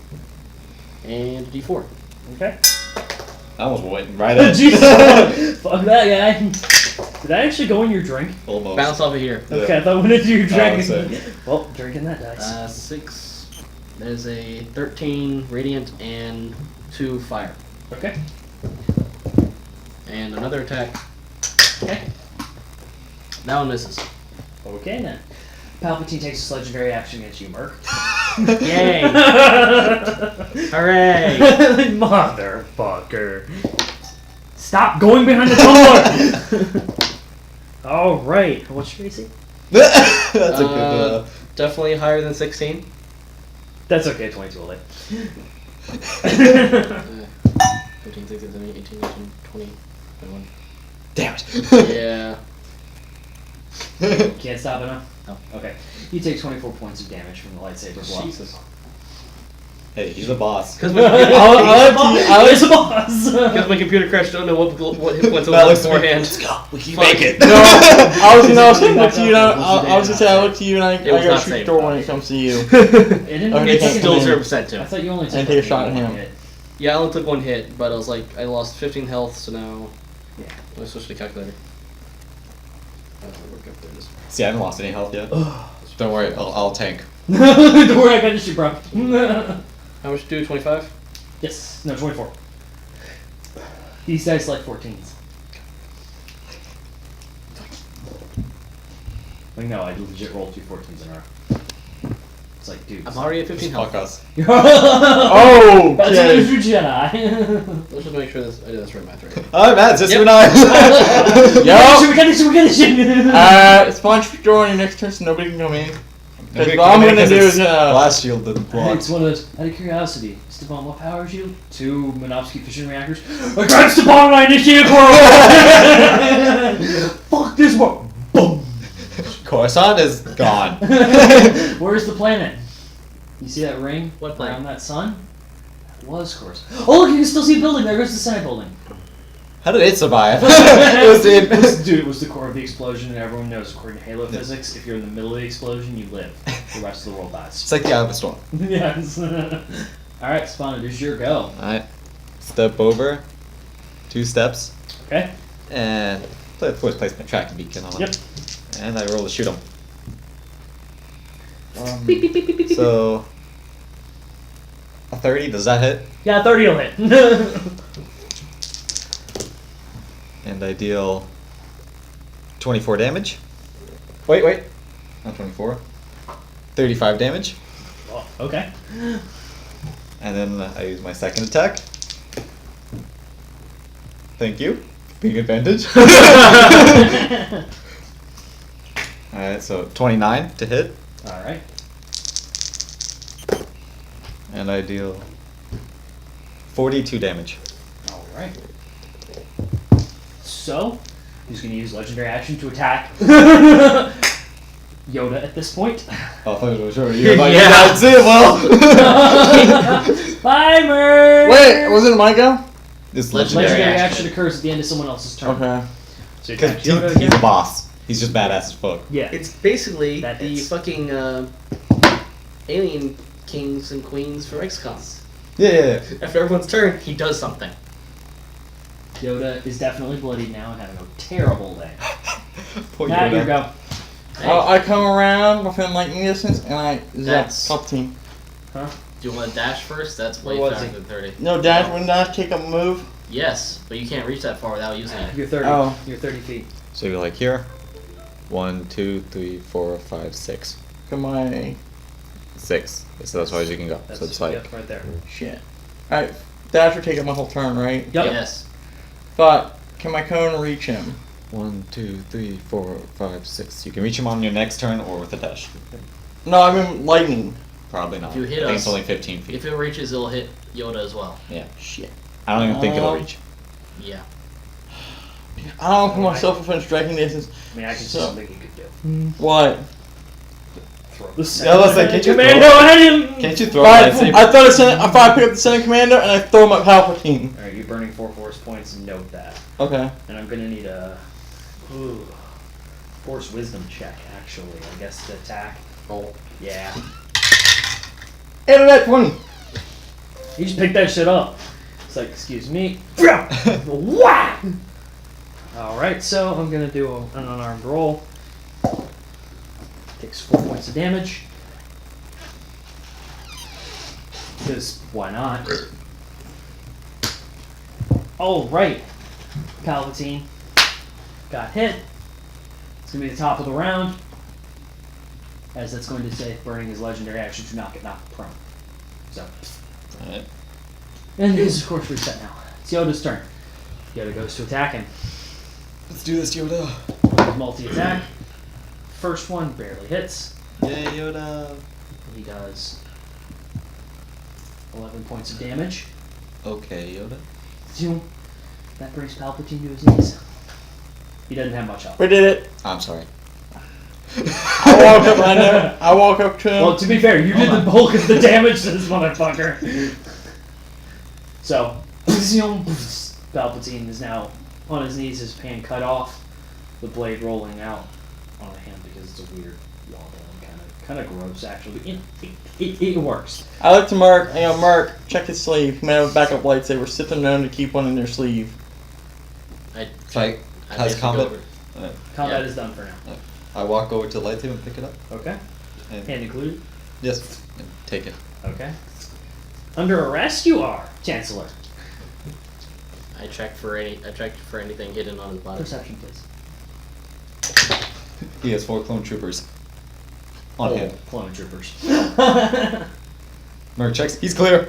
Speaker 4: and a D4.
Speaker 2: Okay.
Speaker 1: I almost went right at
Speaker 2: Jesus! Fuck that guy. Did that actually go in your drink?
Speaker 1: Almost.
Speaker 4: Bounce off of here.
Speaker 1: Yeah.
Speaker 2: Okay, I thought it went into your
Speaker 1: I
Speaker 2: drink.
Speaker 1: would say.
Speaker 2: Well, drinking that dice.
Speaker 4: 6. There's a 13 radiant and 2 fire.
Speaker 2: Okay.
Speaker 4: And another attack.
Speaker 2: Okay.
Speaker 4: That one misses.
Speaker 2: Okay then. Palpatine takes his legendary action against you, Merc.
Speaker 4: Yay! Hooray!
Speaker 2: Motherfucker. Stop going behind the tumbler! Alright, what's your AC?
Speaker 1: That's a good.
Speaker 4: Definitely higher than 16.
Speaker 2: That's okay, 22 will hit.
Speaker 4: 15, 16, 17, 18, 19, 20, 21.
Speaker 1: Damn it.
Speaker 4: Yeah.
Speaker 2: Can't stop enough?
Speaker 4: No.
Speaker 2: Okay. You take 24 points of damage from the lightsaber block.
Speaker 4: Jesus.
Speaker 1: Hey, he's a boss.
Speaker 4: Because
Speaker 2: It's a boss.
Speaker 4: my computer crashed. Don't know what hit points
Speaker 1: That
Speaker 4: was
Speaker 1: looks
Speaker 4: beforehand.
Speaker 1: Let's go. We can
Speaker 4: Fuck.
Speaker 1: make it.
Speaker 3: No, I was gonna say look to you.
Speaker 2: What's
Speaker 3: I was gonna say I look to you and I
Speaker 4: It was
Speaker 3: gotta
Speaker 4: not
Speaker 3: shoot the
Speaker 4: safe.
Speaker 3: door when it comes to you.
Speaker 2: It didn't
Speaker 3: Okay,
Speaker 4: It's
Speaker 3: can't
Speaker 4: still
Speaker 3: come in.
Speaker 4: 0%
Speaker 2: I
Speaker 4: too.
Speaker 2: thought you only took
Speaker 3: And take a
Speaker 2: like,
Speaker 3: shot at
Speaker 2: one
Speaker 3: him.
Speaker 2: hit.
Speaker 4: Yeah, I only took one hit, but I was like, I lost 15 health, so now.
Speaker 2: Yeah.
Speaker 4: I switched to calculator. Work up there.
Speaker 1: See, I haven't lost any health yet. Don't worry, I'll tank.
Speaker 2: Don't worry, I got this shit, bro.
Speaker 4: How much do 25?
Speaker 2: Yes. No, 24. These dice like 14s. Like, no, I legit rolled 2 14s in a row. It's like, dude.
Speaker 4: I'm already at 15 health.
Speaker 1: Fuck us.
Speaker 3: Oh,
Speaker 2: That's
Speaker 3: okay.
Speaker 2: a Jedi.
Speaker 4: Let's just make sure this. I did this right math right.
Speaker 1: Alright, Matt, sister
Speaker 4: Yep.
Speaker 1: and I.
Speaker 3: Yup.
Speaker 2: We got this shit.
Speaker 3: Sponge for door on your next turn so nobody can come in. Because
Speaker 1: Nobody
Speaker 3: what I'm
Speaker 1: can
Speaker 3: gonna
Speaker 1: make
Speaker 3: do
Speaker 1: it 'cause
Speaker 3: is
Speaker 1: it's
Speaker 3: gonna.
Speaker 1: blast shield didn't block.
Speaker 2: It's one of those, out of curiosity, Stepan, what powers you? 2 Minovsky fission reactors. I grabbed Stepan and I initiated whirl! Fuck this one! Boom!
Speaker 1: Coruscant is gone.
Speaker 2: Where's the planet? You see that ring?
Speaker 4: What planet?
Speaker 2: Around that sun? That was Coruscant. Oh look, you can still see a building. There goes the Senate building.
Speaker 1: How did it survive? It was in.
Speaker 2: Dude, it was the core of the explosion, and everyone knows, according to Halo physics, if you're in the middle of the explosion, you live. The rest of the world dies.
Speaker 1: It's like the eye of a storm.
Speaker 2: Yes. Alright, Spawn, it is your go.
Speaker 1: Alright. Step over. 2 steps.
Speaker 2: Okay?
Speaker 1: And of course place my tracking beacon on him.
Speaker 2: Yep.
Speaker 1: And I roll to shoot him.
Speaker 2: Um,
Speaker 1: So a 30, does that hit?
Speaker 2: yeah, 30 will hit.
Speaker 1: And I deal 24 damage. Wait. Not 24. 35 damage.
Speaker 2: Oh, okay.
Speaker 1: And then I use my second attack. Thank you. Big advantage. Alright, so 29 to hit.
Speaker 2: Alright.
Speaker 1: And I deal 42 damage.
Speaker 2: Alright. So, he's going to use legendary action to attack Yoda at this point.
Speaker 1: Oh, I thought it was sure you were like,
Speaker 4: Yeah.
Speaker 1: that's it, well.
Speaker 2: Bye, Merc!
Speaker 3: Wait, was it my go?
Speaker 1: This
Speaker 2: Legendary
Speaker 1: legendary
Speaker 2: action occurs at the end of someone else's turn.
Speaker 3: Okay.
Speaker 2: So you
Speaker 1: Because
Speaker 2: attack Yoda again?
Speaker 1: he's a boss. He's just badass as fuck.
Speaker 2: Yeah.
Speaker 4: It's basically
Speaker 2: That
Speaker 4: the
Speaker 2: hits.
Speaker 4: fucking alien kings and queens for XCOM.
Speaker 1: Yeah.
Speaker 4: After everyone's turn, he does something.
Speaker 2: Yoda is definitely bloodied now and having a terrible day.
Speaker 1: Poor
Speaker 2: Matt,
Speaker 1: Yoda.
Speaker 2: you go.
Speaker 3: I come around within lightning distance and I zap
Speaker 4: That's-
Speaker 3: top team.
Speaker 4: Do you want to dash first? That's way
Speaker 2: Where was
Speaker 4: faster
Speaker 2: he?
Speaker 4: than 30.
Speaker 3: No, dash when dash take a move.
Speaker 4: Yes, but you can't reach that far without using it.
Speaker 2: You're 30.
Speaker 3: Oh.
Speaker 2: You're 30 feet.
Speaker 1: So you're like here. 1, 2, 3, 4, 5, 6.
Speaker 3: Come my
Speaker 1: 6. So that's as far as you can go.
Speaker 2: That's
Speaker 1: So it's like
Speaker 2: yep, right there.
Speaker 3: shit. Alright, dash will take up my whole turn, right?
Speaker 2: Yep.
Speaker 4: Yes.
Speaker 3: But can my cone reach him?
Speaker 1: 1, 2, 3, 4, 5, 6. You can reach him on your next turn or with a dash.
Speaker 3: No, I mean lightning.
Speaker 1: Probably not.
Speaker 4: If you hit
Speaker 1: I think
Speaker 4: us-
Speaker 1: it's only 15 feet.
Speaker 4: If it reaches, it'll hit Yoda as well.
Speaker 3: Shit.
Speaker 1: I don't even think it'll reach.
Speaker 4: Yeah.
Speaker 3: I don't put myself within striking distance.
Speaker 2: I mean, I can see
Speaker 3: So-
Speaker 2: something you could do.
Speaker 3: What?
Speaker 2: Throw the
Speaker 1: Yeah, let's say, can't you
Speaker 2: Commando
Speaker 1: throw-
Speaker 2: at him!
Speaker 1: Can't you throw a
Speaker 3: I
Speaker 1: lightsaber?
Speaker 3: thought I pick up the Senate Commander and I throw him at Palpatine.
Speaker 2: Alright, you're burning 4 force points and note that.
Speaker 3: Okay.
Speaker 2: And I'm gonna need a force wisdom check, actually, I guess, to attack.
Speaker 4: Roll.
Speaker 2: Yeah.
Speaker 3: And a net 20.
Speaker 2: You just pick that shit up. It's like, excuse me. Whack! Alright, so I'm gonna do an unarmed roll. Takes 4 points of damage. Because why not? Alright. Palpatine got hit. It's gonna be the top of the round. As that's going to say burning his legendary action to not get knocked prone. So.
Speaker 1: Alright.
Speaker 2: And this is of course reset now. It's Yoda's turn. Yoda goes to attack him.
Speaker 1: Let's do this, Yoda.
Speaker 2: Multi-attack. First one barely hits.
Speaker 1: Yay, Yoda.
Speaker 2: He does 11 points of damage.
Speaker 1: Okay, Yoda.
Speaker 2: Zoom. That brings Palpatine to his knees. He doesn't have much health.
Speaker 3: We did it.
Speaker 1: I'm sorry.
Speaker 3: I walk up to him.
Speaker 2: Well, to be fair, you did the bulk of the damage to this motherfucker. So, Palpatine is now on his knees, his hand cut off, the blade rolling out on a hand because it's a weird wobbling, kind of gross actually. It works.
Speaker 3: I look to Merc. I go, Merc, check his sleeve. He may have a backup lightsaber. Sith are known to keep one in their sleeve.
Speaker 1: Like,
Speaker 4: I
Speaker 1: has
Speaker 4: basically
Speaker 1: combat.
Speaker 4: go over.
Speaker 2: Combat
Speaker 4: Yeah.
Speaker 2: is done for now.
Speaker 1: I walk over to the lightsaber and pick it up.
Speaker 2: Okay.
Speaker 1: And
Speaker 2: Hand included.
Speaker 1: yes, and take it.
Speaker 2: Okay. Under arrest you are, Chancellor.
Speaker 4: I checked for anything hidden on his body.
Speaker 2: Perception, please.
Speaker 1: He has 4 clone troopers on
Speaker 2: Oh,
Speaker 1: hand.
Speaker 2: clone troopers.
Speaker 1: Merc checks. He's clear.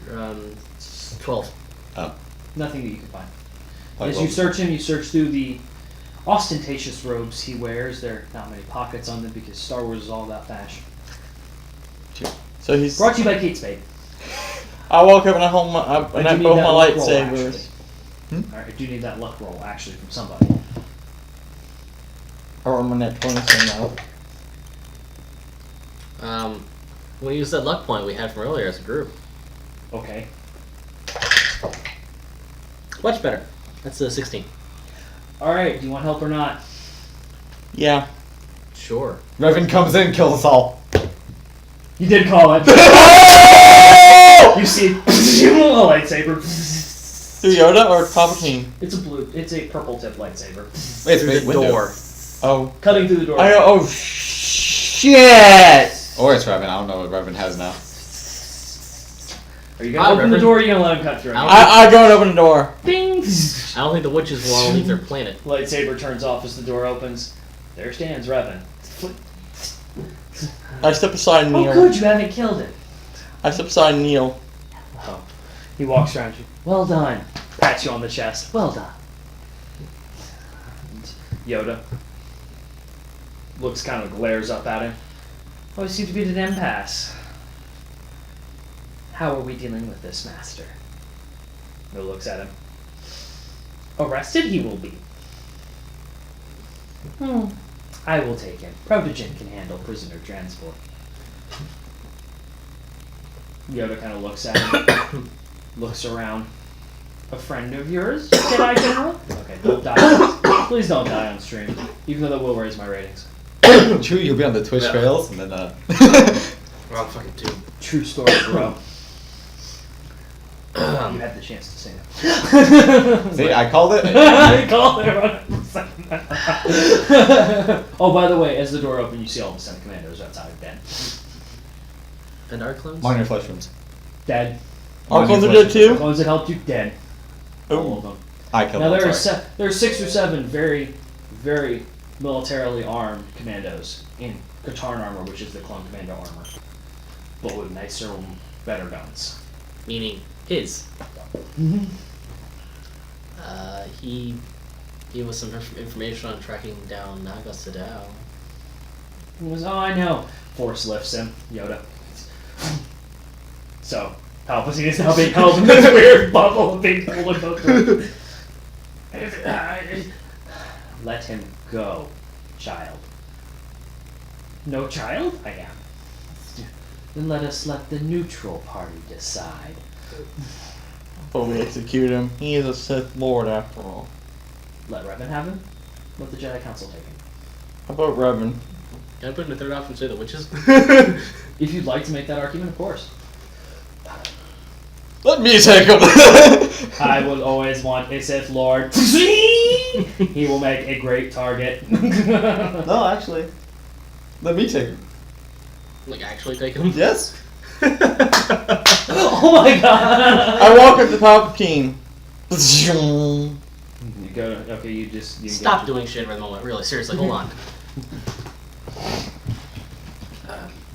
Speaker 4: 12.
Speaker 1: Oh.
Speaker 2: Nothing that you can find.
Speaker 1: I
Speaker 2: As
Speaker 1: will.
Speaker 2: you search him, you search through the ostentatious robes he wears. There are not many pockets on them because Star Wars is all about fashion.
Speaker 3: So he's.
Speaker 2: Brought to you by Kate Spade.
Speaker 3: I walk up and I hold my
Speaker 2: I
Speaker 3: both
Speaker 2: do
Speaker 3: my
Speaker 2: need that luck roll,
Speaker 3: lightsabers.
Speaker 2: actually. Alright, I do need that luck roll actually from somebody.
Speaker 3: I roll my net 20 so now.
Speaker 4: We used that luck point we had from earlier as a group.
Speaker 2: Okay.
Speaker 4: Much better. That's a 16.
Speaker 2: Alright, do you want help or not?
Speaker 3: Yeah.
Speaker 4: Sure.
Speaker 1: Revan comes in, kills us all.
Speaker 2: You did call it. You see a lightsaber.
Speaker 3: Through Yoda or Palpatine?
Speaker 2: It's a purple tip lightsaber.
Speaker 1: Wait,
Speaker 4: Through the
Speaker 1: window.
Speaker 4: door.
Speaker 3: Oh.
Speaker 2: Cutting through the door.
Speaker 3: I go, oh shit!
Speaker 1: Or it's Revan. I don't know what Revan has now.
Speaker 2: Are you gonna open the
Speaker 4: Reverend.
Speaker 2: door or are you gonna let him cut through?
Speaker 3: I go and open the door.
Speaker 2: Bing!
Speaker 4: I don't think the witches will want to leave their planet.
Speaker 2: Lightsaber turns off as the door opens. There stands Revan.
Speaker 3: I step aside and
Speaker 2: Oh
Speaker 3: kneel.
Speaker 2: good, you haven't killed it.
Speaker 3: I step aside and kneel.
Speaker 2: Oh. He walks around you. Well done. Pats you on the chest. Well done. And Yoda looks kind of glares up at him. Oh, we seem to be at an impasse. How are we dealing with this, Master? Yoda looks at him. Arrested he will be. I will take him. Protogen can handle prisoner transport. Yoda kind of looks at him, looks around. A friend of yours, Jedi General? Okay, don't die. Please don't die on stream, even though that will raise my ratings.
Speaker 1: True, you'll be on the Twitch
Speaker 4: Yeah.
Speaker 1: trails, and then
Speaker 4: We're on fucking 2.
Speaker 2: True story, bro. You had the chance to say that.
Speaker 1: see, I called it.
Speaker 2: I called it 100%. Oh, by the way, as the door opens, you see all the Senate commandos outside, dead.
Speaker 4: And our clones?
Speaker 1: Minor flesh wounds.
Speaker 2: Dead.
Speaker 3: Our
Speaker 1: Minor
Speaker 3: clones are
Speaker 1: flesh
Speaker 3: dead
Speaker 1: wounds.
Speaker 3: too?
Speaker 2: The ones that helped you, dead. All
Speaker 3: Oh.
Speaker 2: of them.
Speaker 1: I killed
Speaker 2: Now
Speaker 1: them.
Speaker 2: there are
Speaker 1: sorry.
Speaker 2: there are 6 or 7 very, very militarily armed commandos in Katarn armor, which is the clone commando armor, but with nicer, better guns.
Speaker 4: Meaning his. He gave us some information on tracking down Naga Sadao.
Speaker 2: He goes, oh, I know. Force lifts him, Yoda. So Palpatine is now being held in this weird bubble and being pulled in both directions. Let him go, child. No child? I am. Then let the neutral party decide.
Speaker 3: But we execute him. He is a Sith Lord after all.
Speaker 2: Let Revan have him. Let the Jedi Council take him.
Speaker 3: How about Revan?
Speaker 4: Can I put in a third option to say the witches?
Speaker 2: If you'd like to make that argument, of course.
Speaker 1: Let me take him.
Speaker 2: I will always want a Sith Lord. He will make a great target.
Speaker 1: No, actually, let me take him.
Speaker 4: Like, actually take them?
Speaker 1: Yes.
Speaker 2: Oh my god!
Speaker 3: I walk up to Palpatine.
Speaker 2: You go. Okay, you just you
Speaker 4: Stop doing shit right the moment. Really, seriously, hold on.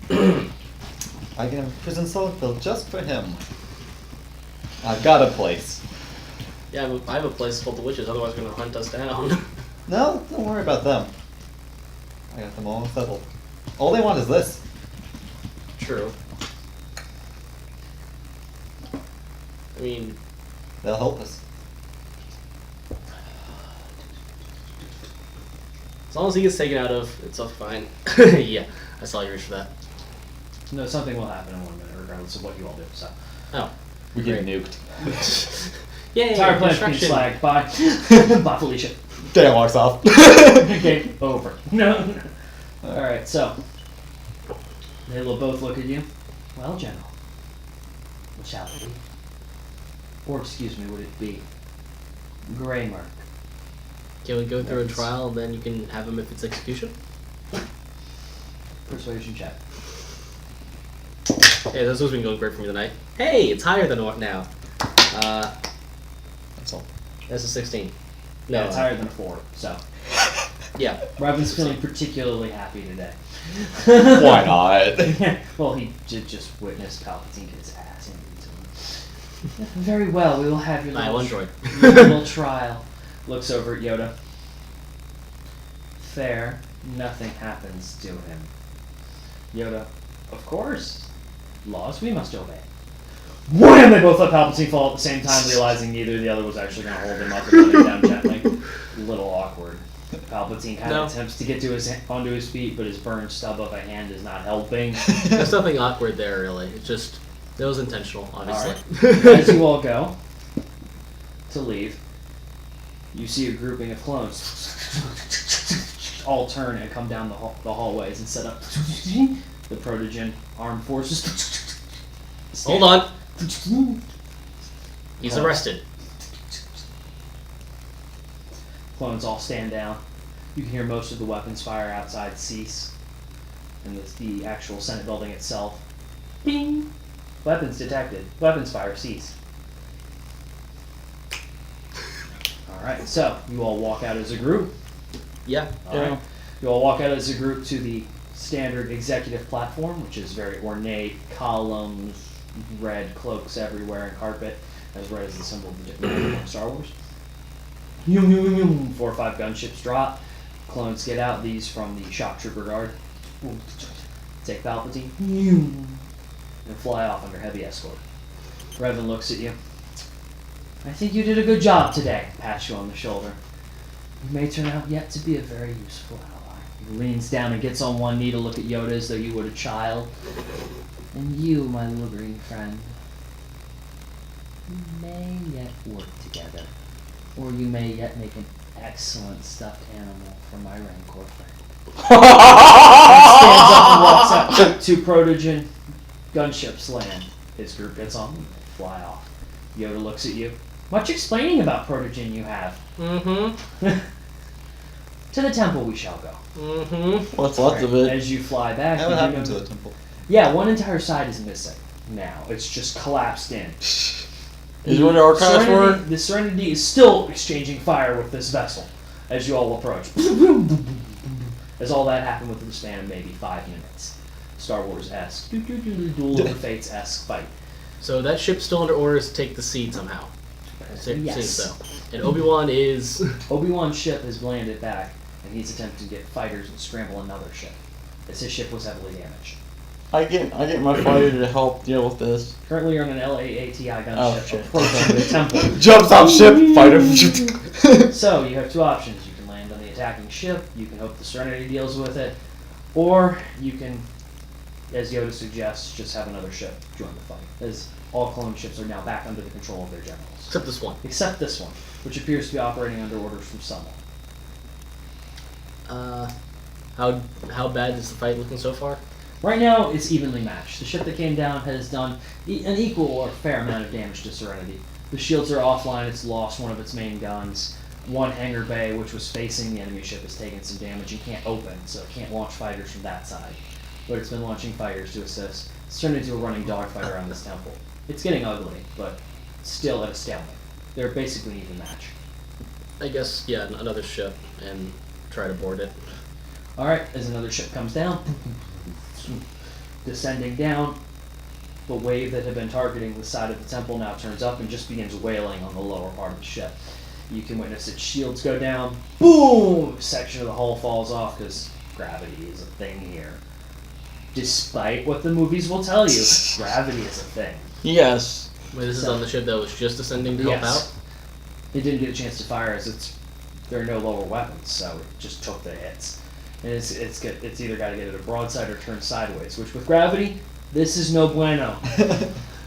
Speaker 1: I can have a prison cell built just for him. I've got a place.
Speaker 4: Yeah, I have a place called the witches, otherwise they're gonna hunt us down.
Speaker 1: No, don't worry about them. I got them all settled. All they want is this.
Speaker 4: True. I mean,
Speaker 1: They'll help us.
Speaker 4: As long as he gets taken out of, it's all fine. Yeah, I saw you reach for that.
Speaker 2: No, something will happen in 1 minute, regardless of what you all do. So,
Speaker 1: We get nuked.
Speaker 4: Yay!
Speaker 2: entire planet's being
Speaker 4: Destruction.
Speaker 2: slagged. Bye, Felicia.
Speaker 1: Dan walks off.
Speaker 2: Game over. No. All right, so they will both look at you. Well, General, what shall it be? Or excuse me, would it be Greymark?
Speaker 4: Can we go through a trial and then you can have him if it's execution?
Speaker 2: Persuasion check.
Speaker 4: Hey, this has been going great for me tonight. Hey, it's higher than what now?
Speaker 1: That's all.
Speaker 4: That's a 16.
Speaker 2: No, it's higher than a 4. So
Speaker 4: Yeah.
Speaker 2: Robin's feeling particularly happy today.
Speaker 1: Why not?
Speaker 2: Well, he did just witness Palpatine get his ass handed to him. Very well, we will have your
Speaker 4: I
Speaker 2: little,
Speaker 4: will enjoy.
Speaker 2: your little trial. Looks over at Yoda. Fair, nothing happens to him. Yoda, of course. Laws we must obey. Wham! They both let Palpatine fall at the same time, realizing neither the other was actually going to hold him up and let him down gently. A little awkward. Palpatine kind of attempts to get to onto his feet, but his burned stub of a hand is not helping.
Speaker 4: There's nothing awkward there, really. It's just, it was intentional, obviously.
Speaker 2: As you all go to leave, you see a grouping of clones all turn and come down the hallways and set up the Protogen armed forces.
Speaker 4: Hold on. He's arrested.
Speaker 2: Clones all stand down. You can hear most of the weapons fire outside cease. And the actual Senate building itself. Bing! Weapons detected. Weapons fire cease. Alright, so you all walk out as a group.
Speaker 4: Yeah.
Speaker 2: Alright. You all walk out as a group to the standard executive platform, which is very ornate, columns, red cloaks everywhere, and carpet, as red as the symbol of the different in Star Wars. 4 or 5 gunships drop. Clones get out. These from the shock trooper guard. Take Palpatine and fly off under heavy escort. Revan looks at you. I think you did a good job today. Pats you on the shoulder. You may turn out yet to be a very useful ally. He leans down and gets on one knee to look at Yoda as though you were a child. And you, my little green friend, you may yet work together. Or you may yet make an excellent stuffed animal for my Rancor friend. Stands up and walks up. 2 Protogen gunships land. His group gets on them, they fly off. Yoda looks at you. Much explaining about Protogen you have.
Speaker 4: Mm-hmm.
Speaker 2: To the temple we shall go.
Speaker 4: Mm-hmm.
Speaker 3: What's left of it?
Speaker 2: As you fly back,
Speaker 1: What
Speaker 2: you
Speaker 1: happened to
Speaker 2: remember-
Speaker 1: the temple?
Speaker 2: Yeah, one entire side is missing now. It's just collapsed in.
Speaker 3: Is where the archives were?
Speaker 2: The Serenity is still exchanging fire with this vessel as you all approach. As all that happened within the span of maybe 5 minutes. Star Wars-esque. Duel of the Fates-esque fight.
Speaker 4: So that ship's still under orders to take the seed somehow.
Speaker 2: Yes.
Speaker 4: Seems so. And Obi-Wan is...
Speaker 2: Obi-Wan's ship has landed back, and he's attempting to get fighters and scramble another ship, as his ship was heavily damaged.
Speaker 3: I get my fighter to help deal with this.
Speaker 2: Currently, you're on an LAATI gunship
Speaker 3: Oh, shit.
Speaker 2: approaching the temple.
Speaker 1: Jumps off ship, fighter.
Speaker 2: So, you have 2 options. You can land on the attacking ship, you can hope the Serenity deals with it, or you can, as Yoda suggests, just have another ship join the fight, as all clone ships are now back under the control of their generals.
Speaker 4: Except this one.
Speaker 2: Except this one, which appears to be operating under orders from someone.
Speaker 4: How bad is the fight looking so far?
Speaker 2: Right now, it's evenly matched. The ship that came down has done an equal or fair amount of damage to Serenity. The shields are offline, it's lost one of its main guns. One hangar bay, which was facing the enemy ship, has taken some damage and can't open, so it can't launch fighters from that side. But it's been launching fighters to assist. It's turned into a running dogfight around this temple. It's getting ugly, but still at a stalemate. They're basically an even match.
Speaker 4: I guess, yeah, another ship and try to board it.
Speaker 2: Alright, as another ship comes down, descending down, the wave that had been targeting the side of the temple now turns up and just begins wailing on the lower part of the ship. You can witness its shields go down, boom! Section of the hull falls off because gravity is a thing here. Despite what the movies will tell you, gravity is a thing.
Speaker 3: Yes.
Speaker 4: Wait, this is on the ship that was just descending to help out?
Speaker 2: It didn't get a chance to fire as its there are no lower weapons, so it just took the hits. And it's either got to get it a broadside or turn sideways, which with gravity, this is no bueno.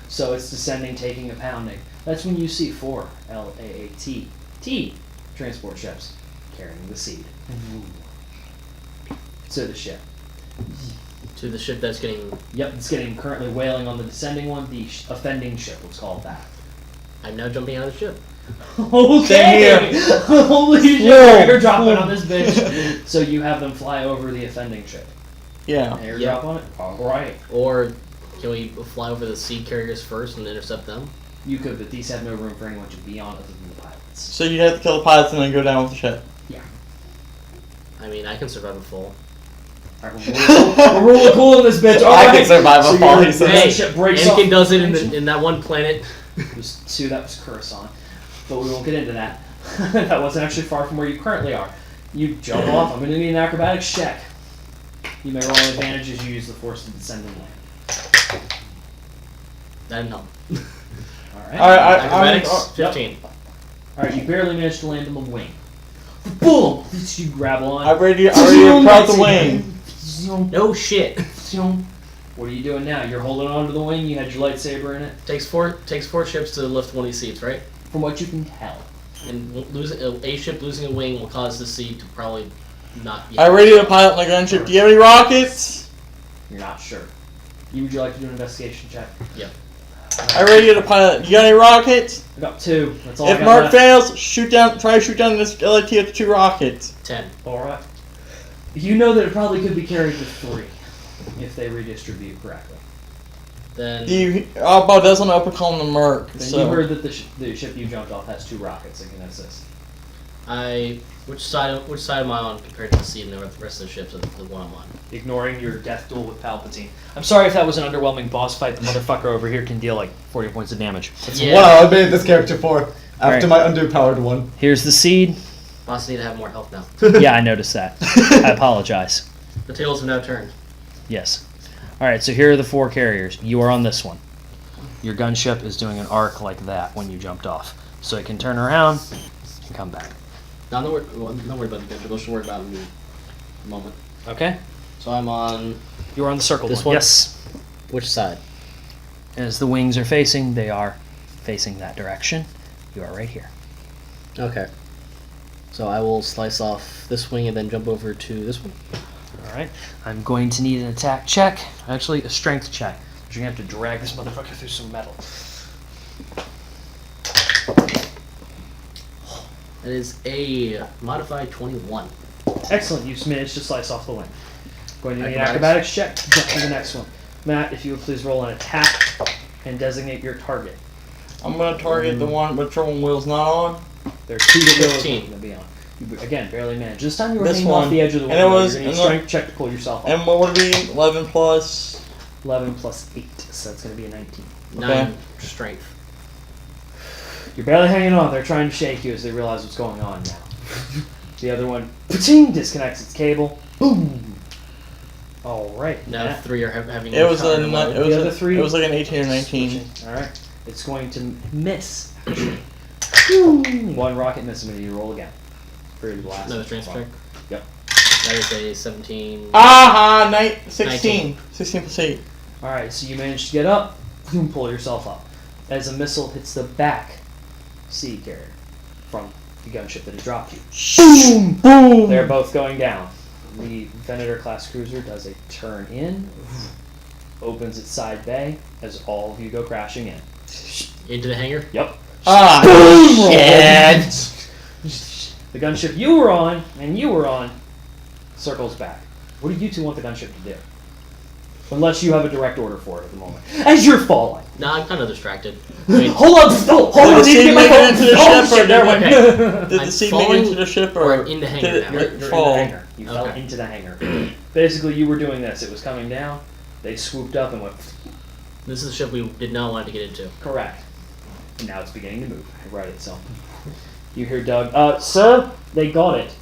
Speaker 2: So it's descending, taking a pounding. That's when you see 4 LAAT transport ships carrying the seed to the ship.
Speaker 4: To the ship that's getting.
Speaker 2: Yep, it's getting currently wailing on the descending one, the offending ship, let's call it that.
Speaker 4: I'm now jumping out of the ship.
Speaker 2: Okay!
Speaker 3: Same
Speaker 2: Holy shit,
Speaker 3: Whoa.
Speaker 2: you're dropping on this bitch. So you have them fly over the offending ship.
Speaker 3: Yeah.
Speaker 2: Airdrop
Speaker 4: Yeah.
Speaker 2: on it? Alright.
Speaker 4: Or can we fly over the seed carriers first and intercept them?
Speaker 2: You could, but these have no room for anyone to be on other than the pilots.
Speaker 3: So you have to kill the pilots and then go down with the ship.
Speaker 4: I mean, I can survive a fall.
Speaker 2: Alright, we're rolling cool in this bitch.
Speaker 1: I
Speaker 2: Alright.
Speaker 1: can survive a fall, he
Speaker 2: The
Speaker 1: says.
Speaker 4: Hey,
Speaker 2: ship breaks
Speaker 4: Anakin
Speaker 2: off.
Speaker 4: does it in that one planet.
Speaker 2: Sue, that was Coruscant. But we won't get into that. That wasn't actually far from where you currently are. You jump off. I'm going to need an acrobatics check. You may roll an advantage as you use the force to descend and land.
Speaker 4: That didn't help.
Speaker 2: Alright.
Speaker 4: Acrobatics,
Speaker 2: Yep.
Speaker 4: 15.
Speaker 2: Alright, you barely managed to land on the wing. Boom! You grab on.
Speaker 3: I already proud the wing.
Speaker 4: No shit.
Speaker 2: What are you doing now? You're holding on to the wing. You had your lightsaber in it.
Speaker 4: Takes four ships to lift one of these seeds, right?
Speaker 2: From what you can tell.
Speaker 4: And losing a ship losing a wing will cause the seed to probably not be.
Speaker 3: I radio the pilot on the gunship. Do you have any rockets?
Speaker 2: You're not sure. Would you like to do an investigation check?
Speaker 4: Yep.
Speaker 3: I radio the pilot. You got any rockets?
Speaker 2: I got 2. That's all I
Speaker 3: If
Speaker 2: got
Speaker 3: Mark
Speaker 2: left.
Speaker 3: fails, shoot down. Try to shoot down this LAT with 2 rockets.
Speaker 4: 10.
Speaker 2: Alright. You know that it probably could be carried with 3 if they redistribute correctly.
Speaker 4: Then
Speaker 3: Bob does want to open call the Merc.
Speaker 2: Then
Speaker 3: So
Speaker 2: you heard that the ship you jumped off has 2 rockets that can assist.
Speaker 4: which side am I on compared to the seed and the rest of the ships of the one I'm on?
Speaker 2: Ignoring your death duel with Palpatine. I'm sorry if that was an underwhelming boss fight. The motherfucker over here can deal like 40 points of damage.
Speaker 4: Yeah.
Speaker 1: What I made this character for. After
Speaker 2: Right.
Speaker 1: my underpowered one.
Speaker 2: Here's the seed.
Speaker 4: Boss need to have more health now.
Speaker 2: Yeah, I noticed that. I apologize.
Speaker 4: The tails have now turned.
Speaker 2: Yes. Alright, so here are the 4 carriers. You are on this one. Your gunship is doing an arc like that when you jumped off. So it can turn around and come back.
Speaker 4: Not worried about the gunship. Let's worry about it in a moment.
Speaker 2: Okay?
Speaker 4: So I'm on
Speaker 2: You are on the circle
Speaker 4: This
Speaker 2: one.
Speaker 4: one?
Speaker 2: Yes.
Speaker 4: which side?
Speaker 2: As the wings are facing, they are facing that direction. You are right here.
Speaker 4: Okay. So I will slice off this wing and then jump over to this one.
Speaker 2: Alright. I'm going to need an attack check. Actually, a strength check. You're going to have to drag this motherfucker through some metal.
Speaker 4: That is a modified 21.
Speaker 2: Excellent. You managed to slice off the wing. Going to need an
Speaker 4: Acrobatics.
Speaker 2: acrobatics check to jump to the next one. Matt, if you would please roll an attack and designate your target.
Speaker 3: I'm gonna target the one with trolling wheels not on.
Speaker 2: There are 2 that you're
Speaker 4: 15.
Speaker 2: going to be on. You, again, barely managed. This time you were
Speaker 3: This
Speaker 2: hanging off
Speaker 3: one.
Speaker 2: the edge of the
Speaker 3: And
Speaker 2: window.
Speaker 3: it was-
Speaker 2: You're going to need a
Speaker 3: and
Speaker 2: strength check to pull yourself off.
Speaker 3: And what would it be? 11 plus.
Speaker 2: 11 plus 8, so that's going to be a 19.
Speaker 4: 9 strength.
Speaker 2: You're barely hanging on. They're trying to shake you as they realize what's going on now. The other one, pa-ching, disconnects its cable. Boom! Alright.
Speaker 4: Now
Speaker 2: Matt.
Speaker 4: 3 are having.
Speaker 3: It was
Speaker 4: counter
Speaker 3: a.
Speaker 4: mode.
Speaker 3: It was
Speaker 2: The other
Speaker 3: a,
Speaker 2: 3
Speaker 3: It was like an 18 or 19.
Speaker 2: Alright. It's going to miss. One rocket miss. I'm going to need to roll again. For your last
Speaker 4: Another strength check.
Speaker 2: Yep.
Speaker 4: That is a 17.
Speaker 3: Aha! 16.
Speaker 4: 19.
Speaker 3: 16 plus 8.
Speaker 2: Alright, so you manage to get up, boom, pull yourself up. As a missile hits the back sea carrier from the gunship that had dropped you.
Speaker 3: Boom! Boom!
Speaker 2: They're both going down. The Venator class cruiser does a turn in, opens its side bay as all of you go crashing in.
Speaker 4: Into the hangar.
Speaker 2: Yep.
Speaker 3: Ah!
Speaker 2: Shit! The gunship you were on and you were on circles back. What do you 2 want the gunship to do? Unless you have a direct order for it at the moment. As you're falling.
Speaker 4: No, I'm kind of distracted. I mean,
Speaker 2: Hold on, hold on,
Speaker 3: the
Speaker 2: I need to
Speaker 3: seed
Speaker 2: get my
Speaker 3: make it
Speaker 2: phone.
Speaker 3: into the
Speaker 2: Oh
Speaker 3: ship or
Speaker 2: shit, there
Speaker 3: did
Speaker 2: went.
Speaker 3: Did the
Speaker 4: I'm
Speaker 3: seed make it
Speaker 4: falling
Speaker 3: into the ship
Speaker 4: or
Speaker 3: or
Speaker 4: in the
Speaker 3: did
Speaker 4: hangar
Speaker 3: it
Speaker 4: now?
Speaker 2: You're
Speaker 3: fall?
Speaker 2: in the hangar. You fell
Speaker 4: Okay.
Speaker 2: into the hangar. Basically, you were doing this. It was coming down. They swooped up and went
Speaker 4: This is a ship we did not want to get into.
Speaker 2: correct. And now it's beginning to move. Right itself. You hear Doug, sir, they got it.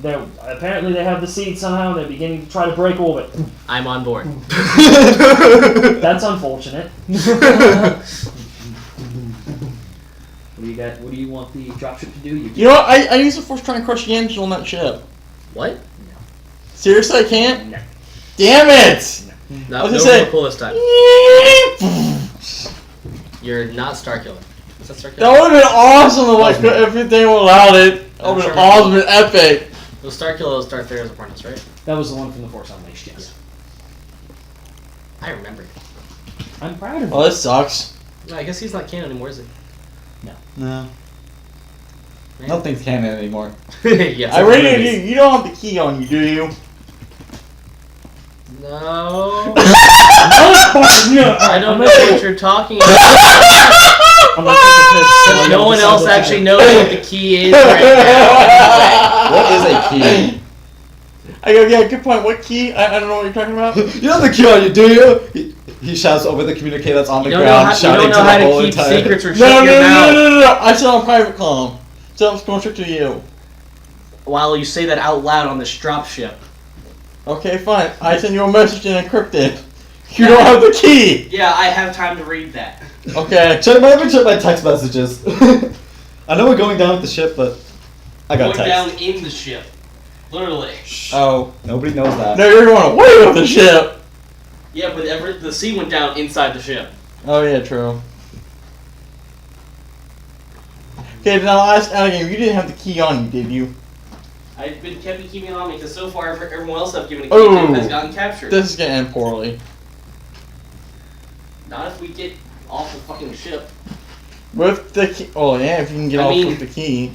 Speaker 2: Apparently they have the seed somehow. They're beginning to try to break orbit.
Speaker 4: I'm on board.
Speaker 2: That's unfortunate.
Speaker 4: I'm
Speaker 2: do you got? What do you want the dropship to do?
Speaker 3: You know what? I use the force trying to crush the engine on that ship.
Speaker 4: What?
Speaker 3: Seriously, I can't?
Speaker 2: No.
Speaker 3: Damn it!
Speaker 4: No,
Speaker 3: I was
Speaker 4: no
Speaker 3: gonna say-
Speaker 4: more pull this time. You're not Starkiller. Is that Starkiller?
Speaker 3: That would have been awesome if everything allowed it. That would have been awesome and epic.
Speaker 4: It was Starkiller, it was Darth Vader's apprentice, right?
Speaker 2: That was the one from the Force Unleashed. Yes.
Speaker 4: I remember.
Speaker 2: I'm proud of
Speaker 3: Oh,
Speaker 2: you.
Speaker 3: this sucks.
Speaker 4: No, I guess he's not canon anymore, is he?
Speaker 1: No. Nothing's canon anymore.
Speaker 4: Yes.
Speaker 3: I rated you. You don't have the key on you, do you?
Speaker 4: No.
Speaker 2: I
Speaker 4: I don't know what you're talking about.
Speaker 2: I'm gonna take a piss.
Speaker 4: No one else actually knows what the key is right now.
Speaker 1: What is a key?
Speaker 3: I go, yeah, good point. What key? I don't know what you're talking about.
Speaker 1: You have the key on you, do you? He shouts over the communicator that's on the
Speaker 4: You don't
Speaker 1: ground,
Speaker 4: know
Speaker 1: shouting
Speaker 4: how
Speaker 1: to the
Speaker 4: to
Speaker 1: whole
Speaker 4: keep
Speaker 1: entire.
Speaker 4: secrets or
Speaker 3: No,
Speaker 4: shut
Speaker 3: no,
Speaker 4: your
Speaker 3: no,
Speaker 4: mouth.
Speaker 3: no. I said on private comm. So it's going straight to you.
Speaker 4: While you say that out loud on this dropship.
Speaker 3: Okay, fine. I send you a message and encrypt it. You don't have the key.
Speaker 5: Yeah, I have time to read that.
Speaker 3: Okay.
Speaker 1: Check my text messages. I know we're going down with the ship, but I got
Speaker 5: Going
Speaker 1: text.
Speaker 5: down in the ship. Literally.
Speaker 3: Oh.
Speaker 1: Nobody knows that.
Speaker 3: No, you're going away with the ship.
Speaker 5: Yeah, but the sea went down inside the ship.
Speaker 3: Oh, yeah, true. Okay, now I'll ask out again. You didn't have the key on you, did you?
Speaker 5: I've been keeping it on me because so far everyone else I've given a key
Speaker 3: Oh.
Speaker 5: to has gotten captured.
Speaker 3: This is going to end poorly.
Speaker 5: Not if we get off the fucking ship.
Speaker 3: With the key. Oh, yeah, if you can get
Speaker 4: I
Speaker 3: off
Speaker 4: mean-
Speaker 3: with the key.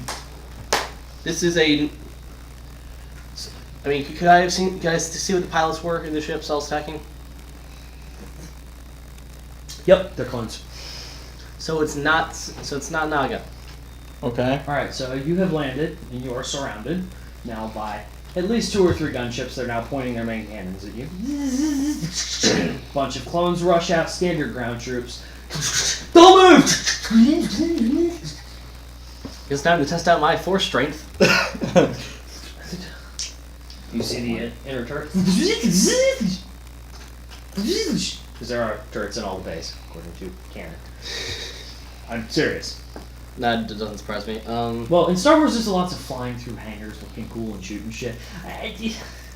Speaker 4: This is a. I mean, could I have seen guys to see what the pilots were in the ship self-stacking?
Speaker 2: Yep, they're clones.
Speaker 4: So it's not. So it's not Naga.
Speaker 3: Okay.
Speaker 2: Alright, so you have landed, and you are surrounded now by at least 2 or 3 gunships. They're now pointing their main cannons at you. Bunch of clones rush out, standard ground troops. Don't move!
Speaker 4: It's time to test out my force strength.
Speaker 2: You see the inner turret? Because there are turrets in all the bays, according to canon. I'm serious.
Speaker 4: That doesn't surprise me.
Speaker 2: Well, in Star Wars, there's lots of flying through hangars, looking cool and shooting shit.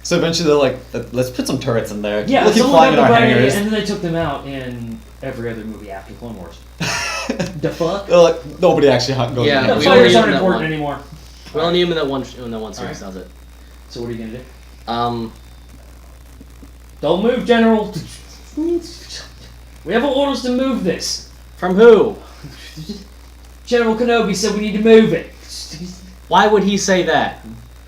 Speaker 1: So eventually they're like, let's put some turrets in there.
Speaker 2: Yeah,
Speaker 1: We'll keep
Speaker 2: someone
Speaker 1: flying
Speaker 2: got
Speaker 1: in
Speaker 2: the
Speaker 1: our
Speaker 2: right,
Speaker 1: hangars.
Speaker 2: and then they took them out in every other movie after Clone Wars. The fuck?
Speaker 1: They're like, nobody actually goes
Speaker 4: Yeah,
Speaker 1: in
Speaker 2: The
Speaker 1: there.
Speaker 4: we
Speaker 2: fighters
Speaker 4: only
Speaker 2: aren't
Speaker 4: use that
Speaker 2: important
Speaker 4: one.
Speaker 2: anymore.
Speaker 4: we only need him in that one series.
Speaker 2: Alright.
Speaker 4: That's it.
Speaker 2: So what are you gonna do?
Speaker 4: Don't
Speaker 2: Don't move, General. We have orders to move this.
Speaker 4: From who?
Speaker 2: General Kenobi said we need to move it.
Speaker 4: Why would he say that?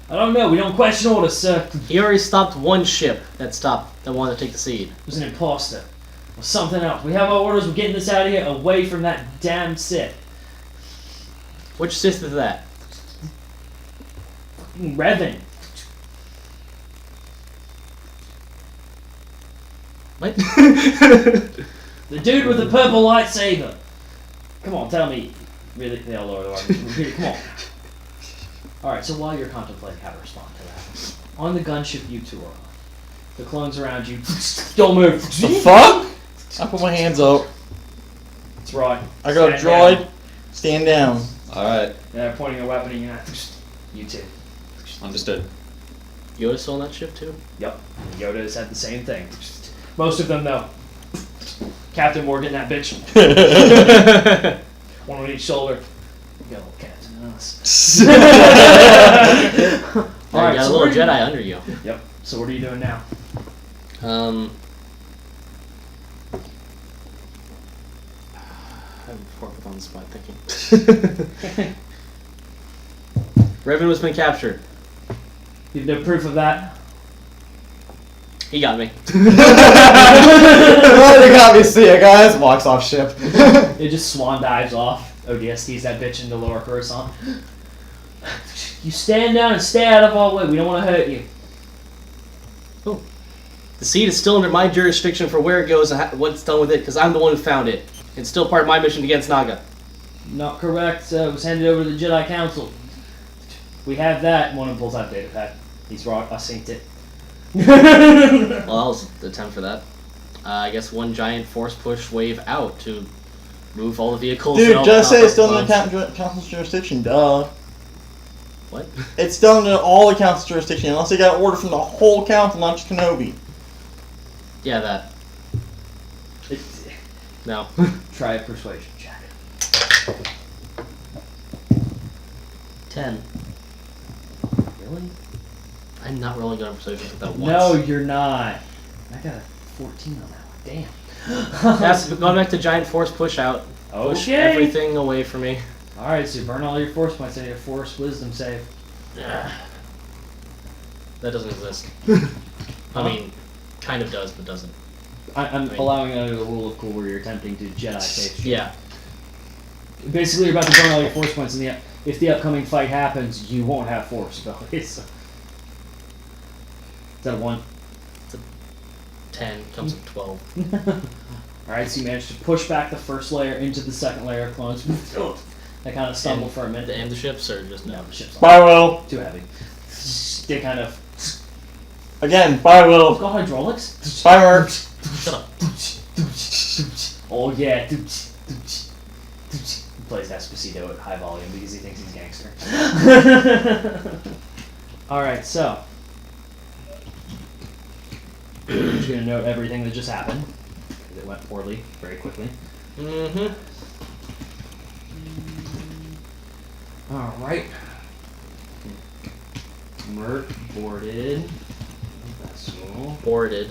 Speaker 2: I don't know. We don't question orders, sir.
Speaker 4: He already stopped one ship that wanted to take the seed.
Speaker 2: It was an imposter. Or something else. We have our orders. We're getting this out of here, away from that damn Sith.
Speaker 4: Which Sith is that?
Speaker 2: Revan.
Speaker 4: What?
Speaker 2: The dude with the purple lightsaber. Come on, tell me. Really? They'll lower the weapons. Here, come on. Alright, so while you're contemplating how to respond to that, on the gunship you two are on, the clones around you, don't move.
Speaker 3: The fuck? I put my hands up.
Speaker 2: That's right.
Speaker 3: I go,
Speaker 2: Stand
Speaker 3: droid,
Speaker 2: down.
Speaker 3: stand down.
Speaker 1: Alright,
Speaker 2: They're pointing a weapon at you. You two.
Speaker 1: understood.
Speaker 4: Yoda's still on that ship too?
Speaker 2: Yep. Yoda has had the same thing. Most of them, though. Captain Morgan, that bitch. One on each shoulder. Go, Captain Us.
Speaker 4: Now
Speaker 2: Alright,
Speaker 4: you got a
Speaker 2: so
Speaker 4: little
Speaker 2: what are you-
Speaker 4: Jedi under you.
Speaker 2: Yep. So what are you doing now?
Speaker 4: I'm horrible on the spot thinking. Revan was been captured.
Speaker 2: You have no proof of that?
Speaker 4: He got me.
Speaker 1: Oh, they got me, see ya, guys. Walks off ship.
Speaker 2: It just swan dives off. ODST's that bitch into Lower Coruscant. You stand down and stay out of our way. We don't want to hurt you.
Speaker 4: The seed is still under my jurisdiction for where it goes and what's done with it, because I'm the one who found it. It's still part of my mission against Naga.
Speaker 2: Not correct. It was handed over to the Jedi Council. We have that. One of them pulls out data pad. He's right. I synced it.
Speaker 4: Well, that was the attempt for that. I guess one giant force push wave out to Move all the vehicles.
Speaker 3: Dude,
Speaker 4: and all
Speaker 3: just
Speaker 4: the
Speaker 3: say it's still in
Speaker 4: bombs.
Speaker 3: the council's jurisdiction, duh.
Speaker 4: What?
Speaker 3: It's still in all the council's jurisdiction, unless they got an order from the whole council, not just Kenobi.
Speaker 4: Yeah, that.
Speaker 2: It's,
Speaker 4: No.
Speaker 2: try a persuasion check.
Speaker 4: 10.
Speaker 2: Really?
Speaker 4: I'm not rolling good on persuasion with that once.
Speaker 2: No, you're not. I got a 14 on that one. Damn.
Speaker 4: That's going back to giant force push out. Push
Speaker 2: Okay.
Speaker 4: everything away from me.
Speaker 2: Alright, so you burn all your force points. I need a force wisdom save.
Speaker 4: That doesn't exist. I mean, kind of does, but doesn't.
Speaker 2: I'm
Speaker 4: Right.
Speaker 2: allowing it under the rule of cool where you're attempting to Jedi save.
Speaker 4: Yeah.
Speaker 2: Basically, you're about to burn all your force points, and if the upcoming fight happens, you won't have force abilities. Is that a 1?
Speaker 4: 10 comes with 12.
Speaker 2: Alright, so you managed to push back the first layer into the second layer of clones. They kind of stumble for a minute.
Speaker 4: And the ships are just
Speaker 2: No,
Speaker 4: no.
Speaker 2: the ship's
Speaker 3: Fire will.
Speaker 2: too heavy. They kind of
Speaker 3: Again, fire will.
Speaker 2: go hydraulics.
Speaker 3: Fireworks.
Speaker 4: Shut up.
Speaker 2: Oh yeah. He plays Esposito at high volume because he thinks he's a gangster. Alright, so. I'm just going to note everything that just happened. Because it went poorly very quickly.
Speaker 4: Mm-hmm.
Speaker 2: Alright. Merc boarded. Vessel.
Speaker 4: Boarded.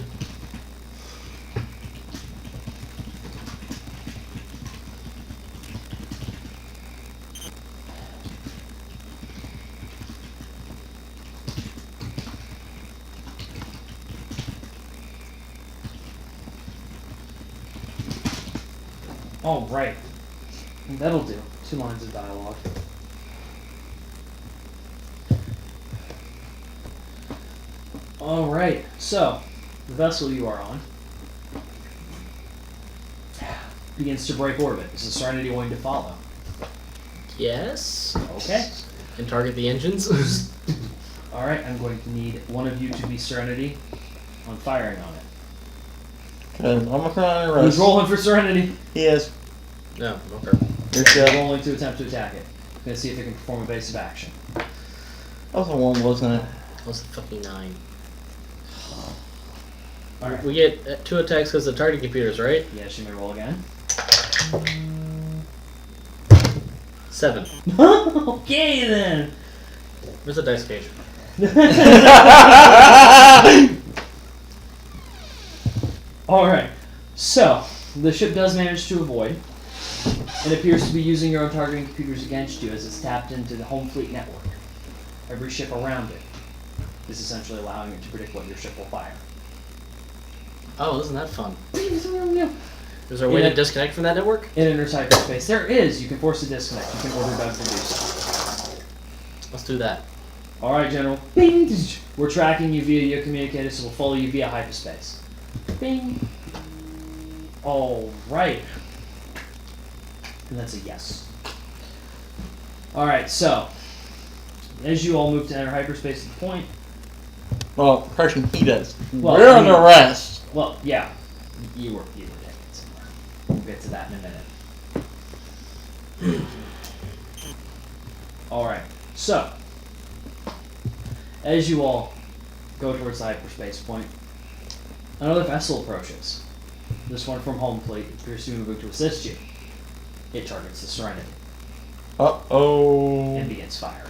Speaker 2: Alright. That'll do. 2 lines of dialogue. Alright, so the vessel you are on begins to break orbit. Is the Serenity going to follow?
Speaker 4: Yes.
Speaker 2: Okay.
Speaker 4: And target the engines.
Speaker 2: Alright, I'm going to need one of you to be Serenity on firing on it.
Speaker 3: Good. I'm looking around the
Speaker 2: Who's
Speaker 3: rest.
Speaker 2: rolling for Serenity?
Speaker 3: He is.
Speaker 4: No, okay.
Speaker 3: Your
Speaker 2: You're
Speaker 3: ship.
Speaker 2: rolling to attempt to attack it. Gonna see if it can perform evasive action.
Speaker 3: That was a 1, wasn't it?
Speaker 4: What's the fucking 9?
Speaker 2: Alright.
Speaker 4: We get 2 attacks because the target computers, right?
Speaker 2: Yes, you may roll again.
Speaker 4: 7.
Speaker 2: Okay then!
Speaker 4: Where's the dice cage?
Speaker 2: Alright, so the ship does manage to avoid. It appears to be using your own targeting computers against you as it's tapped into the home fleet network. Every ship around it is essentially allowing it to predict what your ship will fire.
Speaker 4: Oh, isn't that fun?
Speaker 2: It
Speaker 4: Is there a way
Speaker 2: Yeah.
Speaker 4: to disconnect from that network?
Speaker 2: enters hyperspace. There is. You can force a disconnect. You can order them to do so.
Speaker 4: Let's do that.
Speaker 2: Alright, General. Bing! We're tracking you via your communicator, so we'll follow you via hyperspace. Bing! Alright. And that's a yes. Alright, so. As you all move to enter hyperspace at the point.
Speaker 3: Well, question he does.
Speaker 2: Well,
Speaker 3: Where
Speaker 2: I
Speaker 3: are
Speaker 2: mean-
Speaker 3: the rest?
Speaker 2: Well, yeah. You were taking it somewhere. We'll get to that in a minute. Alright, so. As you all go towards the hyperspace point, another vessel approaches. This one from home fleet appears to be moving to assist you. It targets the Serenity
Speaker 3: Uh-oh.
Speaker 2: and begins firing.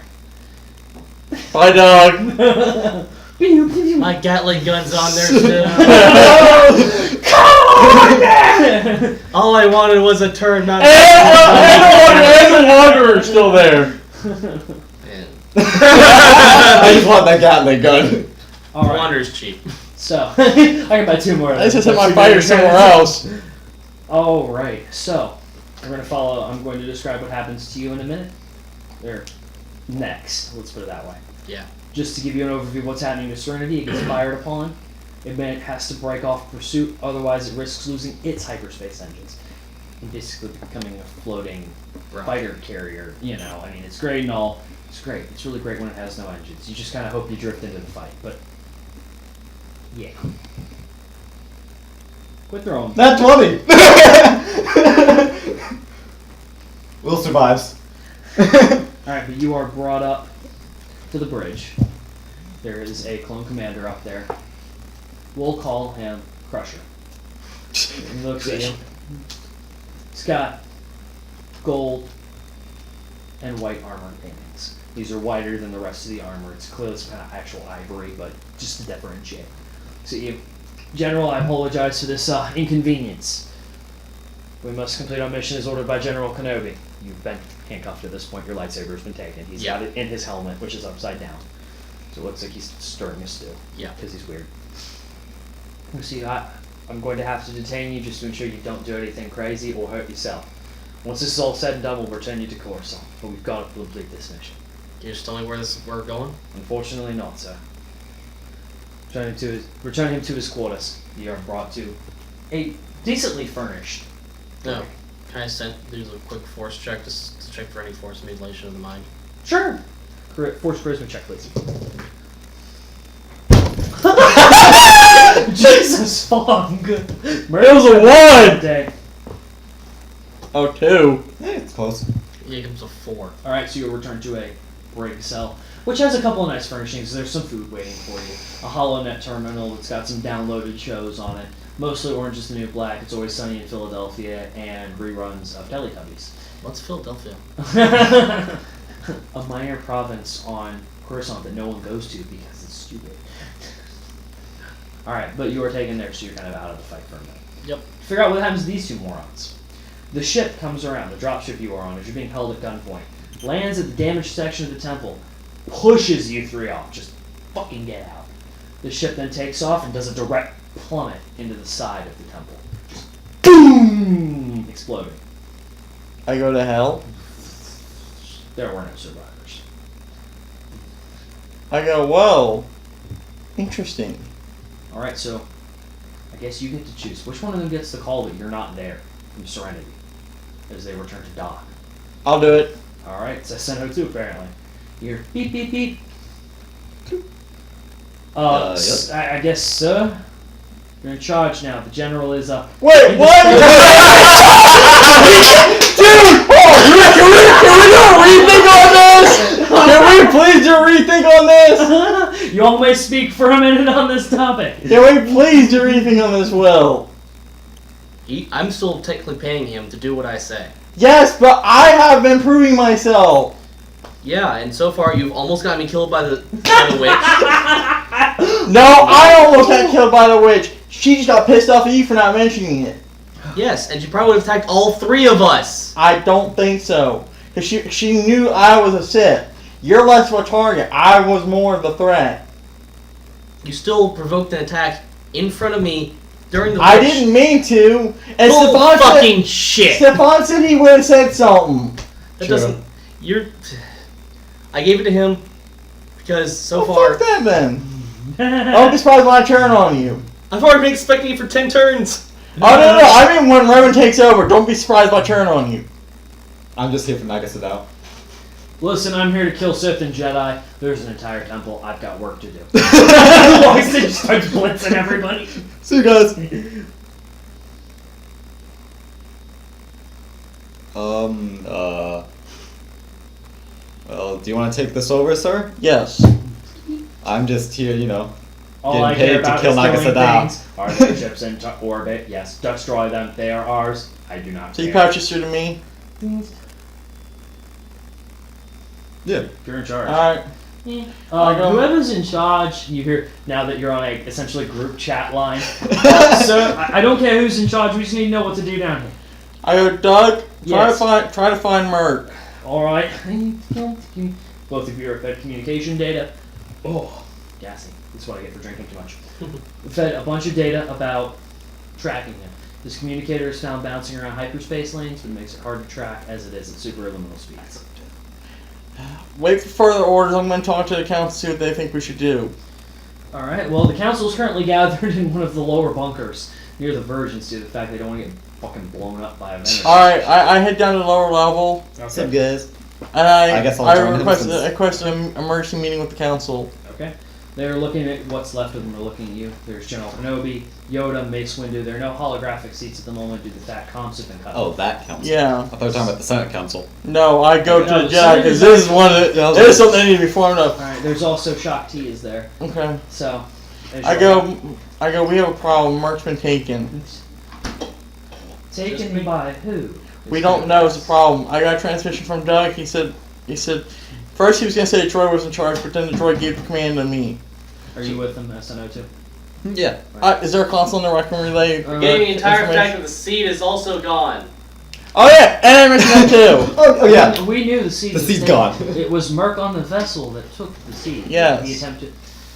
Speaker 3: Bye, dog.
Speaker 4: My Gatling gun's on there still. All I wanted was a turn, not
Speaker 3: And the Wanderer's still there.
Speaker 4: Man.
Speaker 1: I just want that Gatling gun.
Speaker 2: Alright,
Speaker 4: Wander's cheap.
Speaker 2: so. I can buy 2 more of
Speaker 3: I
Speaker 2: those.
Speaker 3: just set my
Speaker 2: Two
Speaker 3: fire
Speaker 2: different
Speaker 3: somewhere
Speaker 2: turns.
Speaker 3: else.
Speaker 2: Alright, so. We're going to follow. I'm going to describe what happens to you in a minute. Or next, let's put it that way.
Speaker 4: Yeah.
Speaker 2: Just to give you an overview of what's happening to Serenity, it gets fired upon. It has to break off pursuit, otherwise it risks losing its hyperspace engines. And basically becoming a floating
Speaker 4: Right.
Speaker 2: fighter carrier, you know. I mean, it's great and all. It's great. It's really great when it has no engines. You just kind of hope you drift into the fight, but yeah. Quit throwing.
Speaker 1: Not 20. Google survives.
Speaker 2: Alright, but you are brought up to the bridge. There is a clone commander up there. We'll call him Crusher. He looks at you. He's got gold and white armor paintings. These are whiter than the rest of the armor. It's clearly some kind of actual ivory, but just to differentiate. So you, General, I apologize for this inconvenience. We must complete our mission as ordered by General Kenobi. You've been handcuffed at this point. Your lightsaber's been taken. He's got it in his helmet, which is upside down. So it looks like he's stirring a stew.
Speaker 4: Yeah.
Speaker 2: Because he's weird. You see, I'm going to have to detain you just to ensure you don't do anything crazy or hurt yourself. Once this is all said and done, we'll return you to Coruscant. But we've got to complete this mission.
Speaker 4: Can you just tell me where we're going?
Speaker 2: Unfortunately not, sir. Return him to his quarters. You are brought to a decently furnished.
Speaker 4: No. Can I do a quick force check to check for any force mutilation of the mind?
Speaker 2: Sure. Force charisma check, please. Jesus fuck!
Speaker 3: It was a 1!
Speaker 2: Day.
Speaker 3: Oh, 2.
Speaker 1: Hey, it's close.
Speaker 4: Yeah, it comes a 4.
Speaker 2: Alright, so you'll return to a brig cell, which has a couple of nice furnishings. There's some food waiting for you. A HoloNet terminal that's got some downloaded shows on it. Mostly Orange is the New Black, It's Always Sunny in Philadelphia, and reruns of Teletubbies.
Speaker 4: What's Philadelphia?
Speaker 2: A minor province on Coruscant that no one goes to because it's stupid. Alright, but you are taken there, so you're kind of out of the fight for a minute.
Speaker 4: Yep.
Speaker 2: Figure out what happens to these two morons. The ship comes around, the dropship you are on, as you're being held at gunpoint. Lands at the damaged section of the temple. Pushes you three off. Just fucking get out. The ship then takes off and does a direct plummet into the side of the temple. Just boom! Exploding.
Speaker 3: I go to hell.
Speaker 2: There were no survivors.
Speaker 3: I go, whoa. Interesting.
Speaker 2: Alright, so I guess you get to choose. Which one of them gets the call that you're not there from Serenity as they return to dock?
Speaker 3: I'll do it.
Speaker 2: Alright, it's SNO2 apparently. You're beep beep beep.
Speaker 1: Yep.
Speaker 2: I guess, sir, you're in charge now. The general is
Speaker 3: Wait, what? Dude! Can we please do a rethink on this?
Speaker 2: You always speak for a minute on this topic.
Speaker 3: Can we please do a rethink on this, Will?
Speaker 4: I'm still technically paying him to do what I say.
Speaker 3: Yes, but I have been proving myself.
Speaker 4: Yeah, and so far you've almost got me killed by the witch.
Speaker 3: No, I almost got killed by the witch. She just got pissed off at you for not mentioning it.
Speaker 4: Yes, and she probably would have attacked all 3 of us.
Speaker 3: I don't think so. Because she knew I was a Sith. You're less of a target. I was more of a threat.
Speaker 4: You still provoked an attack in front of me during the witch.
Speaker 3: I didn't mean to. And
Speaker 4: Bull
Speaker 3: Stefan
Speaker 4: fucking shit.
Speaker 3: Stefan said he would have said something.
Speaker 4: That
Speaker 1: True.
Speaker 4: doesn't. You're. I gave it to him because so
Speaker 3: Well,
Speaker 4: far
Speaker 3: fuck that then. Don't be surprised when I turn on you.
Speaker 4: I've already been expecting it for 10 turns.
Speaker 3: Oh no, I mean when Revan takes over. Don't be surprised if I turn on you.
Speaker 1: I'm just here for Megasadao.
Speaker 2: Listen, I'm here to kill Sith and Jedi. There's an entire temple. I've got work to do. Longston just starts blitzing everybody.
Speaker 1: See you guys. Well, do you want to take this over, sir?
Speaker 3: Yes.
Speaker 1: I'm just here, you know.
Speaker 2: All
Speaker 1: Getting
Speaker 2: I
Speaker 1: paid
Speaker 2: care
Speaker 1: to
Speaker 2: about
Speaker 1: kill
Speaker 2: is killing
Speaker 1: Nagasadao.
Speaker 2: things. Are there ships in orbit? Yes. Destroy them. They are ours. I do not
Speaker 3: So
Speaker 2: care.
Speaker 3: you patch this through to me.
Speaker 1: Yeah.
Speaker 2: You're in charge.
Speaker 3: Alright.
Speaker 2: Whoever's in charge, you hear now that you're on a essentially group chat line. So I don't care who's in charge. We just need to know what to do down here.
Speaker 3: I go, Doug.
Speaker 2: Yes.
Speaker 3: Try to find Merc.
Speaker 2: All right. Both of you are fed communication data. Oh, gassy. That's what I get for drinking too much. We fed a bunch of data about tracking him. This communicator is found bouncing around hyperspace lanes, but it makes it hard to track as it is at superluminal speeds.
Speaker 3: Wait for further orders. I'm going to talk to the council, see what they think we should do.
Speaker 2: All right. Well, the council is currently gathered in one of the lower bunkers near the Versions due to the fact they don't want to get fucking blown up by a Venator.
Speaker 3: Alright, I head down to the lower level,
Speaker 1: What's up, guys?
Speaker 3: and
Speaker 1: I guess I'll join him
Speaker 3: request
Speaker 1: since-
Speaker 3: an emergency meeting with the council.
Speaker 2: Okay. They're looking at what's left of them. They're looking at you. There's General Kenobi, Yoda, Mace Windu. There are no holographic seats at the moment due to the fact comps have been cut.
Speaker 1: Oh, that council.
Speaker 3: Yeah.
Speaker 1: I thought we were talking about the Senate Council.
Speaker 3: No, I go to
Speaker 2: No,
Speaker 3: the
Speaker 2: the
Speaker 3: Jedi
Speaker 2: Senate
Speaker 3: because
Speaker 2: is
Speaker 3: this is one of the.
Speaker 1: Yeah, I was
Speaker 3: This is
Speaker 1: like-
Speaker 3: something that needs to be formed up.
Speaker 2: All right. There's also Shock T is there.
Speaker 3: Okay.
Speaker 2: So. as
Speaker 3: I
Speaker 2: you're-
Speaker 3: go. We have a problem. Merc's been taken.
Speaker 2: Taken by who?
Speaker 3: We don't know. It's a problem. I got a transmission from Doug. He said. First he was gonna say Detroit was in charge, but then Detroit gave the command to me.
Speaker 2: Are you with them, SNO2?
Speaker 1: Yeah.
Speaker 3: Is there a console in there where I can relay?
Speaker 4: Getting the entire
Speaker 3: information?
Speaker 4: fact that the seed is also gone.
Speaker 3: Oh yeah, and I mentioned that too.
Speaker 1: Oh yeah.
Speaker 2: We knew the seed.
Speaker 1: The
Speaker 2: was
Speaker 1: seed's
Speaker 2: taken.
Speaker 1: gone.
Speaker 2: It was Merc on the vessel that took the seed.
Speaker 3: Yes.
Speaker 2: He attempted.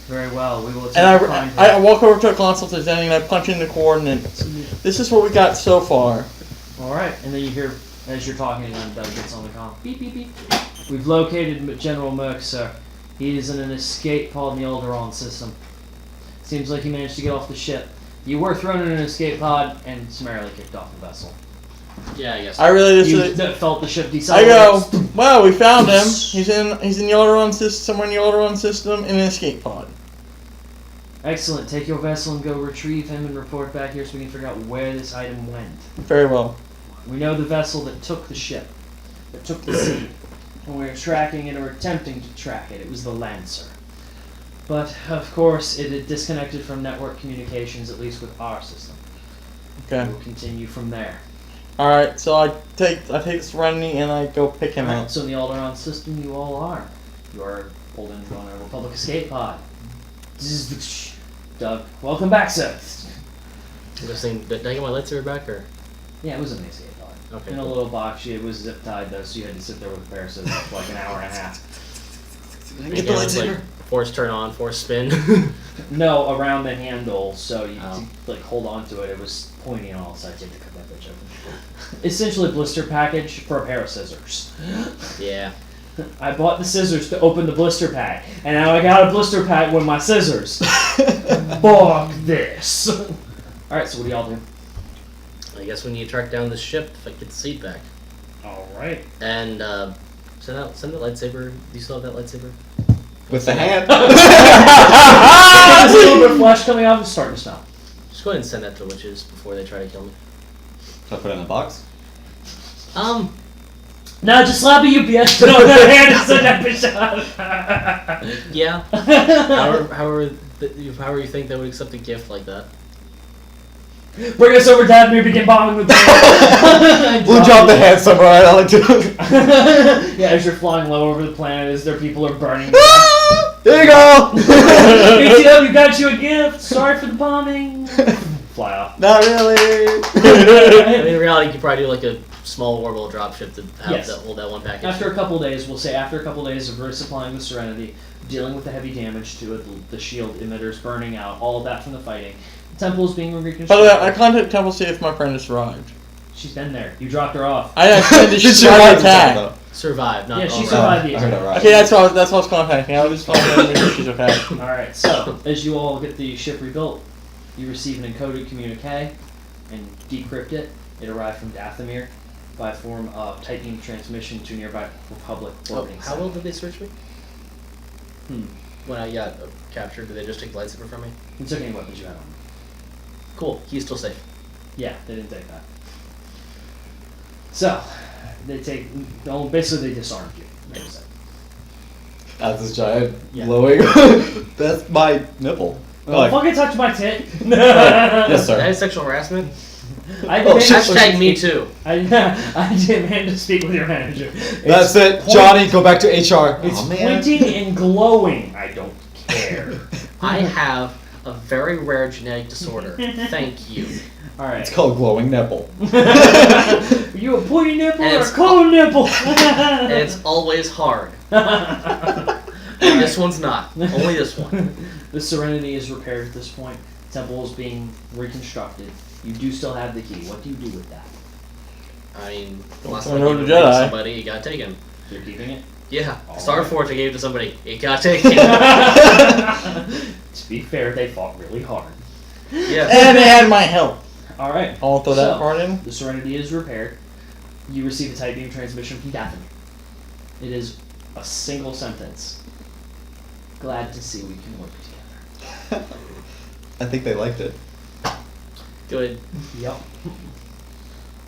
Speaker 2: Very well. We will attempt
Speaker 3: And
Speaker 2: to find
Speaker 3: I
Speaker 2: her.
Speaker 3: walk over to a console to Zenny and I punch in the coordinates. This is what we got so far.
Speaker 2: All right, and then you hear as you're talking, and Doug gets on the comm. Beep beep beep. We've located General Merc, sir. He is in an escape pod in the Alderaan system. Seems like he managed to get off the ship. You were thrown in an escape pod and summarily kicked off the vessel.
Speaker 4: Yeah, I guess.
Speaker 3: I really
Speaker 2: You
Speaker 3: just.
Speaker 2: felt the ship
Speaker 3: I
Speaker 2: decelerate.
Speaker 3: go. Well, we found him. He's in the Alderaan system, somewhere in the Alderaan system, in an escape pod.
Speaker 2: Excellent. Take your vessel and go retrieve him and report back here so we can figure out where this item went.
Speaker 3: Very well.
Speaker 2: We know the vessel that took the ship, that took the seed, and we're tracking it or attempting to track it. It was the Lancer. But, of course, it had disconnected from network communications, at least with our system.
Speaker 3: Okay.
Speaker 2: We'll continue from there.
Speaker 3: All right. So I take Serenity and I go pick him
Speaker 2: Alright,
Speaker 3: up.
Speaker 2: so in the Alderaan system, you all are. You are pulled into on a Republic escape pod. Doug, welcome back, sir.
Speaker 4: I'm just saying, did I get my lightsaber back or?
Speaker 2: Yeah, it was an escape pod.
Speaker 4: Okay.
Speaker 2: In a
Speaker 4: cool.
Speaker 2: little box. It was zip tied though, so you had to sit there with a pair of scissors for like an hour and a half.
Speaker 1: Get
Speaker 4: Again,
Speaker 1: the
Speaker 4: it was
Speaker 1: lightsaber.
Speaker 4: like force turn on, force spin.
Speaker 2: No, around the handle, so you
Speaker 4: Oh.
Speaker 2: to, like hold on to it. It was pointy on all sides. You had to cut that bitch open. Essentially, a blister package for a pair of scissors.
Speaker 4: Yeah.
Speaker 2: I bought the scissors to open the blister pack, and now I got a blister pack with my scissors. Fuck this. All right, so what do y'all do?
Speaker 4: I guess we need to track down this ship if I get the seed back.
Speaker 2: All right.
Speaker 4: And send the lightsaber. Do you still have that lightsaber?
Speaker 1: With the hand.
Speaker 2: There's a little bit of flesh coming off. It's starting to smell.
Speaker 4: Just go ahead and send that to the witches before they try to kill me.
Speaker 1: Should I put it in the box?
Speaker 2: No, just slap a UPS on the hand and send that bitch out.
Speaker 4: Yeah. However you think they would accept a gift like that.
Speaker 2: Bring us over, Dad. We begin bombing the planet.
Speaker 1: We'll drop the hand somewhere. I like to.
Speaker 2: Yeah, as you're flying low over the planet, as their people are burning.
Speaker 1: There you go.
Speaker 2: ATW got you a gift. Sorry for the bombing. Fly off.
Speaker 1: Not really.
Speaker 4: I mean, in reality, you could probably do like a small orbital dropship to have
Speaker 2: Yes.
Speaker 4: that hold that one package.
Speaker 2: After a couple days, we'll say after a couple days of resupplying the Serenity, dealing with the heavy damage to it, the shield emitters burning out, all of that from the fighting, the temple is being reconstructed.
Speaker 3: By the way, I contacted Temple to see if my friend has arrived.
Speaker 2: She's been there. You dropped her off.
Speaker 3: I actually
Speaker 1: She
Speaker 3: survived
Speaker 1: survived
Speaker 3: attack.
Speaker 1: though.
Speaker 4: Survive, not
Speaker 2: Yeah, she
Speaker 4: all
Speaker 2: survived
Speaker 4: right.
Speaker 2: the
Speaker 1: I heard
Speaker 2: attack.
Speaker 1: that right.
Speaker 3: Okay, that's what I was contacting. I was just contacting to make sure she's okay.
Speaker 2: Alright, so as you all get the ship rebuilt, you receive an encoded communique and decrypt it. It arrived from Dathomir by form of Tight Beam transmission to nearby Republic
Speaker 4: Oh,
Speaker 2: orbiting
Speaker 4: how well did they search me?
Speaker 2: Hmm.
Speaker 4: When I got captured, did they just take the lightsaber from me?
Speaker 2: You took any weapons you had on.
Speaker 4: Cool. He's still safe.
Speaker 2: Yeah, they didn't take that. So, they take, well, basically they disarmed you. Like I said.
Speaker 1: That's this giant
Speaker 2: Yeah.
Speaker 1: glowing. That's my nipple.
Speaker 2: Don't fucking touch my tit!
Speaker 1: Yes, sir.
Speaker 4: That is sexual harassment.
Speaker 2: I
Speaker 1: Oh,
Speaker 2: demand
Speaker 1: shit.
Speaker 2: to
Speaker 4: Hashtag me
Speaker 2: speak-
Speaker 4: too.
Speaker 2: I demand to speak with your manager.
Speaker 1: That's it, Johnny. Go back to HR.
Speaker 2: It's
Speaker 1: Aw, man.
Speaker 2: pointing and glowing. I don't care.
Speaker 4: I have a very rare genetic disorder. Thank you.
Speaker 2: Alright.
Speaker 1: It's called glowing nipple.
Speaker 2: Are you a pointy nipple
Speaker 4: And
Speaker 2: or a
Speaker 4: it's-
Speaker 2: cold nipple?
Speaker 4: And it's always hard. And this one's not. Only this one.
Speaker 2: The Serenity is repaired at this point. Temple is being reconstructed. You do still have the key. What do you do with that?
Speaker 4: I mean, the last
Speaker 3: Turn
Speaker 4: time
Speaker 3: over
Speaker 4: you
Speaker 3: to
Speaker 4: gave it to
Speaker 3: Jedi.
Speaker 4: somebody, it got taken.
Speaker 2: You're keeping it?
Speaker 4: Yeah,
Speaker 2: All
Speaker 4: Star
Speaker 2: right.
Speaker 4: Forge I gave it to somebody, it got taken.
Speaker 2: To be fair, they fought really hard.
Speaker 4: Yeah.
Speaker 3: And they had my help.
Speaker 2: Alright.
Speaker 3: I'll throw that
Speaker 2: So-
Speaker 3: part in.
Speaker 2: The Serenity is repaired. You receive a Tight Beam transmission from Dathomir. It is a single sentence. Glad to see we can work together.
Speaker 1: I think they liked it.
Speaker 4: Good.
Speaker 2: Yep.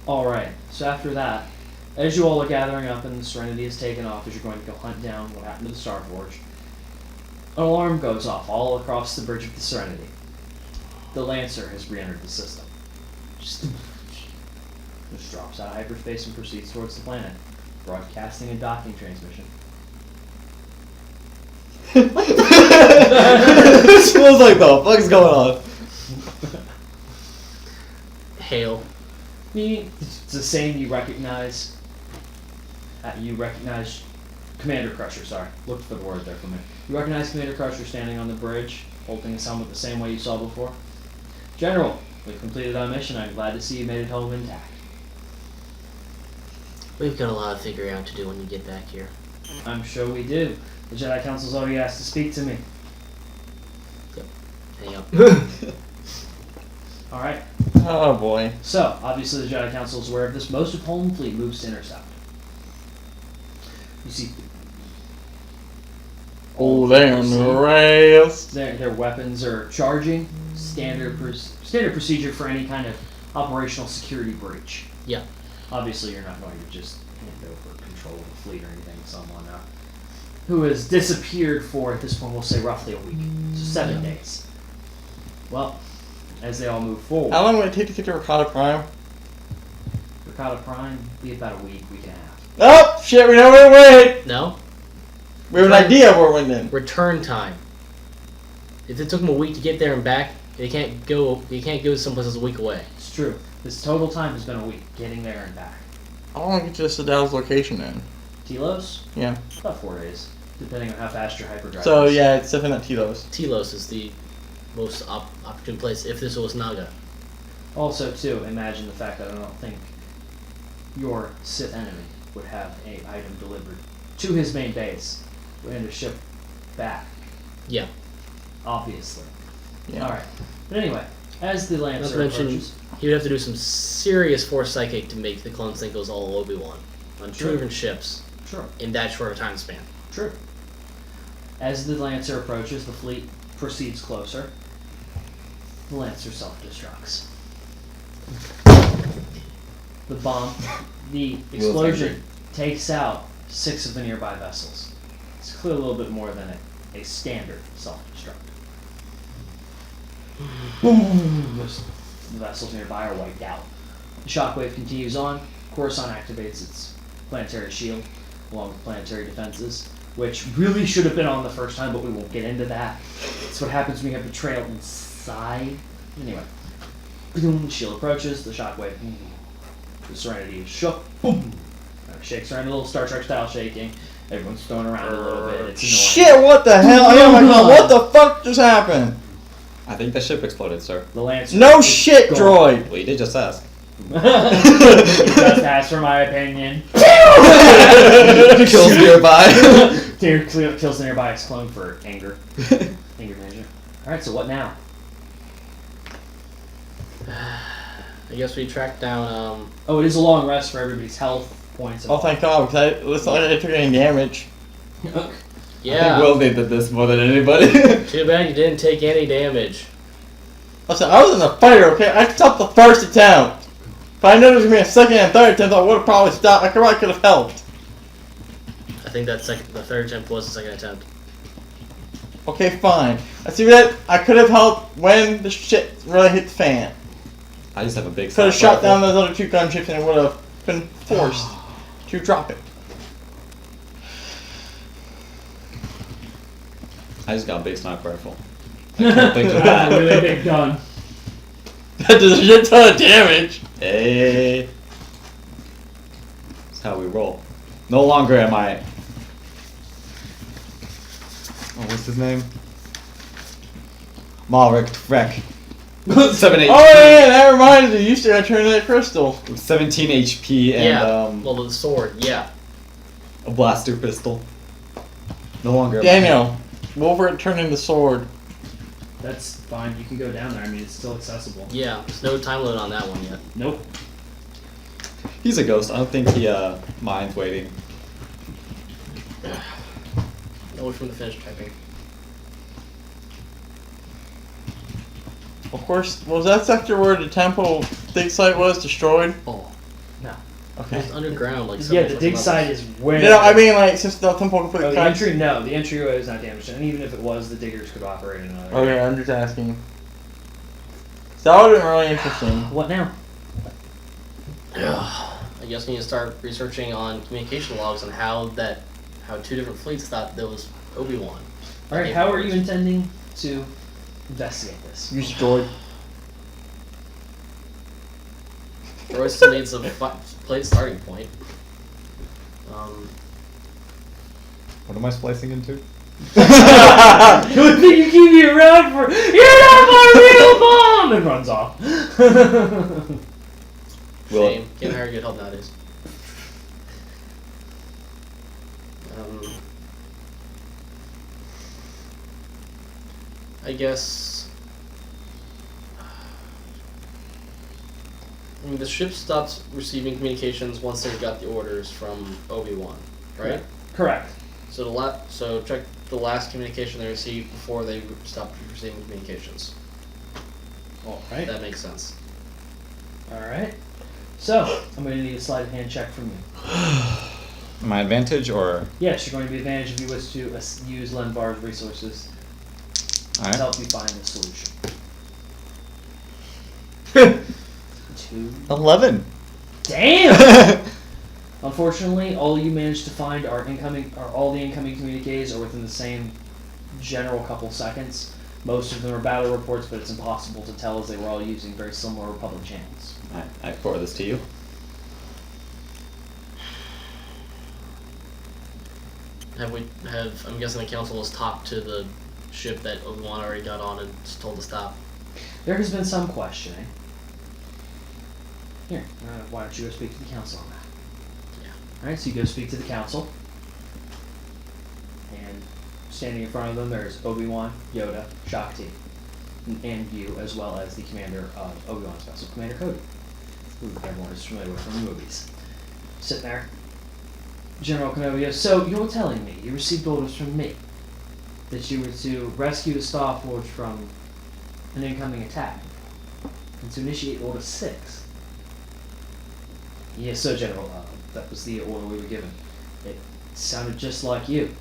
Speaker 2: Alright, so after that, as you all are gathering up and the Serenity is taken off as you're going to go hunt down what happened to the Starforge, an alarm goes off all across the bridge of the Serenity. The Lancer has re-entered the system. Just drops out of hyperspace and proceeds towards the planet, broadcasting a docking transmission.
Speaker 1: This feels like the fuck's going on?
Speaker 4: Hail.
Speaker 2: It's the same you recognize. You recognize Commander Crusher, sorry. Looked for the word there for me. You recognize Commander Crusher standing on the bridge, holding his helmet the same way you saw before. General, we've completed our mission. I'm glad to see you made it home intact.
Speaker 4: We've got a lot of figuring out to do when you get back here.
Speaker 2: I'm sure we do. The Jedi Council's already asked to speak to me.
Speaker 4: Hang up.
Speaker 2: Alright,
Speaker 3: Oh boy.
Speaker 2: so, obviously the Jedi Council is aware of this. Most of Home Fleet moves to intercept. You see...
Speaker 3: Oh, they're on the rails.
Speaker 2: Their weapons are charging. Standard procedure for any kind of operational security breach.
Speaker 4: Yeah.
Speaker 2: Obviously, you're not going to just hand over control of the fleet or anything to someone who has disappeared for, at this point, we'll say roughly a week. So 7 days. Well, as they all move forward,
Speaker 3: How long would it take to get to Ricotta Prime?
Speaker 2: Ricotta Prime, be about a week and a half.
Speaker 3: Oh, shit, we know where to wait!
Speaker 4: No?
Speaker 3: We have an idea of where we're in.
Speaker 4: Return time. If it took them a week to get there and back, they can't go someplace that's a week away.
Speaker 2: It's true. This total time has been a week, getting there and back.
Speaker 3: I want to get to Sadal's location then.
Speaker 2: Telos?
Speaker 3: Yeah.
Speaker 2: About 4 days, depending on how fast your hyperdrive
Speaker 3: So,
Speaker 2: is.
Speaker 3: yeah, it's definitely not Telos.
Speaker 4: Telos is the most opportune place if this was Naga.
Speaker 2: Also, too, imagine the fact that I don't think your Sith enemy would have a item delivered to his main base and a ship back.
Speaker 4: Yeah.
Speaker 2: Obviously.
Speaker 3: Yeah.
Speaker 2: Alright. But anyway, as the
Speaker 4: Not to
Speaker 2: Lancer
Speaker 4: mention,
Speaker 2: approaches...
Speaker 4: he would have to do some serious Force Psychic to make the clones think it was all Obi-Wan. On 2
Speaker 2: Sure.
Speaker 4: different ships
Speaker 2: Sure.
Speaker 4: in that short a time span.
Speaker 2: True. As the Lancer approaches, the fleet proceeds closer. The Lancer self-destructs. The bomb, the explosion takes out 6 of the nearby vessels. It's clearly a little bit more than a standard self-destruct. Boom! The vessels nearby are wiped out. The shockwave continues on. Coruscant activates its planetary shield, along with planetary defenses, which really should have been on the first time, but we won't get into that. That's what happens when you have betrayal inside. Anyway, boom, the shield approaches, the shockwave, boom. The Serenity is shook, boom. Shakes around a little Star Trek style shaking. Everyone's thrown around a little bit. It's annoying.
Speaker 3: Shit, what the hell? Oh my god, what the fuck just happened?
Speaker 1: I think the ship exploded, sir.
Speaker 2: The Lancer.
Speaker 3: No
Speaker 2: is
Speaker 3: shit,
Speaker 2: gone.
Speaker 3: droid!
Speaker 1: Well, you did just ask.
Speaker 2: You just asked for my opinion.
Speaker 1: Kills nearby.
Speaker 2: Kills the nearby clone for anger. Anger management. Alright, so what now?
Speaker 4: I guess we tracked down,
Speaker 2: Oh, it is a long rest for everybody's health points.
Speaker 3: Oh, thank god, because it looks like I took any damage.
Speaker 1: I think
Speaker 4: yeah.
Speaker 1: Will did this more than anybody.
Speaker 4: Too bad you didn't take any damage.
Speaker 3: Listen, I was in a fighter, okay? I stopped the first attempt. If I knew there was going to be a second and third attempt, I would have probably stopped. I probably could have helped.
Speaker 4: I think the third attempt was the second attempt.
Speaker 3: Okay, fine. I see that I could have helped when the shit really hit the fan.
Speaker 1: I just have a big.
Speaker 3: Could have
Speaker 1: sniper
Speaker 3: shot down
Speaker 1: rifle.
Speaker 3: those other 2 gunships and it would have been forced to drop it.
Speaker 1: I just got a big sniper rifle. I can't think of
Speaker 2: That's a
Speaker 1: that.
Speaker 2: really big gun.
Speaker 3: That does a shit ton of damage.
Speaker 1: Hey. That's how we roll. No longer am I. Oh, what's his name? Malric Freck. 7 HP.
Speaker 3: Oh yeah, that reminds me. You used to turn that crystal.
Speaker 1: 17 HP and
Speaker 4: yeah. Well, the sword, yeah.
Speaker 1: a blaster pistol. No longer. am I-
Speaker 3: Daniel, Wolverine turned into sword.
Speaker 2: That's fine. You can go down there. I mean, it's still accessible.
Speaker 4: Yeah, there's no time limit on that one yet.
Speaker 2: Nope.
Speaker 1: He's a ghost. I don't think he minds waiting.
Speaker 4: No, we're from the finish typing.
Speaker 3: Of course, was that sector where the temple dig site was destroyed?
Speaker 2: Oh, no.
Speaker 3: Okay.
Speaker 4: It's underground, like
Speaker 2: Yeah, the
Speaker 4: several
Speaker 2: dig
Speaker 4: levels.
Speaker 2: site is where.
Speaker 3: No, I mean like since the temple completely
Speaker 2: Oh, the
Speaker 3: collapsed.
Speaker 2: entry, no, the entryway is not damaged, and even if it was, the diggers could operate in another.
Speaker 3: Okay, I'm just asking. So that would have been really interesting.
Speaker 2: What now?
Speaker 4: I guess we need to start researching on communication logs on how two different fleets thought there was Obi-Wan.
Speaker 2: All right, how are you intending to investigate this?
Speaker 3: Use droid.
Speaker 4: Roy still needs a plate starting point.
Speaker 1: What am I splicing into?
Speaker 2: Good thing you keep me around for. You're not my real mom, and runs off.
Speaker 1: Will
Speaker 4: Shame. Can't hire good help nowadays. I guess. I mean, the ship stopped receiving communications once they got the orders from Obi-Wan, right?
Speaker 2: Correct.
Speaker 4: So check the last communication they received before they stopped receiving communications.
Speaker 2: All right.
Speaker 4: That makes sense.
Speaker 2: All right. So I'm going to need a sleight of hand check from you.
Speaker 1: My advantage or?
Speaker 2: Yes, you're going to be advantage if you wish to use Lenvar's resources to
Speaker 1: Alright.
Speaker 2: help you find a solution. 2.
Speaker 1: 11.
Speaker 2: Damn! Unfortunately, all you managed to find are all the incoming communiques are within the same general couple seconds. Most of them are battle reports, but it's impossible to tell as they were all using very similar Republic channels.
Speaker 1: I forward this to you.
Speaker 4: I'm guessing the council has talked to the ship that Obi-Wan already got on and just told to stop.
Speaker 2: There has been some questioning. Here, why don't you go speak to the council on that?
Speaker 4: Yeah.
Speaker 2: Alright, so you go speak to the council. And standing in front of them, there's Obi-Wan, Yoda, Shakti, and you, as well as the commander of Obi-Wan's vessel, Commander Cody, who everyone is familiar with from the movies. Sitting there. General Kenobi, so you're telling me you received orders from me that you were to rescue the Starforge from an incoming attack and to initiate Order 6? Yes, sir, General. That was the order we were given. It sounded just like you.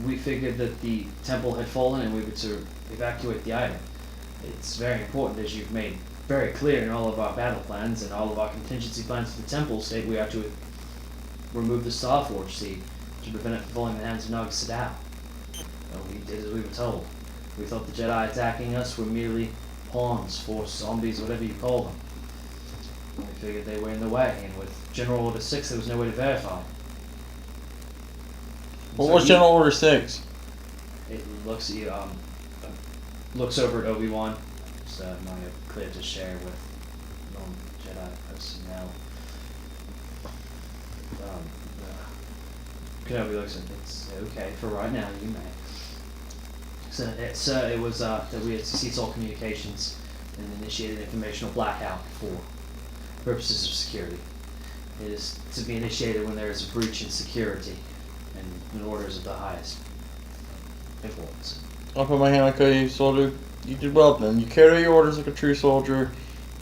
Speaker 2: We figured that the temple had fallen and we were to evacuate the item. It's very important, as you've made very clear in all of our battle plans and all of our contingency plans for the temple state, we are to remove the Starforge seed to prevent it from falling in the hands of Naga Sadow. We did as we were told. We thought the Jedi attacking us were merely pawns, force, zombies, whatever you call them. We figured they were in the way, and with General Order 6 there was no way to verify.
Speaker 3: What was General Order 6?
Speaker 2: It looks at you, looks over at Obi-Wan. So I have clear to share with non-Jedi personnel. Kenobi looks at it. It's okay for right now. You may. So it was that we had ceased all communications and initiated informational blackout for purposes of security. It is to be initiated when there is a breach in security and in orders of the highest importance.
Speaker 3: I'll put my hand on Cody, soldier. You did well then. You carry your orders like a true soldier.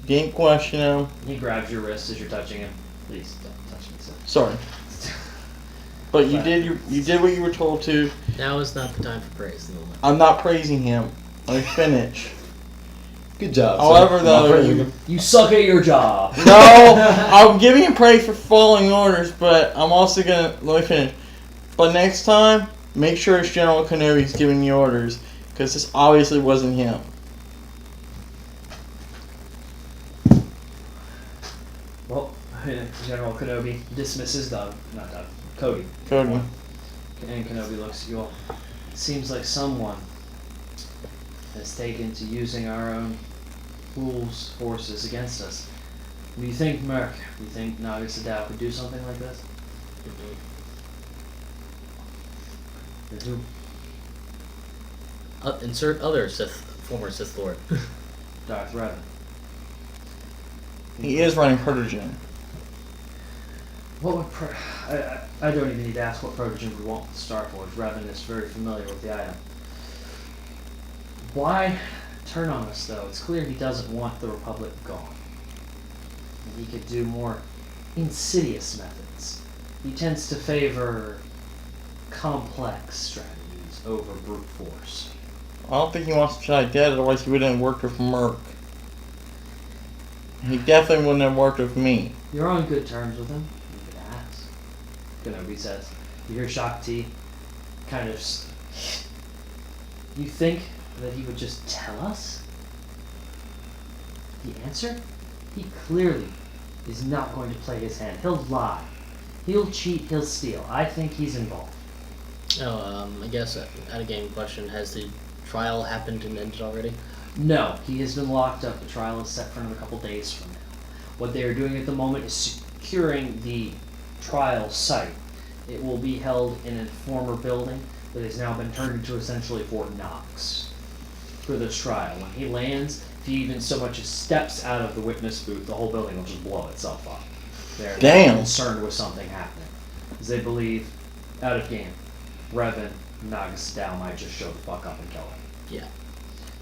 Speaker 3: You didn't question them.
Speaker 2: He grabs your wrist as you're touching him. Please don't touch me, sir.
Speaker 3: Sorry. But you did what you were told to.
Speaker 4: Now is not the time for praise.
Speaker 3: I'm not praising him. Let me finish.
Speaker 1: Good job.
Speaker 3: However,
Speaker 1: sir.
Speaker 3: though,
Speaker 1: Not praising him.
Speaker 2: You suck at your job.
Speaker 3: No, I'm giving him praise for following orders, but I'm also gonna let me finish. But next time, make sure it's General Kenobi's giving you orders, because this obviously wasn't him.
Speaker 2: Well, General Kenobi dismisses Cody.
Speaker 3: Cody.
Speaker 2: And Kenobi looks at you all. It seems like someone has taken to using our own fools' forces against us. Do you think Merc, do you think Naga Sadow could do something like this? And who?
Speaker 4: Insert other former Sith Lord.
Speaker 2: Darth Revan.
Speaker 3: He is running Protogen.
Speaker 2: What would I don't even need to ask what Protogen would want with the Starforge. Revan is very familiar with the item. Why turn on us, though? It's clear he doesn't want the Republic gone. And he could do more insidious methods. He tends to favor complex strategies over brute force.
Speaker 3: I don't think he wants the Jedi dead, otherwise he wouldn't have worked with Merc. He definitely wouldn't have worked with me.
Speaker 2: You're on good terms with him. You could ask. Kenobi says. You hear Shakti kind of... You think that he would just tell us? The answer? He clearly is not going to play his hand. He'll lie. He'll cheat. He'll steal. I think he's involved.
Speaker 4: I guess out of game question, has the trial happened and ended already?
Speaker 2: No, he has been locked up. The trial is set for another couple days from now. What they are doing at the moment is securing the trial site. It will be held in a former building that has now been turned into essentially Fort Knox for this trial. When he lands, if he even so much as steps out of the witness booth, the whole building will just blow itself up. They're
Speaker 3: Damn.
Speaker 2: concerned with something happening, because they believe, out of game, Revan Nagasadao might just show the fuck up and kill him.
Speaker 4: Yeah.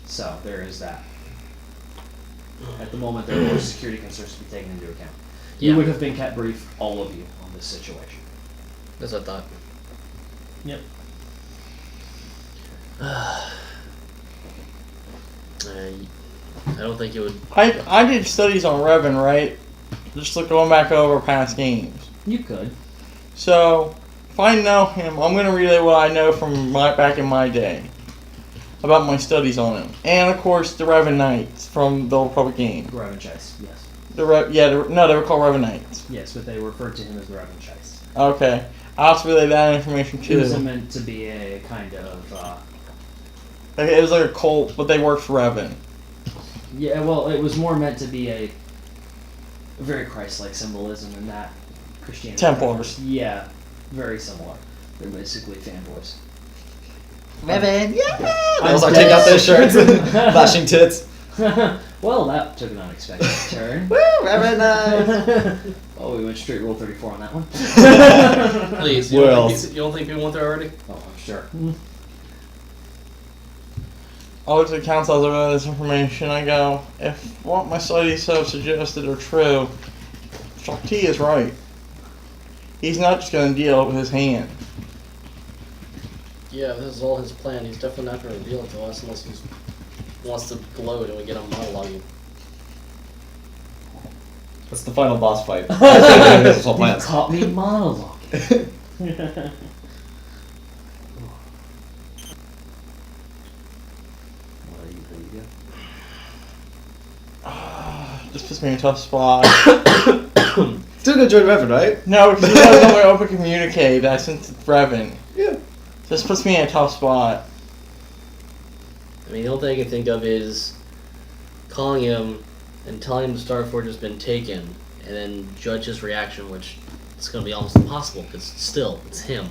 Speaker 2: So there is that. At the moment, there are more security concerns to be taken into account.
Speaker 4: Yeah.
Speaker 2: You would have been kept brief, all of you, on this situation.
Speaker 4: That's what I thought.
Speaker 2: Yep.
Speaker 4: I don't think it would.
Speaker 3: I did studies on Revan, right? Just going back over past games.
Speaker 2: You could.
Speaker 3: So, if I know him, I'm going to relay what I know from back in my day about my studies on him. And, of course, the Revan Knights from the Old Republic game.
Speaker 2: Revan Chase, yes.
Speaker 3: They were called Revan Knights.
Speaker 2: Yes, but they referred to him as the Revan Chase.
Speaker 3: Okay. I also relay that information
Speaker 2: It
Speaker 3: too.
Speaker 2: was meant to be a kind of,
Speaker 3: It was like a cult, but they worked for Revan.
Speaker 2: yeah, well, it was more meant to be a very Christ-like symbolism in that Christianity.
Speaker 3: Templars.
Speaker 2: Yeah, very similar. They're basically fanboys.
Speaker 1: Revan, yeah! They
Speaker 2: I'm
Speaker 1: also
Speaker 2: dead.
Speaker 1: take out their shirts and flashing tits.
Speaker 2: Well, that took an unexpected turn.
Speaker 1: Woo, Revan nice!
Speaker 2: Oh, we went straight Rule 34 on that one.
Speaker 4: Please,
Speaker 1: Where else?
Speaker 4: You don't think people went there already?
Speaker 2: Oh, I'm sure.
Speaker 3: I looked at the council as I read this information. I go, if what my studies have suggested are true, Shakti is right. He's not just going to deal with his hand.
Speaker 4: Yeah, this is all his plan. He's definitely not going to reveal it to us unless he wants to gloat and we get him monologuing.
Speaker 1: That's the final boss fight. That's his whole
Speaker 2: You
Speaker 1: plan.
Speaker 2: caught me monologue.
Speaker 3: This puts me in a tough spot.
Speaker 1: Still gonna join Revan, right?
Speaker 3: No, because he doesn't want to open communicate. That since it's Revan.
Speaker 1: Yeah.
Speaker 3: This puts me in a tough spot.
Speaker 4: I mean, the only thing I can think of is calling him and telling him the Star Forge has been taken, and then judge his reaction, which is going to be almost impossible because still, it's him.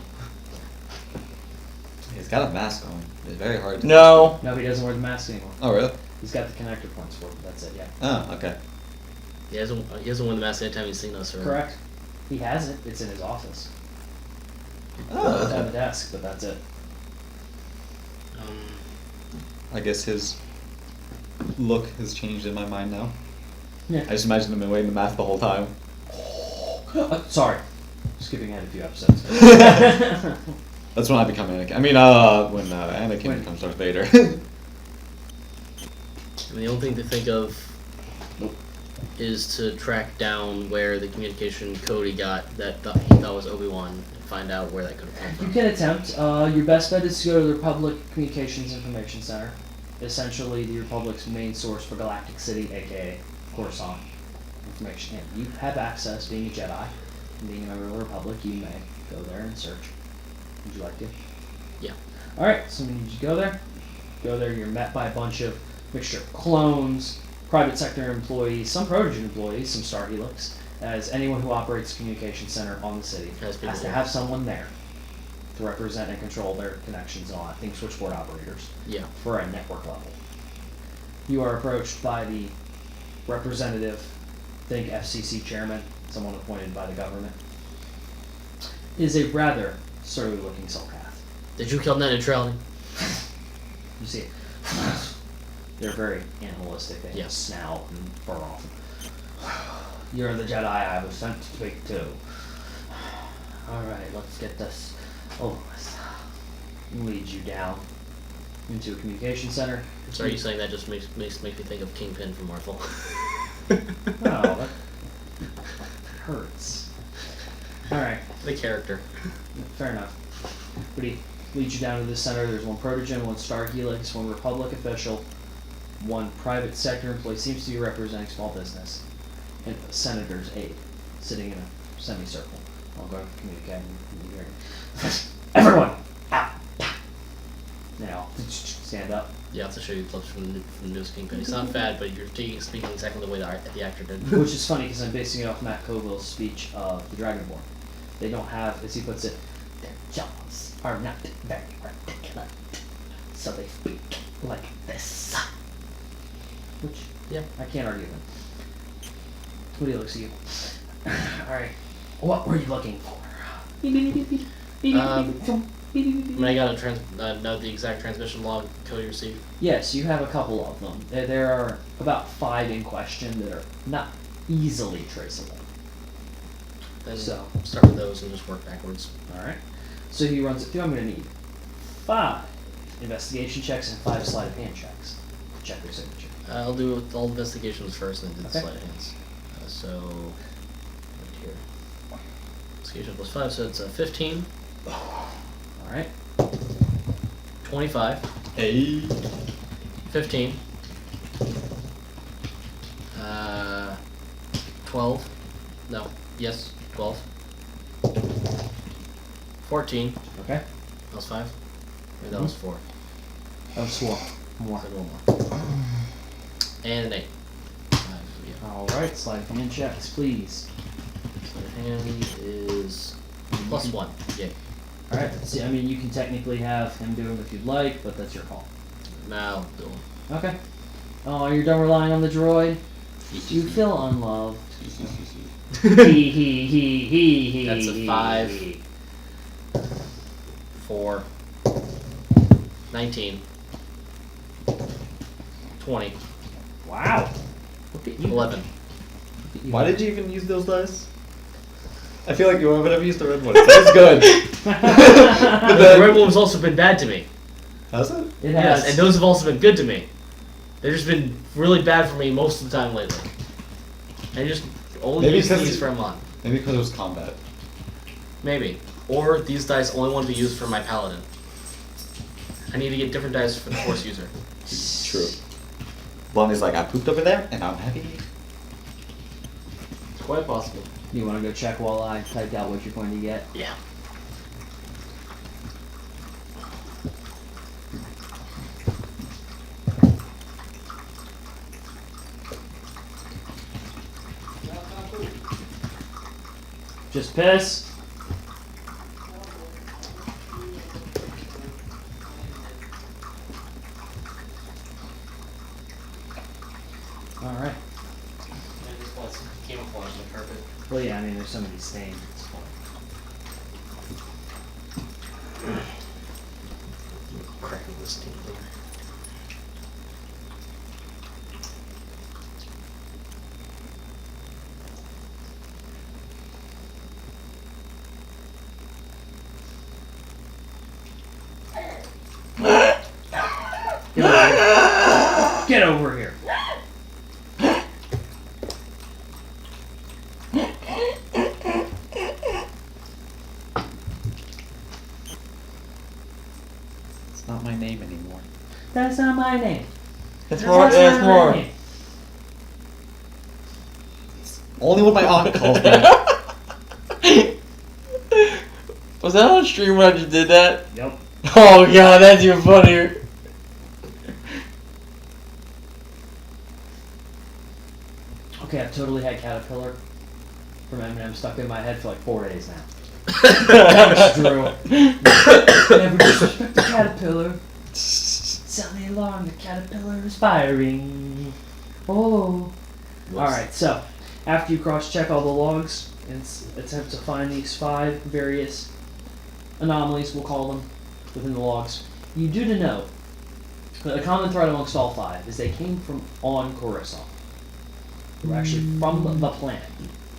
Speaker 1: He's got a mask on. It's very hard to...
Speaker 3: No.
Speaker 2: No, he doesn't wear the mask anymore.
Speaker 1: Oh, really?
Speaker 2: He's got the connector points for it, but that's it, yeah.
Speaker 1: Oh, okay.
Speaker 4: He hasn't worn the mask anytime he's seen us. Or
Speaker 2: Correct. He has it. It's in his office.
Speaker 1: Oh,
Speaker 2: It's on the
Speaker 1: okay.
Speaker 2: desk, but that's it.
Speaker 1: I guess his look has changed in my mind now.
Speaker 2: Yeah.
Speaker 1: I just imagined him wearing the mask the whole time.
Speaker 2: Sorry. Skipping ahead a few episodes.
Speaker 1: That's when I become Anakin. I mean, when Anakin
Speaker 2: When-
Speaker 1: becomes Darth Vader.
Speaker 4: I mean, the only thing to think of is to track down where the communication code he got that he thought was Obi-Wan and find out where that could have come
Speaker 2: You
Speaker 4: from.
Speaker 2: can attempt. Your best bet is to go to the Republic Communications Information Center. Essentially, the Republic's main source for Galactic City, aka Coruscant. Information. And you have access, being a Jedi, and being a member of the Republic, you may go there and search. Would you like to?
Speaker 4: Yeah.
Speaker 2: Alright, so when you go there, you're met by a bunch of mixture of clones, private sector employees, some Protege employees, some Star Helix, as anyone who operates a communication center on the city
Speaker 4: Has people
Speaker 2: has to
Speaker 4: there.
Speaker 2: have someone there to represent and control their connections and all that. Think switchboard operators
Speaker 4: Yeah.
Speaker 2: for a network level. You are approached by the representative, think FCC chairman, someone appointed by the government. Is a rather surly looking Sulcath.
Speaker 4: Did you kill net neutrality?
Speaker 2: You see it. They're very animalistic. They have a
Speaker 4: Yes.
Speaker 2: snout and fur off. You're the Jedi I was sent to speak to. Alright, let's get this over with. Lead you down into a communication center.
Speaker 4: So are you saying that just makes me think of Kingpin from Marvel?
Speaker 2: No, that hurts. Alright,
Speaker 4: The character.
Speaker 2: fair enough. But he leads you down to the center. There's one Protogen, one Star Helix, one Republic official, one private sector employee, seems to be representing small business, and a senator's aide sitting in a semicircle. I'll go communicate. Everyone! Out! Now, stand up.
Speaker 4: You have to show you clips from the newest Kingpin. It's not bad, but you're speaking exactly the way the actor did.
Speaker 2: Which is funny because I'm basing it off Matt Colville's speech of the Dragonborn. They don't have, as he puts it, their jaws are not very articulate, so they speak like this. Which,
Speaker 4: Yeah.
Speaker 2: I can't argue with. What do you look at you? Alright, what were you looking for?
Speaker 4: I mean, I gotta know the exact transmission log code you received.
Speaker 2: Yes, you have a couple of them. There are about 5 in question that are not easily traceable.
Speaker 4: Then
Speaker 2: So.
Speaker 4: start with those and just work backwards.
Speaker 2: Alright. So he runs it through. I'm going to need 5 investigation checks and 5 sleight of hand checks to check your signature.
Speaker 4: I'll do with all investigations first and then do the
Speaker 2: Okay.
Speaker 4: sleight of hands. So, right here. Investigation plus 5, so it's 15,
Speaker 2: Alright.
Speaker 4: 25,
Speaker 1: Hey.
Speaker 4: 15, 12, no, yes, 12, 14,
Speaker 2: Okay.
Speaker 4: that was 5, maybe that was 4,
Speaker 2: That was 4. More.
Speaker 4: then one more, and an 8. 5, yeah.
Speaker 2: Alright, sleight of hand checks, please.
Speaker 4: Sleight of hand is plus 1, yay.
Speaker 2: Alright, see, I mean, you can technically have him do them if you'd like, but that's your call.
Speaker 4: Now I'll do 'em.
Speaker 2: Okay. Oh, you're done relying on the droid? You feel unloved. He.
Speaker 4: That's a 5. 4, 19, 20,
Speaker 2: Wow. Look at you.
Speaker 4: 11.
Speaker 2: Look at you.
Speaker 1: Why did you even use those dice? I feel like you would have used the red one. That was good. But
Speaker 4: The
Speaker 1: then-
Speaker 4: red one's also been bad to me.
Speaker 1: Has it?
Speaker 2: It has.
Speaker 4: Yes, and those have also been good to me. They've just been really bad for me most of the time lately. I just only
Speaker 1: Maybe
Speaker 4: use
Speaker 1: because
Speaker 4: these
Speaker 1: you-
Speaker 4: for a month.
Speaker 1: Maybe because it was combat.
Speaker 4: Maybe. Or these dice only want to be used for my paladin. I need to get different dice for the force user.
Speaker 1: True. Lonnie's like, I pooped over there, and I'm happy.
Speaker 4: It's quite possible.
Speaker 2: You want to go check while I typed out what you're going to get?
Speaker 4: Yeah.
Speaker 2: Just piss. Alright.
Speaker 4: Camouflage the carpet.
Speaker 2: Well, yeah, I mean, there's so many stains. It's fine.
Speaker 4: Cracking this thing later.
Speaker 2: Get over here.
Speaker 1: It's not my name anymore.
Speaker 2: That's not my name.
Speaker 3: It's more.
Speaker 2: That's
Speaker 3: It's
Speaker 2: not my
Speaker 3: more.
Speaker 2: name.
Speaker 1: Only what my aunt calls me.
Speaker 3: Was that on stream when I just did that?
Speaker 2: Yep.
Speaker 3: Oh god, that's even funnier.
Speaker 2: Okay, I've totally had Caterpillar from Eminem stuck in my head for like 4 days now. Drew. Never disrespect the Caterpillar. Sound the alarm, the Caterpillar is firing. Oh. Alright, so after you cross-check all the logs and attempt to find these 5 various anomalies, we'll call them, within the logs, you do to note A common thread amongst all 5 is they came from on Coruscant. They were actually from the planet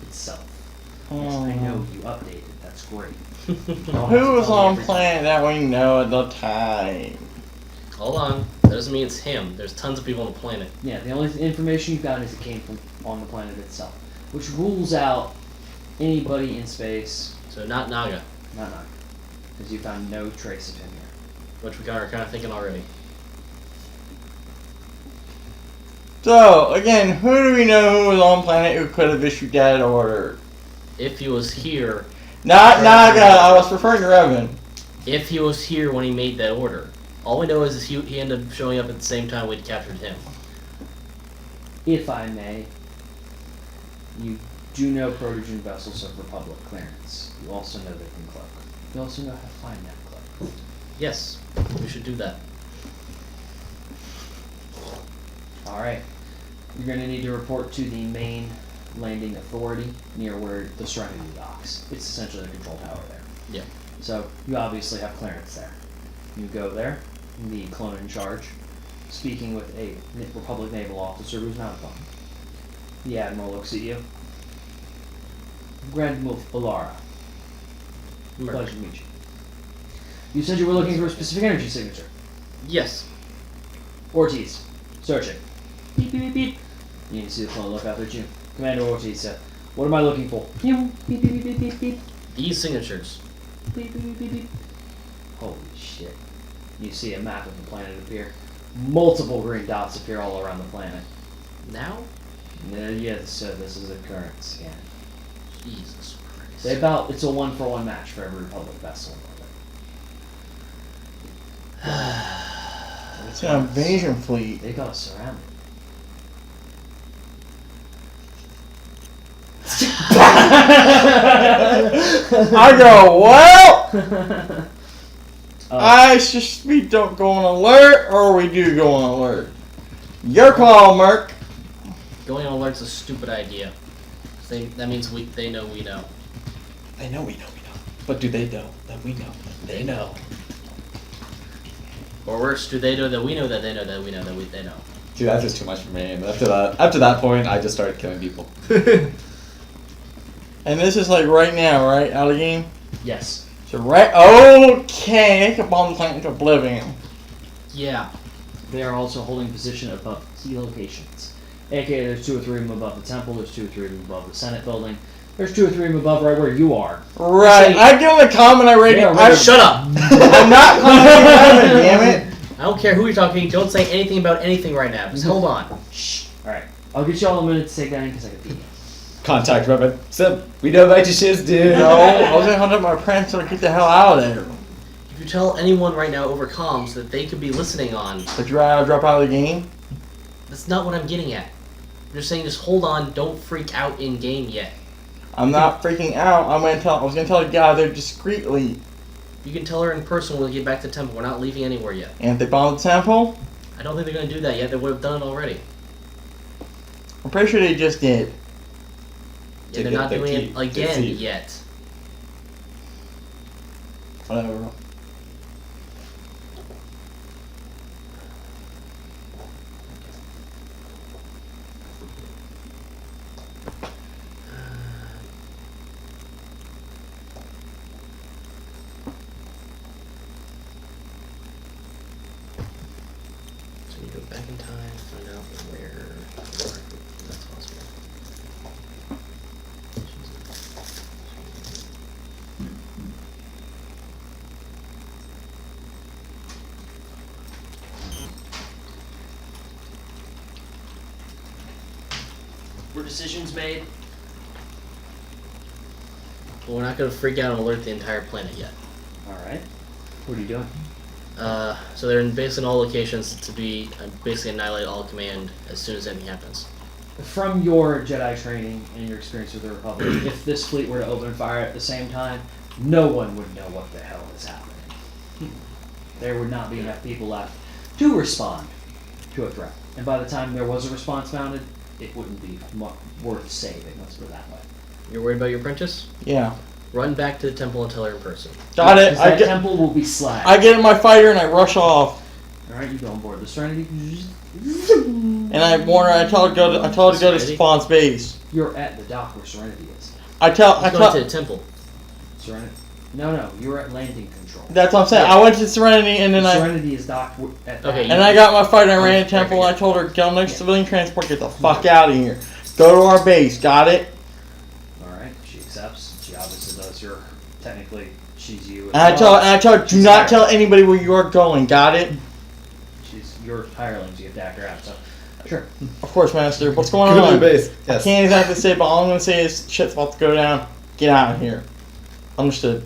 Speaker 2: itself. Yes, I know you updated. That's great.
Speaker 3: Who was on planet that we know at the time?
Speaker 4: Hold on. That doesn't mean it's him. There's tons of people on the planet.
Speaker 2: Yeah, the only information you've got is it came from on the planet itself, which rules out anybody in space.
Speaker 4: So not Naga,
Speaker 2: Not because you found no trace of him here.
Speaker 4: which we are kind of thinking already.
Speaker 3: So, again, who do we know who was on planet who could have issued that order?
Speaker 4: If he was here,
Speaker 3: Not Naga, I was referring to Revan.
Speaker 4: if he was here when he made that order, all we know is he ended up showing up at the same time we'd captured him.
Speaker 2: If I may, you do know Protogen vessels have Republic clearance. You also know they can cloak. You also know how to find that cloak.
Speaker 4: Yes, we should do that.
Speaker 2: Alright. You're going to need to report to the main landing authority near where the Serenity docks. It's essentially the control tower there.
Speaker 4: Yeah.
Speaker 2: So, you obviously have clearance there. You go there, the clone in charge, speaking with a Republic naval officer who's not a clone. The Admiral looks at you. Grand Moff Alara. Pleasure to meet you. You said you were looking for a specific energy signature.
Speaker 4: Yes.
Speaker 2: Ortiz. Searching. Beep, beep, beep, beep. You can see the clone look out at you. Commander Ortiz, what am I looking for? Beep, beep, beep, beep, beep, beep.
Speaker 4: These signatures.
Speaker 2: Beep, beep, beep, beep, beep. Holy shit. You see a map of the planet appear. Multiple green dots appear all around the planet.
Speaker 4: Now?
Speaker 2: Yes, so this is a current scan.
Speaker 4: Jesus Christ.
Speaker 2: It's a 1-for-1 match for every Republic vessel in orbit.
Speaker 3: It's an invasion fleet.
Speaker 2: They got us surrounded.
Speaker 3: I go, well, I suspect we don't go on alert, or we do go on alert. Your call, Merc.
Speaker 4: Going on alert's a stupid idea. That means they know we know.
Speaker 1: I know we know. But do they know that we know that they know?
Speaker 4: Or worse, do they know that we know that they know that we know that they know?
Speaker 1: See, that's just too much for me. And after that point, I just started killing people.
Speaker 3: And this is like right now, right? Out of game?
Speaker 2: Yes.
Speaker 3: So okay, they could bomb the planet into oblivion.
Speaker 4: Yeah.
Speaker 2: They are also holding position above key locations. AKA, there's 2 or 3 of them above the temple, there's 2 or 3 of them above the Senate building, there's 2 or 3 of them above right where you are.
Speaker 3: Right, I give them a comment I rate.
Speaker 4: Shut up!
Speaker 3: I'm not commenting, damn it.
Speaker 4: I don't care who you're talking. Don't say anything about anything right now. Just hold on.
Speaker 2: Shh. Alright. I'll get you all a minute to take that in because I can beat you.
Speaker 1: Contact Revan. Sim, we know about your shiz, dude.
Speaker 3: No, I was gonna hunt up my prince so I get the hell out of there.
Speaker 4: If you tell anyone right now over comms that they could be listening on,
Speaker 3: But you rather drop out of the game?
Speaker 4: that's not what I'm getting at. I'm just saying, just hold on. Don't freak out in game yet.
Speaker 3: I'm not freaking out. I was gonna tell the guy there discreetly.
Speaker 4: You can tell her in person when we get back to the temple. We're not leaving anywhere yet.
Speaker 3: And if they bomb the temple,
Speaker 4: I don't think they're going to do that yet. They would have done it already.
Speaker 3: I'm pretty sure they just did.
Speaker 4: Yeah, they're not doing it again yet.
Speaker 3: Whatever.
Speaker 4: So you go back in time, find out where that's possible.
Speaker 5: Were decisions made?
Speaker 4: Well, we're not going to freak out and alert the entire planet yet.
Speaker 2: Alright. What are you doing?
Speaker 4: So they're based on all locations to be basically annihilate all command as soon as anything happens.
Speaker 2: From your Jedi training and your experience with the Republic, if this fleet were to open fire at the same time, no one would know what the hell is happening. There would not be enough people left to respond to a threat. And by the time there was a response mounted, it wouldn't be worth saving, let's put it that way.
Speaker 4: You're worried about your apprentice?
Speaker 3: Yeah.
Speaker 4: Run back to the temple and tell her in person.
Speaker 3: Got it.
Speaker 2: Because that temple will be slack.
Speaker 3: I get in my fighter and I rush off.
Speaker 2: Alright, you go on board the Serenity.
Speaker 3: And I warn her. I tell her to go to
Speaker 4: Serenity?
Speaker 3: Spawn's base.
Speaker 2: You're at the dock where Serenity is.
Speaker 3: I tell.
Speaker 4: He's going to the temple.
Speaker 2: Serenity? No, you're at landing control.
Speaker 3: That's what I'm saying. I went to Serenity and then
Speaker 2: Serenity is docked at that.
Speaker 4: Okay,
Speaker 3: and I got my fighter. I ran to Temple. I told her, get on next civilian transport. Get the fuck out of here. Go to our base. Got it?
Speaker 2: Alright, she accepts. She obviously does. You're technically, she's you.
Speaker 3: And I tell her, do not tell anybody where you are going. Got it?
Speaker 2: She's your hirelings. You have to act her out. So, sure.
Speaker 3: Of course, Master. What's going
Speaker 1: Go to the
Speaker 3: on?
Speaker 1: base.
Speaker 3: I
Speaker 1: Yes.
Speaker 3: can't exactly say, but all I'm gonna say is shit's about to go down. Get out of here. Understood.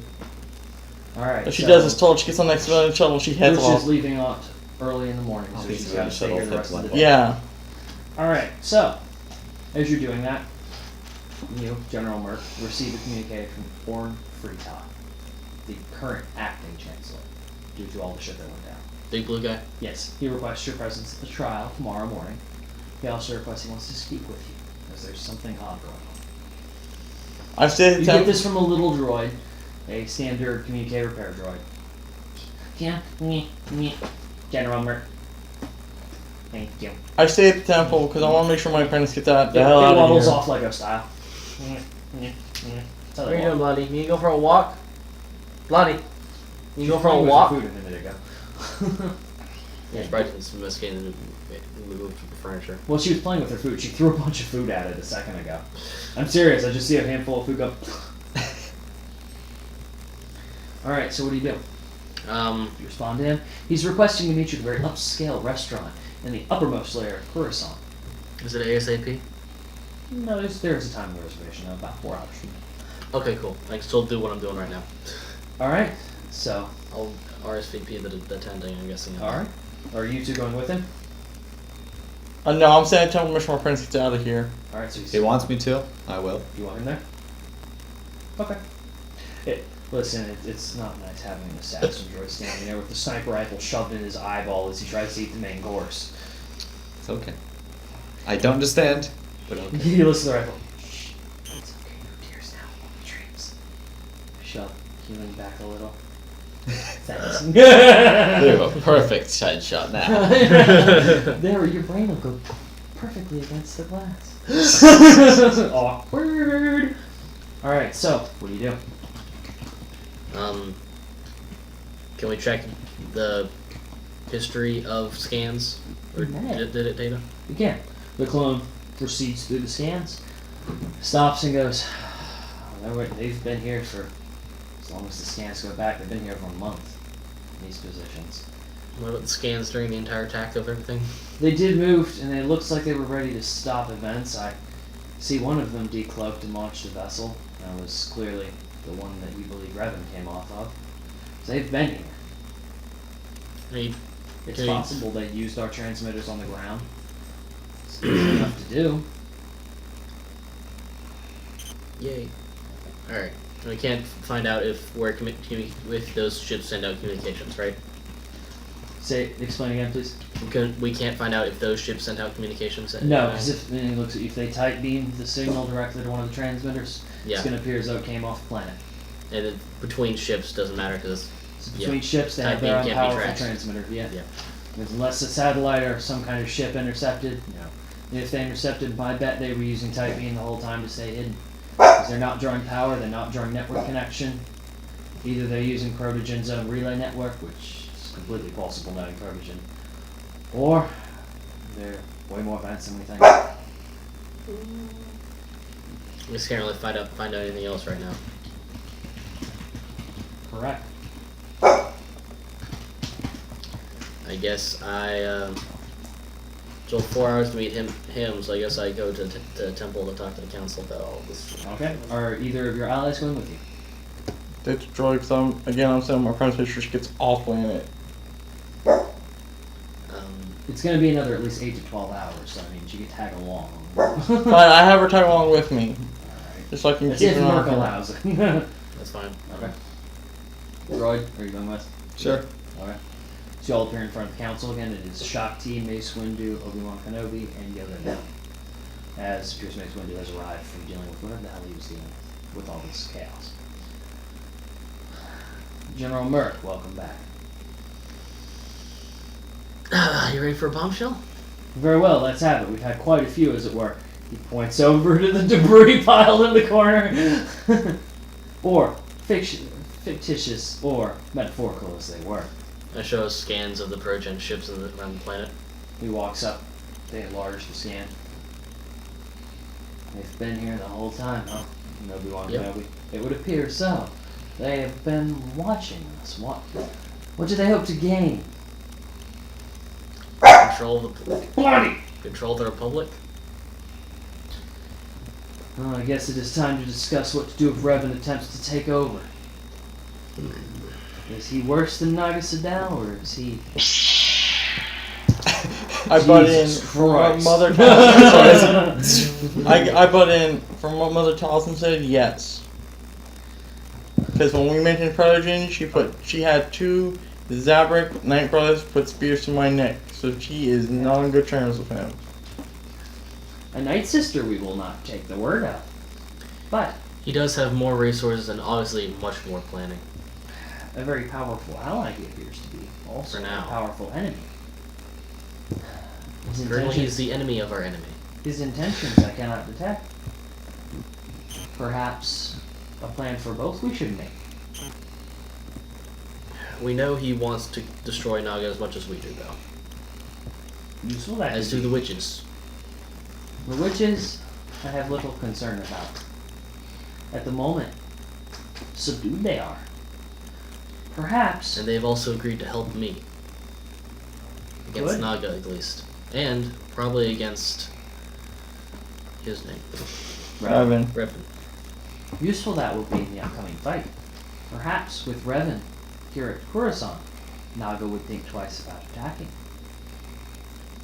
Speaker 2: Alright.
Speaker 3: What she does is told she gets on the next civilian shuttle. She heads
Speaker 2: Lucia's
Speaker 3: off.
Speaker 2: leaving out early in the morning,
Speaker 1: Oh,
Speaker 2: so
Speaker 1: these
Speaker 2: she's
Speaker 1: are
Speaker 2: got
Speaker 1: the
Speaker 2: to stay here
Speaker 1: shuttle
Speaker 2: the rest of the
Speaker 1: heads
Speaker 2: day.
Speaker 3: Yeah.
Speaker 2: Alright, so, as you're doing that, you, General Merck, receive a communique from Orn Freetop, the current acting chancellor, due to all the shit that went down.
Speaker 4: Big blue guy.
Speaker 2: Yes, he requests your presence at the trial tomorrow morning. He also requests he wants to speak with you, because there's something odd going on.
Speaker 3: I've said
Speaker 2: You
Speaker 3: to
Speaker 2: get this from a little droid, a standard communique repair droid. Yeah, General Merck. Thank you.
Speaker 3: I stay at the temple because I want to make sure my apprentice gets out the
Speaker 2: It
Speaker 3: hell out of
Speaker 2: waddles
Speaker 3: here.
Speaker 2: off Lego style. That's how
Speaker 4: What
Speaker 2: they
Speaker 4: are you doing,
Speaker 2: walk.
Speaker 4: Bloody? You go for a walk? Bloody. You go for a
Speaker 2: Playing with
Speaker 4: walk?
Speaker 2: the food a minute ago.
Speaker 4: Yeah, Brighton's investigating the move of the furniture.
Speaker 2: Well, she was playing with her food. She threw a bunch of food at it a second ago. I'm serious. I just see a handful of food go. Alright, so what do you do? You respond to him. He's requesting to meet you at a very upscale restaurant in the uppermost layer of Coruscant.
Speaker 4: Is it ASAP?
Speaker 2: No, there's a time reservation of about 4 hours from now.
Speaker 4: Okay, cool. I can still do what I'm doing right now.
Speaker 2: Alright, so,
Speaker 4: I'll RSVP the attending, I'm guessing.
Speaker 2: alright. Are you two going with him?
Speaker 3: No, I'm saying tell him my apprentice gets out of here.
Speaker 2: Alright, so
Speaker 1: If he wants me to, I will.
Speaker 2: you want him there? Okay. Listen, it's not nice having an assassin droid standing there with the sniper rifle shoved in his eyeball as he tries to eat the main course.
Speaker 1: It's okay. I don't understand, but okay.
Speaker 2: He lifts the rifle. Shh. It's okay, no tears now. Dreams. Shove, healing back a little. Thanks.
Speaker 1: You have a perfect headshot now.
Speaker 2: There, your brain will go perfectly against the glass. Awkward. Alright, so, what do you do?
Speaker 4: Can we check the history of scans? Or
Speaker 2: Yeah.
Speaker 4: data?
Speaker 2: You can. The clone proceeds through the scans, stops and goes, they've been here for, as long as the scans go back, they've been here for a month in these positions.
Speaker 4: What about the scans during the entire attack of everything?
Speaker 2: They did move, and it looks like they were ready to stop events. I see one of them decloaked and launched a vessel. That was clearly the one that you believe Revan came off of. So they've been here.
Speaker 4: Hey,
Speaker 2: It's
Speaker 4: Okay.
Speaker 2: possible they used our transmitters on the ground. It's easy enough to do.
Speaker 4: yay. Alright. We can't find out if if those ships send out communications, right?
Speaker 2: Explain again, please.
Speaker 4: We can't find out if those ships sent out communications.
Speaker 2: No, because if they tight beam the signal directly to one of the transmitters,
Speaker 4: Yeah.
Speaker 2: it's going to appear as though it came off the planet.
Speaker 4: And then between ships doesn't matter because
Speaker 2: So between ships, they
Speaker 4: Tight
Speaker 2: have their
Speaker 4: beam
Speaker 2: own
Speaker 4: can't be
Speaker 2: powerful
Speaker 4: tracked.
Speaker 2: transmitter. Yeah.
Speaker 4: Yeah.
Speaker 2: Unless a satellite or some kind of ship intercepted.
Speaker 4: No.
Speaker 2: If they intercepted, my bet they were using tight beam the whole time to stay hidden. Because they're not drawing power, they're not drawing network connection. Either they're using Protogen's own relay network, which is completely possible knowing Protogen, or they're way more advanced than we think.
Speaker 4: we just can't really find out anything else right now.
Speaker 2: Correct.
Speaker 4: I guess I still 4 hours to meet him. So I guess I go to the temple to talk to the council about all this.
Speaker 2: Okay. Are either of your allies going with you?
Speaker 3: That's droid because I'm saying my apprentice make sure she gets off planet.
Speaker 2: It's going to be another at least 8 to 12 hours, so I mean, she could tag along.
Speaker 3: Fine, I have her tag along with me.
Speaker 2: Alright.
Speaker 3: Just so I can
Speaker 2: That's
Speaker 3: keep
Speaker 2: if
Speaker 3: an eye
Speaker 2: Merc
Speaker 3: on her.
Speaker 2: allows it.
Speaker 4: That's fine.
Speaker 2: Okay. Droid, are you going with?
Speaker 1: Sure.
Speaker 2: Alright. So you all appear in front of the council again. It is Shakti, Mace Windu, Obi-Wan Kenobi, and Yoda now. As Pierce Mace Windu has arrived from dealing with whatever the hell he was dealing with all this chaos. General Merc, welcome back.
Speaker 4: You ready for a bombshell?
Speaker 2: Very well, let's have it. We've had quite a few, as it were. He points over to the debris piled in the corner. Or fictitious or metaphorical as they were.
Speaker 4: I show scans of the Progen ships around the planet.
Speaker 2: He walks up. They enlarge the scan. They've been here the whole time, huh? Obi-Wan
Speaker 4: Yep.
Speaker 2: Kenobi. It would appear so. They have been watching us. What do they hope to gain?
Speaker 4: Control the
Speaker 2: Bloody!
Speaker 4: control the Republic.
Speaker 2: Well, I guess it is time to discuss what to do if Revan attempts to take over. Is he worse than Naga Sadal, or is he...
Speaker 3: I butt in
Speaker 2: Jesus
Speaker 3: from what
Speaker 2: Christ.
Speaker 3: Mother Towson said. I butt in from what Mother Towson said. Yes, because when we mentioned Progen, she had 2 Zabrak Knight brothers put spears to my neck, so she is not on good terms with him.
Speaker 2: A Night Sister we will not take the word of. But
Speaker 4: He does have more resources and obviously much more planning.
Speaker 2: a very powerful ally he appears to be. Also
Speaker 4: For now.
Speaker 2: a powerful enemy. His
Speaker 4: Currently, he's
Speaker 2: intentions,
Speaker 4: the enemy of our enemy.
Speaker 2: his intentions I cannot detect. Perhaps a plan for both we should make.
Speaker 4: We know he wants to destroy Naga as much as we do, though.
Speaker 2: Useful that
Speaker 4: As
Speaker 2: could
Speaker 4: do
Speaker 2: be.
Speaker 4: the witches.
Speaker 2: The witches I have little concern about. At the moment, subdued they are. Perhaps
Speaker 4: And they've also agreed to help me. Against
Speaker 2: Good.
Speaker 4: Naga, at least. And probably against his name.
Speaker 3: Revan.
Speaker 4: Revan.
Speaker 2: useful that will be in the upcoming fight. Perhaps with Revan here at Coruscant, Naga would think twice about attacking.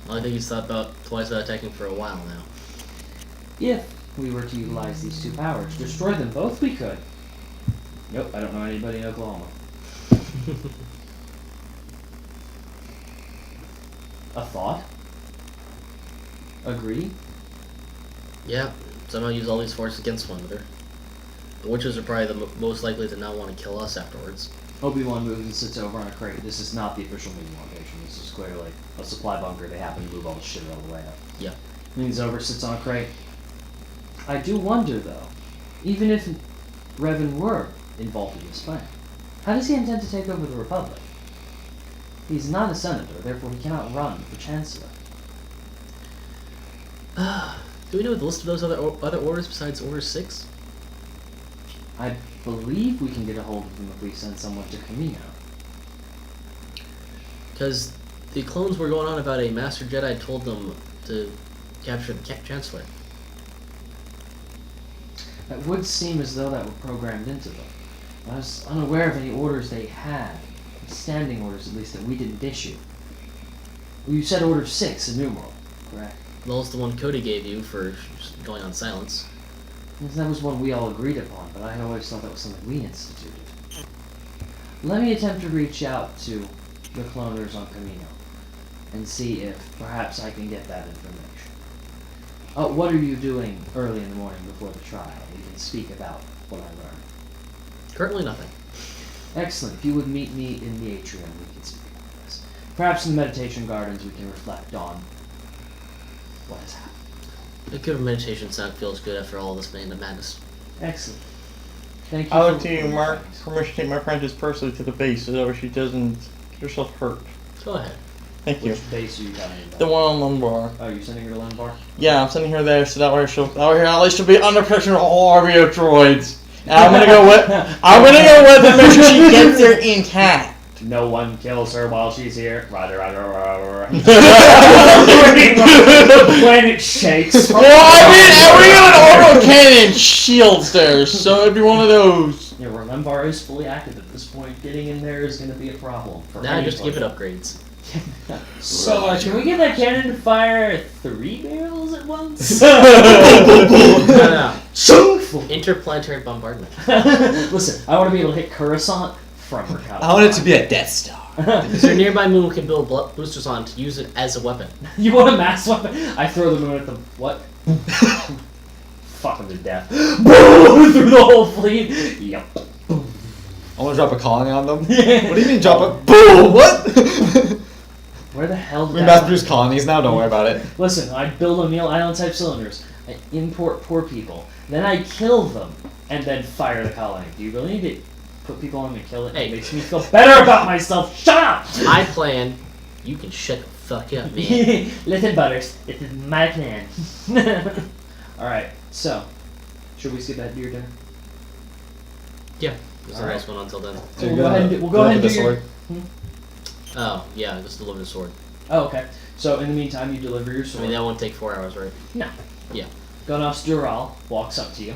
Speaker 4: I think he's thought about twice about attacking for a while now.
Speaker 2: If we were to utilize these 2 powers, destroy them both we could. Nope, I don't know anybody in Oklahoma. A thought? Agree?
Speaker 4: Yeah, somehow use all these forces against one another. The witches are probably the most likely to not want to kill us afterwards.
Speaker 2: Obi-Wan moves and sits over on a crate. This is not the official meeting location. This is clearly a supply bunker. They happen to move all the shit all the way up.
Speaker 4: Yeah.
Speaker 2: Leans over, sits on a crate. I do wonder, though, even if Revan were involved in this plan, how does he intend to take over the Republic? He's not a senator, therefore he cannot run for chancellor.
Speaker 4: Do we know the list of those other orders besides Order 6?
Speaker 2: I believe we can get a hold of him if we send someone to Camino.
Speaker 4: Because the clones were going on about a Master Jedi told them to capture the Chancellor.
Speaker 2: It would seem as though that were programmed into them. I was unaware of any orders they had, standing orders at least, that we didn't issue. You said Order 6 in numeral, correct?
Speaker 4: Well, it's the one Cody gave you for going on silence.
Speaker 2: Yes, that was one we all agreed upon, but I had always thought that was something we instituted. Let me attempt to reach out to the cloners on Camino and see if perhaps I can get that information. What are you doing early in the morning before the trial? We can speak about what I learned.
Speaker 4: Currently nothing.
Speaker 2: Excellent. If you would meet me in the atrium, we can speak about this. Perhaps in the meditation gardens we can reflect on what has happened.
Speaker 4: A good meditation sound feels good after all this madness.
Speaker 2: Excellent. Thank you.
Speaker 3: I
Speaker 2: for
Speaker 3: look to you,
Speaker 2: reporting
Speaker 3: Mark.
Speaker 2: things.
Speaker 3: Permission to take my apprentice personally to the base so that she doesn't get herself hurt.
Speaker 4: Go ahead.
Speaker 3: Thank you.
Speaker 2: Which base are you telling me about?
Speaker 3: The one on Lumbar.
Speaker 2: Oh, you're sending her to Lumbar?
Speaker 3: Yeah, I'm sending her there so that way at least she'll be under protection of all RBO droids. And I'm gonna go with her to make sure she gets there intact.
Speaker 2: No one kills her while she's here. Rider. The planet shakes.
Speaker 3: Well, I mean, we have an autocannon shields there, so it'd be one of those.
Speaker 2: Yeah, Lumbar is fully active at this point. Getting in there is going to be a problem. For
Speaker 4: Now just give it
Speaker 2: anybody.
Speaker 4: upgrades.
Speaker 1: So,
Speaker 2: Can we get that cannon to fire 3 barrels at once?
Speaker 4: No.
Speaker 2: Shoo!
Speaker 4: Interplanetary bombardment.
Speaker 2: Listen, I want to be able to hit Coruscant from her couch.
Speaker 1: I want it to be a Death Star.
Speaker 4: Is there a nearby moon we can build boosters on to use it as a weapon?
Speaker 2: You want a mass weapon? I throw the moon at the what? Fuck them to death. Boom! Through the whole fleet. Yep.
Speaker 1: I want to drop a colony on them. What do you mean drop a boom? What?
Speaker 2: Where the hell did
Speaker 1: We
Speaker 2: that
Speaker 1: mass
Speaker 2: come
Speaker 1: produce colonies now. Don't worry about it.
Speaker 2: Listen, I build O'Neill Island type cylinders. I import poor people. Then I kill them and then fire the colony. Do you really need to put people on them and kill it?
Speaker 4: Hey.
Speaker 2: It makes me feel better about myself. Shut up!
Speaker 4: My plan. You can shut the fuck up, man.
Speaker 2: Listen, Butters, this is my plan. Alright, so, should we skip ahead to your dinner?
Speaker 4: There's a nice one until then.
Speaker 2: So we'll go ahead and do, we'll go ahead and do
Speaker 1: the
Speaker 2: your...
Speaker 1: sword.
Speaker 4: Oh, yeah, just deliver the sword.
Speaker 2: Oh, okay. So in the meantime, you deliver your
Speaker 4: I
Speaker 2: sword.
Speaker 4: mean, that won't take 4 hours, right?
Speaker 2: Gonos Dural walks up to you.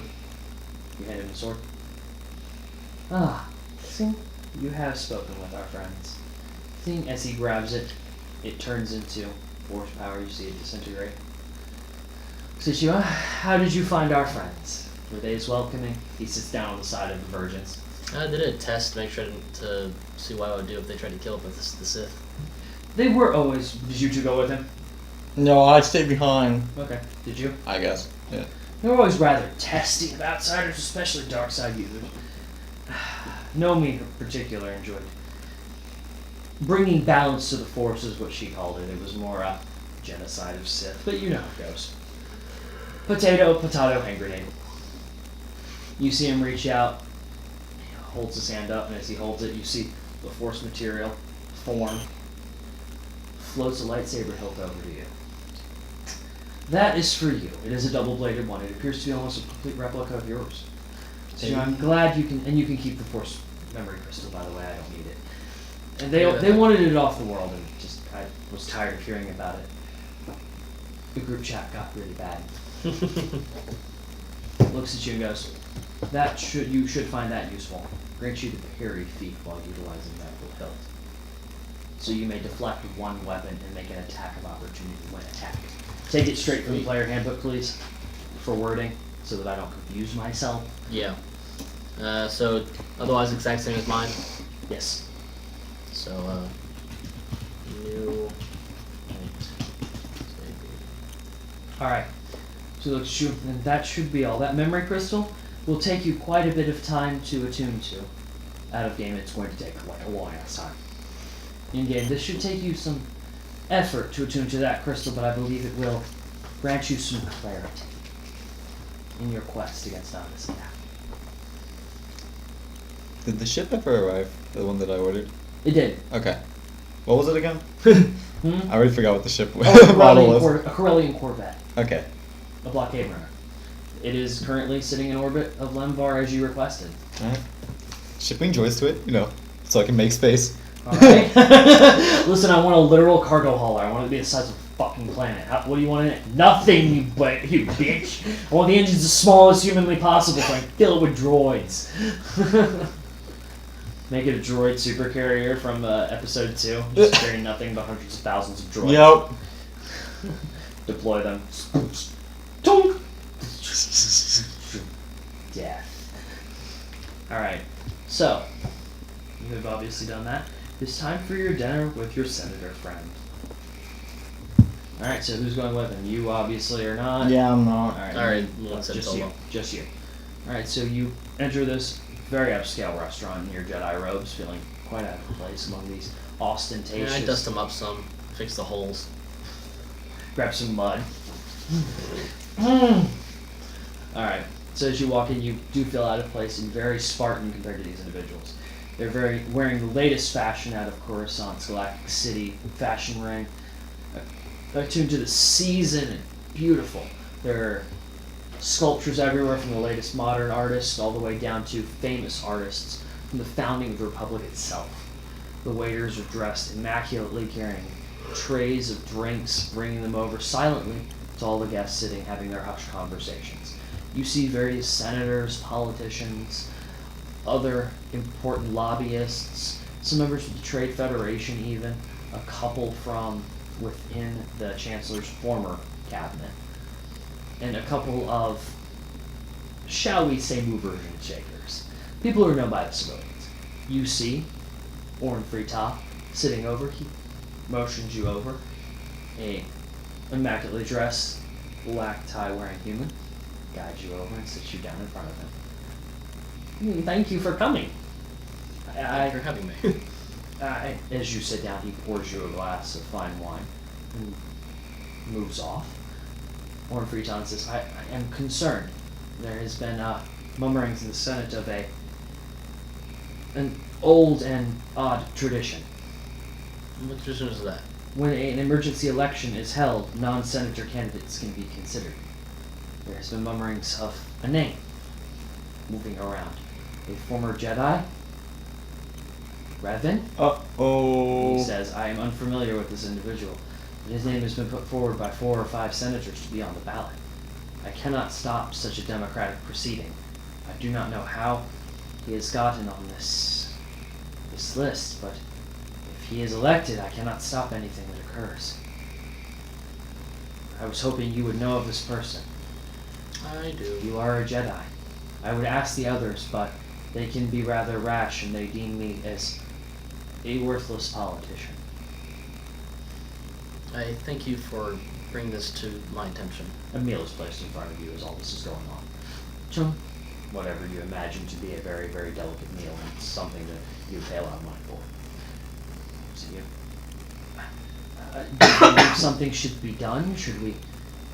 Speaker 2: You hand him the sword. Ah, see, you have spoken with our friends. Seeing as he grabs it, it turns into force power. You see it disintegrate. Tsuchiwa, how did you find our friends? Were they as welcoming? He sits down on the side of the Virgins.
Speaker 4: I did a test to make sure to see what I would do if they tried to kill up with the Sith.
Speaker 2: They were always. Did you two go with him?
Speaker 3: No, I stayed behind.
Speaker 2: Okay. Did you?
Speaker 1: I guess. Yeah.
Speaker 2: They were always rather testy of outsiders, especially dark side users. No me in particular enjoyed bringing balance to the Force is what she called it. It was more a genocide of Sith, but you know how it goes. Potato, hand grenade. You see him reach out, he holds his hand up, and as he holds it, you see the Force material form, floats a lightsaber hilt over to you. That is for you. It is a double-bladed one. It appears to be almost a complete replica of yours. So I'm glad you can, and you can keep the Force memory crystal, by the way. I don't need it. And they wanted it off the world, and just I was tired of hearing about it. The group chat got really bad. Looks at you and goes, you should find that useful. Grants you the parry feat while utilizing that hilt. So you may deflect with one weapon and make an attack of opportunity when attacked. Take it straight from the player handbook, please, for wording, so that I don't confuse myself.
Speaker 4: Yeah. So, otherwise exact same as mine.
Speaker 2: Yes.
Speaker 4: So, new...
Speaker 2: Alright. So look, and that should be all. That memory crystal will take you quite a bit of time to attune to. Out of game, it's going to take like a long ass time. In game, this should take you some effort to attune to that crystal, but I believe it will grant you some clarity in your quest against Omniscient.
Speaker 1: Did the ship ever arrive? The one that I ordered?
Speaker 2: It did.
Speaker 1: Okay. What was it again?
Speaker 2: Hmm?
Speaker 1: I already forgot what the ship
Speaker 2: Oh,
Speaker 1: model was.
Speaker 2: a Corellian Corvette.
Speaker 1: Okay.
Speaker 2: A blockade runner. It is currently sitting in orbit of Lemvar as you requested.
Speaker 1: Alright. Shipping joys to it, so I can make space.
Speaker 2: Alright? Listen, I want a literal cargo hauler. I want it to be the size of a fucking planet. What do you want in it? Nothing, you bitch. I want the engines as small as humanly possible so I can fill it with droids. Make it a droid supercarrier from episode 2. Just carrying nothing but hundreds of thousands of droids.
Speaker 3: Yep.
Speaker 2: Deploy them. Tonk! Death. Alright, so, you have obviously done that. It's time for your dinner with your senator friend. Alright, so who's going with him? You obviously are not.
Speaker 3: Yeah, I'm not.
Speaker 4: Alright,
Speaker 2: then
Speaker 4: one said
Speaker 2: just
Speaker 4: solo.
Speaker 2: you. Just you. Alright, so you enter this very upscale restaurant in your Jedi robes, feeling quite out of place among these
Speaker 4: Yeah,
Speaker 2: ostentatious...
Speaker 4: I dust them up some, fix the holes.
Speaker 2: Grab some mud. Alright, so as you walk in, you do feel out of place and very Spartan compared to these individuals. They're wearing the latest fashion out of Coruscant's Galactic City fashion ring. Attuned to the season and beautiful. There are sculptures everywhere from the latest modern artists all the way down to famous artists from the founding of the Republic itself. The waiters are dressed immaculately, carrying trays of drinks, bringing them over silently to all the guests sitting, having their hushed conversations. You see various senators, politicians, other important lobbyists, some members of the Trade Federation even, a couple from within the Chancellor's former cabinet, and a couple of, shall we say, movers and shakers. People who are known by the civilians. You see Orn Freetop sitting over. He motions you over. A immaculately dressed, black tie wearing human guides you over and sits you down in front of him. Thank you for coming.
Speaker 4: Thank you for having me.
Speaker 2: As you sit down, he pours you a glass of fine wine and moves off. Orn Freeton says, I am concerned. There has been murmurings in the Senate of an old and odd tradition.
Speaker 4: What tradition is that?
Speaker 2: When an emergency election is held, non-senator candidates can be considered. There has been murmurings of a name moving around. A former Jedi? Revan?
Speaker 3: Uh-oh.
Speaker 2: He says, I am unfamiliar with this individual, but his name has been put forward by 4 or 5 senators to be on the ballot. I cannot stop such a democratic proceeding. I do not know how he has gotten on this list, but if he is elected, I cannot stop anything that occurs. I was hoping you would know of this person.
Speaker 4: I do.
Speaker 2: You are a Jedi. I would ask the others, but they can be rather rash and they deem me as a worthless politician.
Speaker 4: I thank you for bringing this to my attention.
Speaker 2: A meal is placed in front of you as all this is going on. Chung, whatever you imagine to be a very, very delicate meal, and it's something that you pay a lot of money for. So you... do you think something should be done? Should we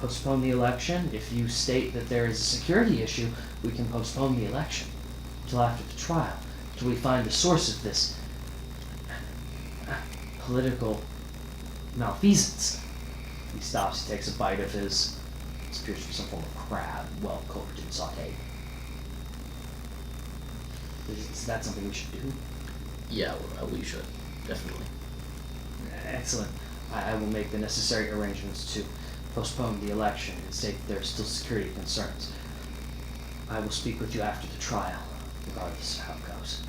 Speaker 2: postpone the election? If you state that there is a security issue, we can postpone the election until after the trial, till we find the source of this political malfeasance. He stops, he takes a bite of his, it appears to be some form of crab, well cooked and sauteed. Is that something we should do?
Speaker 4: Yeah, we should. Definitely.
Speaker 2: Excellent. I will make the necessary arrangements to postpone the election and state that there are still security concerns. I will speak with you after the trial, regardless of how it goes.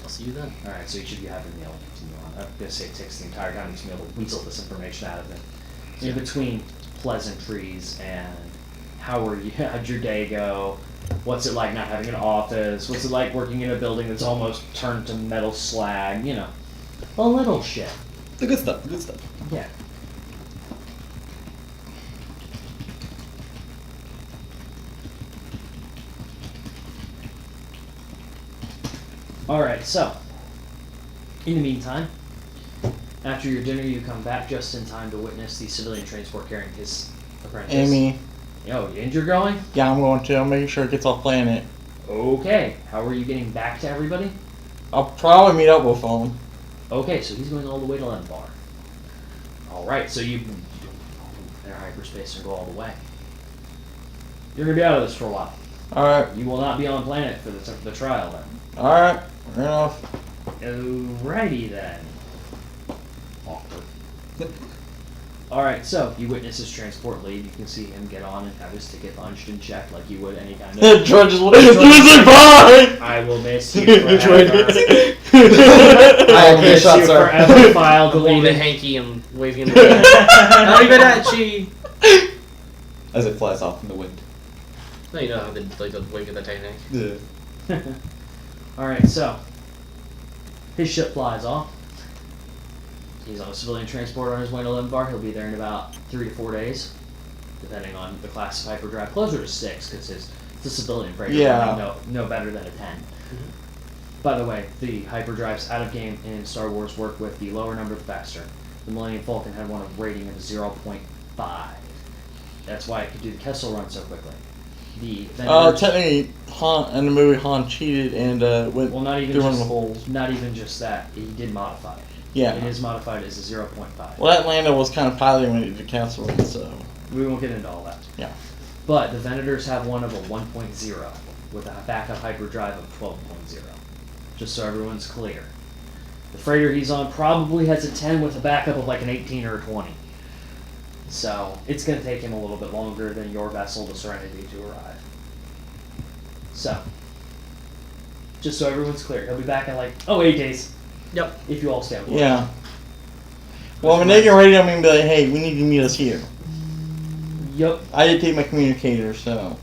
Speaker 4: I'll see you then.
Speaker 2: Alright, so each of you have your meal. Continue on. I'm going to say it takes the entire time to be able to weasel this information out of them. In between pleasantries and how'd your day go? What's it like not having an office? What's it like working in a building that's almost turned to metal slag? You know, a little shit.
Speaker 1: The good stuff, the good stuff.
Speaker 2: Yeah. Alright, so, in the meantime, after your dinner you come back just in time to witness the civilian transport carrying his apprentice.
Speaker 3: Amy.
Speaker 2: Yo, and you're going?
Speaker 3: Yeah, I'm going to. I'm making sure it gets off planet.
Speaker 2: Okay, how are you getting back to everybody?
Speaker 3: I'll probably meet up with them.
Speaker 2: Okay, so he's going all the way to Lembar. Alright, so you enter hyperspace and go all the way. You're going to be out of this for a while.
Speaker 3: Alright.
Speaker 2: You will not be on planet for the trial then.
Speaker 3: Alright. Fair enough.
Speaker 2: Alrighty then. Awkward. Alright, so you witness his transport leave. You can see him get on and have his ticket punched and checked like you would any kind of...
Speaker 3: George is bye!
Speaker 2: I will miss you forever.
Speaker 1: I will
Speaker 2: miss
Speaker 1: shots,
Speaker 2: you
Speaker 1: sir.
Speaker 2: forever. File
Speaker 4: Holding the
Speaker 2: deleted.
Speaker 4: hanky and waving in the wind. Arrivederci!
Speaker 1: As it flies off in the wind.
Speaker 4: No, you know how they like the wave of the Titanic.
Speaker 1: Yeah.
Speaker 2: Alright, so his ship flies off. He's on a civilian transport on his way to Lembar. He'll be there in about 3 to 4 days, depending on the class of hyperdrive. Closer to 6, because it's a civilian freighter.
Speaker 3: Yeah.
Speaker 2: No better than a 10. By the way, the hyperdrives out of game in Star Wars work with the lower number the faster. The Millennium Falcon had one of rating of 0.5. That's why it could do the Kessel run so quickly. The Vendors,
Speaker 3: Technically, Han, in the movie, Han cheated and went
Speaker 2: well, not even
Speaker 3: through one of
Speaker 2: just,
Speaker 3: the holes.
Speaker 2: not even just that. He did modify it.
Speaker 3: Yeah.
Speaker 2: It is modified as a 0.5.
Speaker 3: Well, that Lando was kind of piloting when he did the castle run, so.
Speaker 2: We won't get into all that.
Speaker 3: Yeah.
Speaker 2: But the Venators have one of a 1.0 with a backup hyperdrive of 12.0. Just so everyone's clear. The freighter he's on probably has a 10 with a backup of like an 18 or a 20. So it's going to take him a little bit longer than your vessel, the Serenity, to arrive. So, just so everyone's clear, he'll be back in like, 8 days.
Speaker 4: Yep.
Speaker 2: If you all stay on board.
Speaker 3: Yeah. Well, when they get ready, I'm going to be like, hey, we need to meet us here.
Speaker 2: Yup.
Speaker 3: I did take my communicator, so.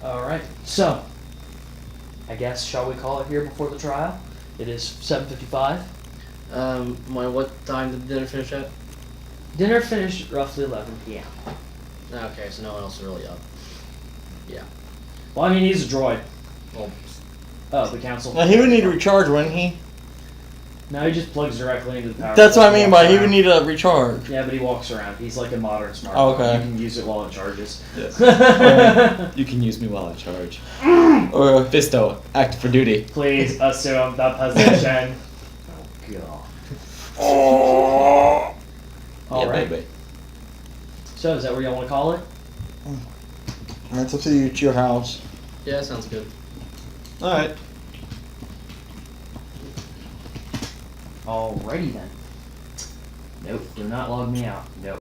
Speaker 2: Alright, so, I guess, shall we call it here before the trial? It is 7:55.
Speaker 4: What time did dinner finish at?
Speaker 2: Dinner finished roughly 11 p.m.
Speaker 4: Okay, so no one else is really up.
Speaker 2: Well, I mean, he's a droid.
Speaker 4: Well,
Speaker 2: Oh, the council.
Speaker 3: Now, he would need to recharge, wouldn't he?
Speaker 2: No, he just plugs directly into the power.
Speaker 3: That's what I
Speaker 2: cord,
Speaker 3: mean
Speaker 2: walks
Speaker 3: by he
Speaker 2: around.
Speaker 3: would need a recharge.
Speaker 2: Yeah, but he walks around. He's like a modern smartphone.
Speaker 3: Oh, okay.
Speaker 2: You can use it while it charges.
Speaker 1: Yes. You can use me while I charge.
Speaker 3: Or
Speaker 1: Fisto, act for duty.
Speaker 2: Please assume the position. Oh god.
Speaker 3: oh,
Speaker 2: All
Speaker 1: yeah,
Speaker 2: right.
Speaker 1: baby.
Speaker 2: So is that where y'all want to call it?
Speaker 3: it's up to you. It's your house.
Speaker 4: Yeah, sounds good.
Speaker 1: All right.
Speaker 2: Alrighty then. Nope. Do not log me out. Nope.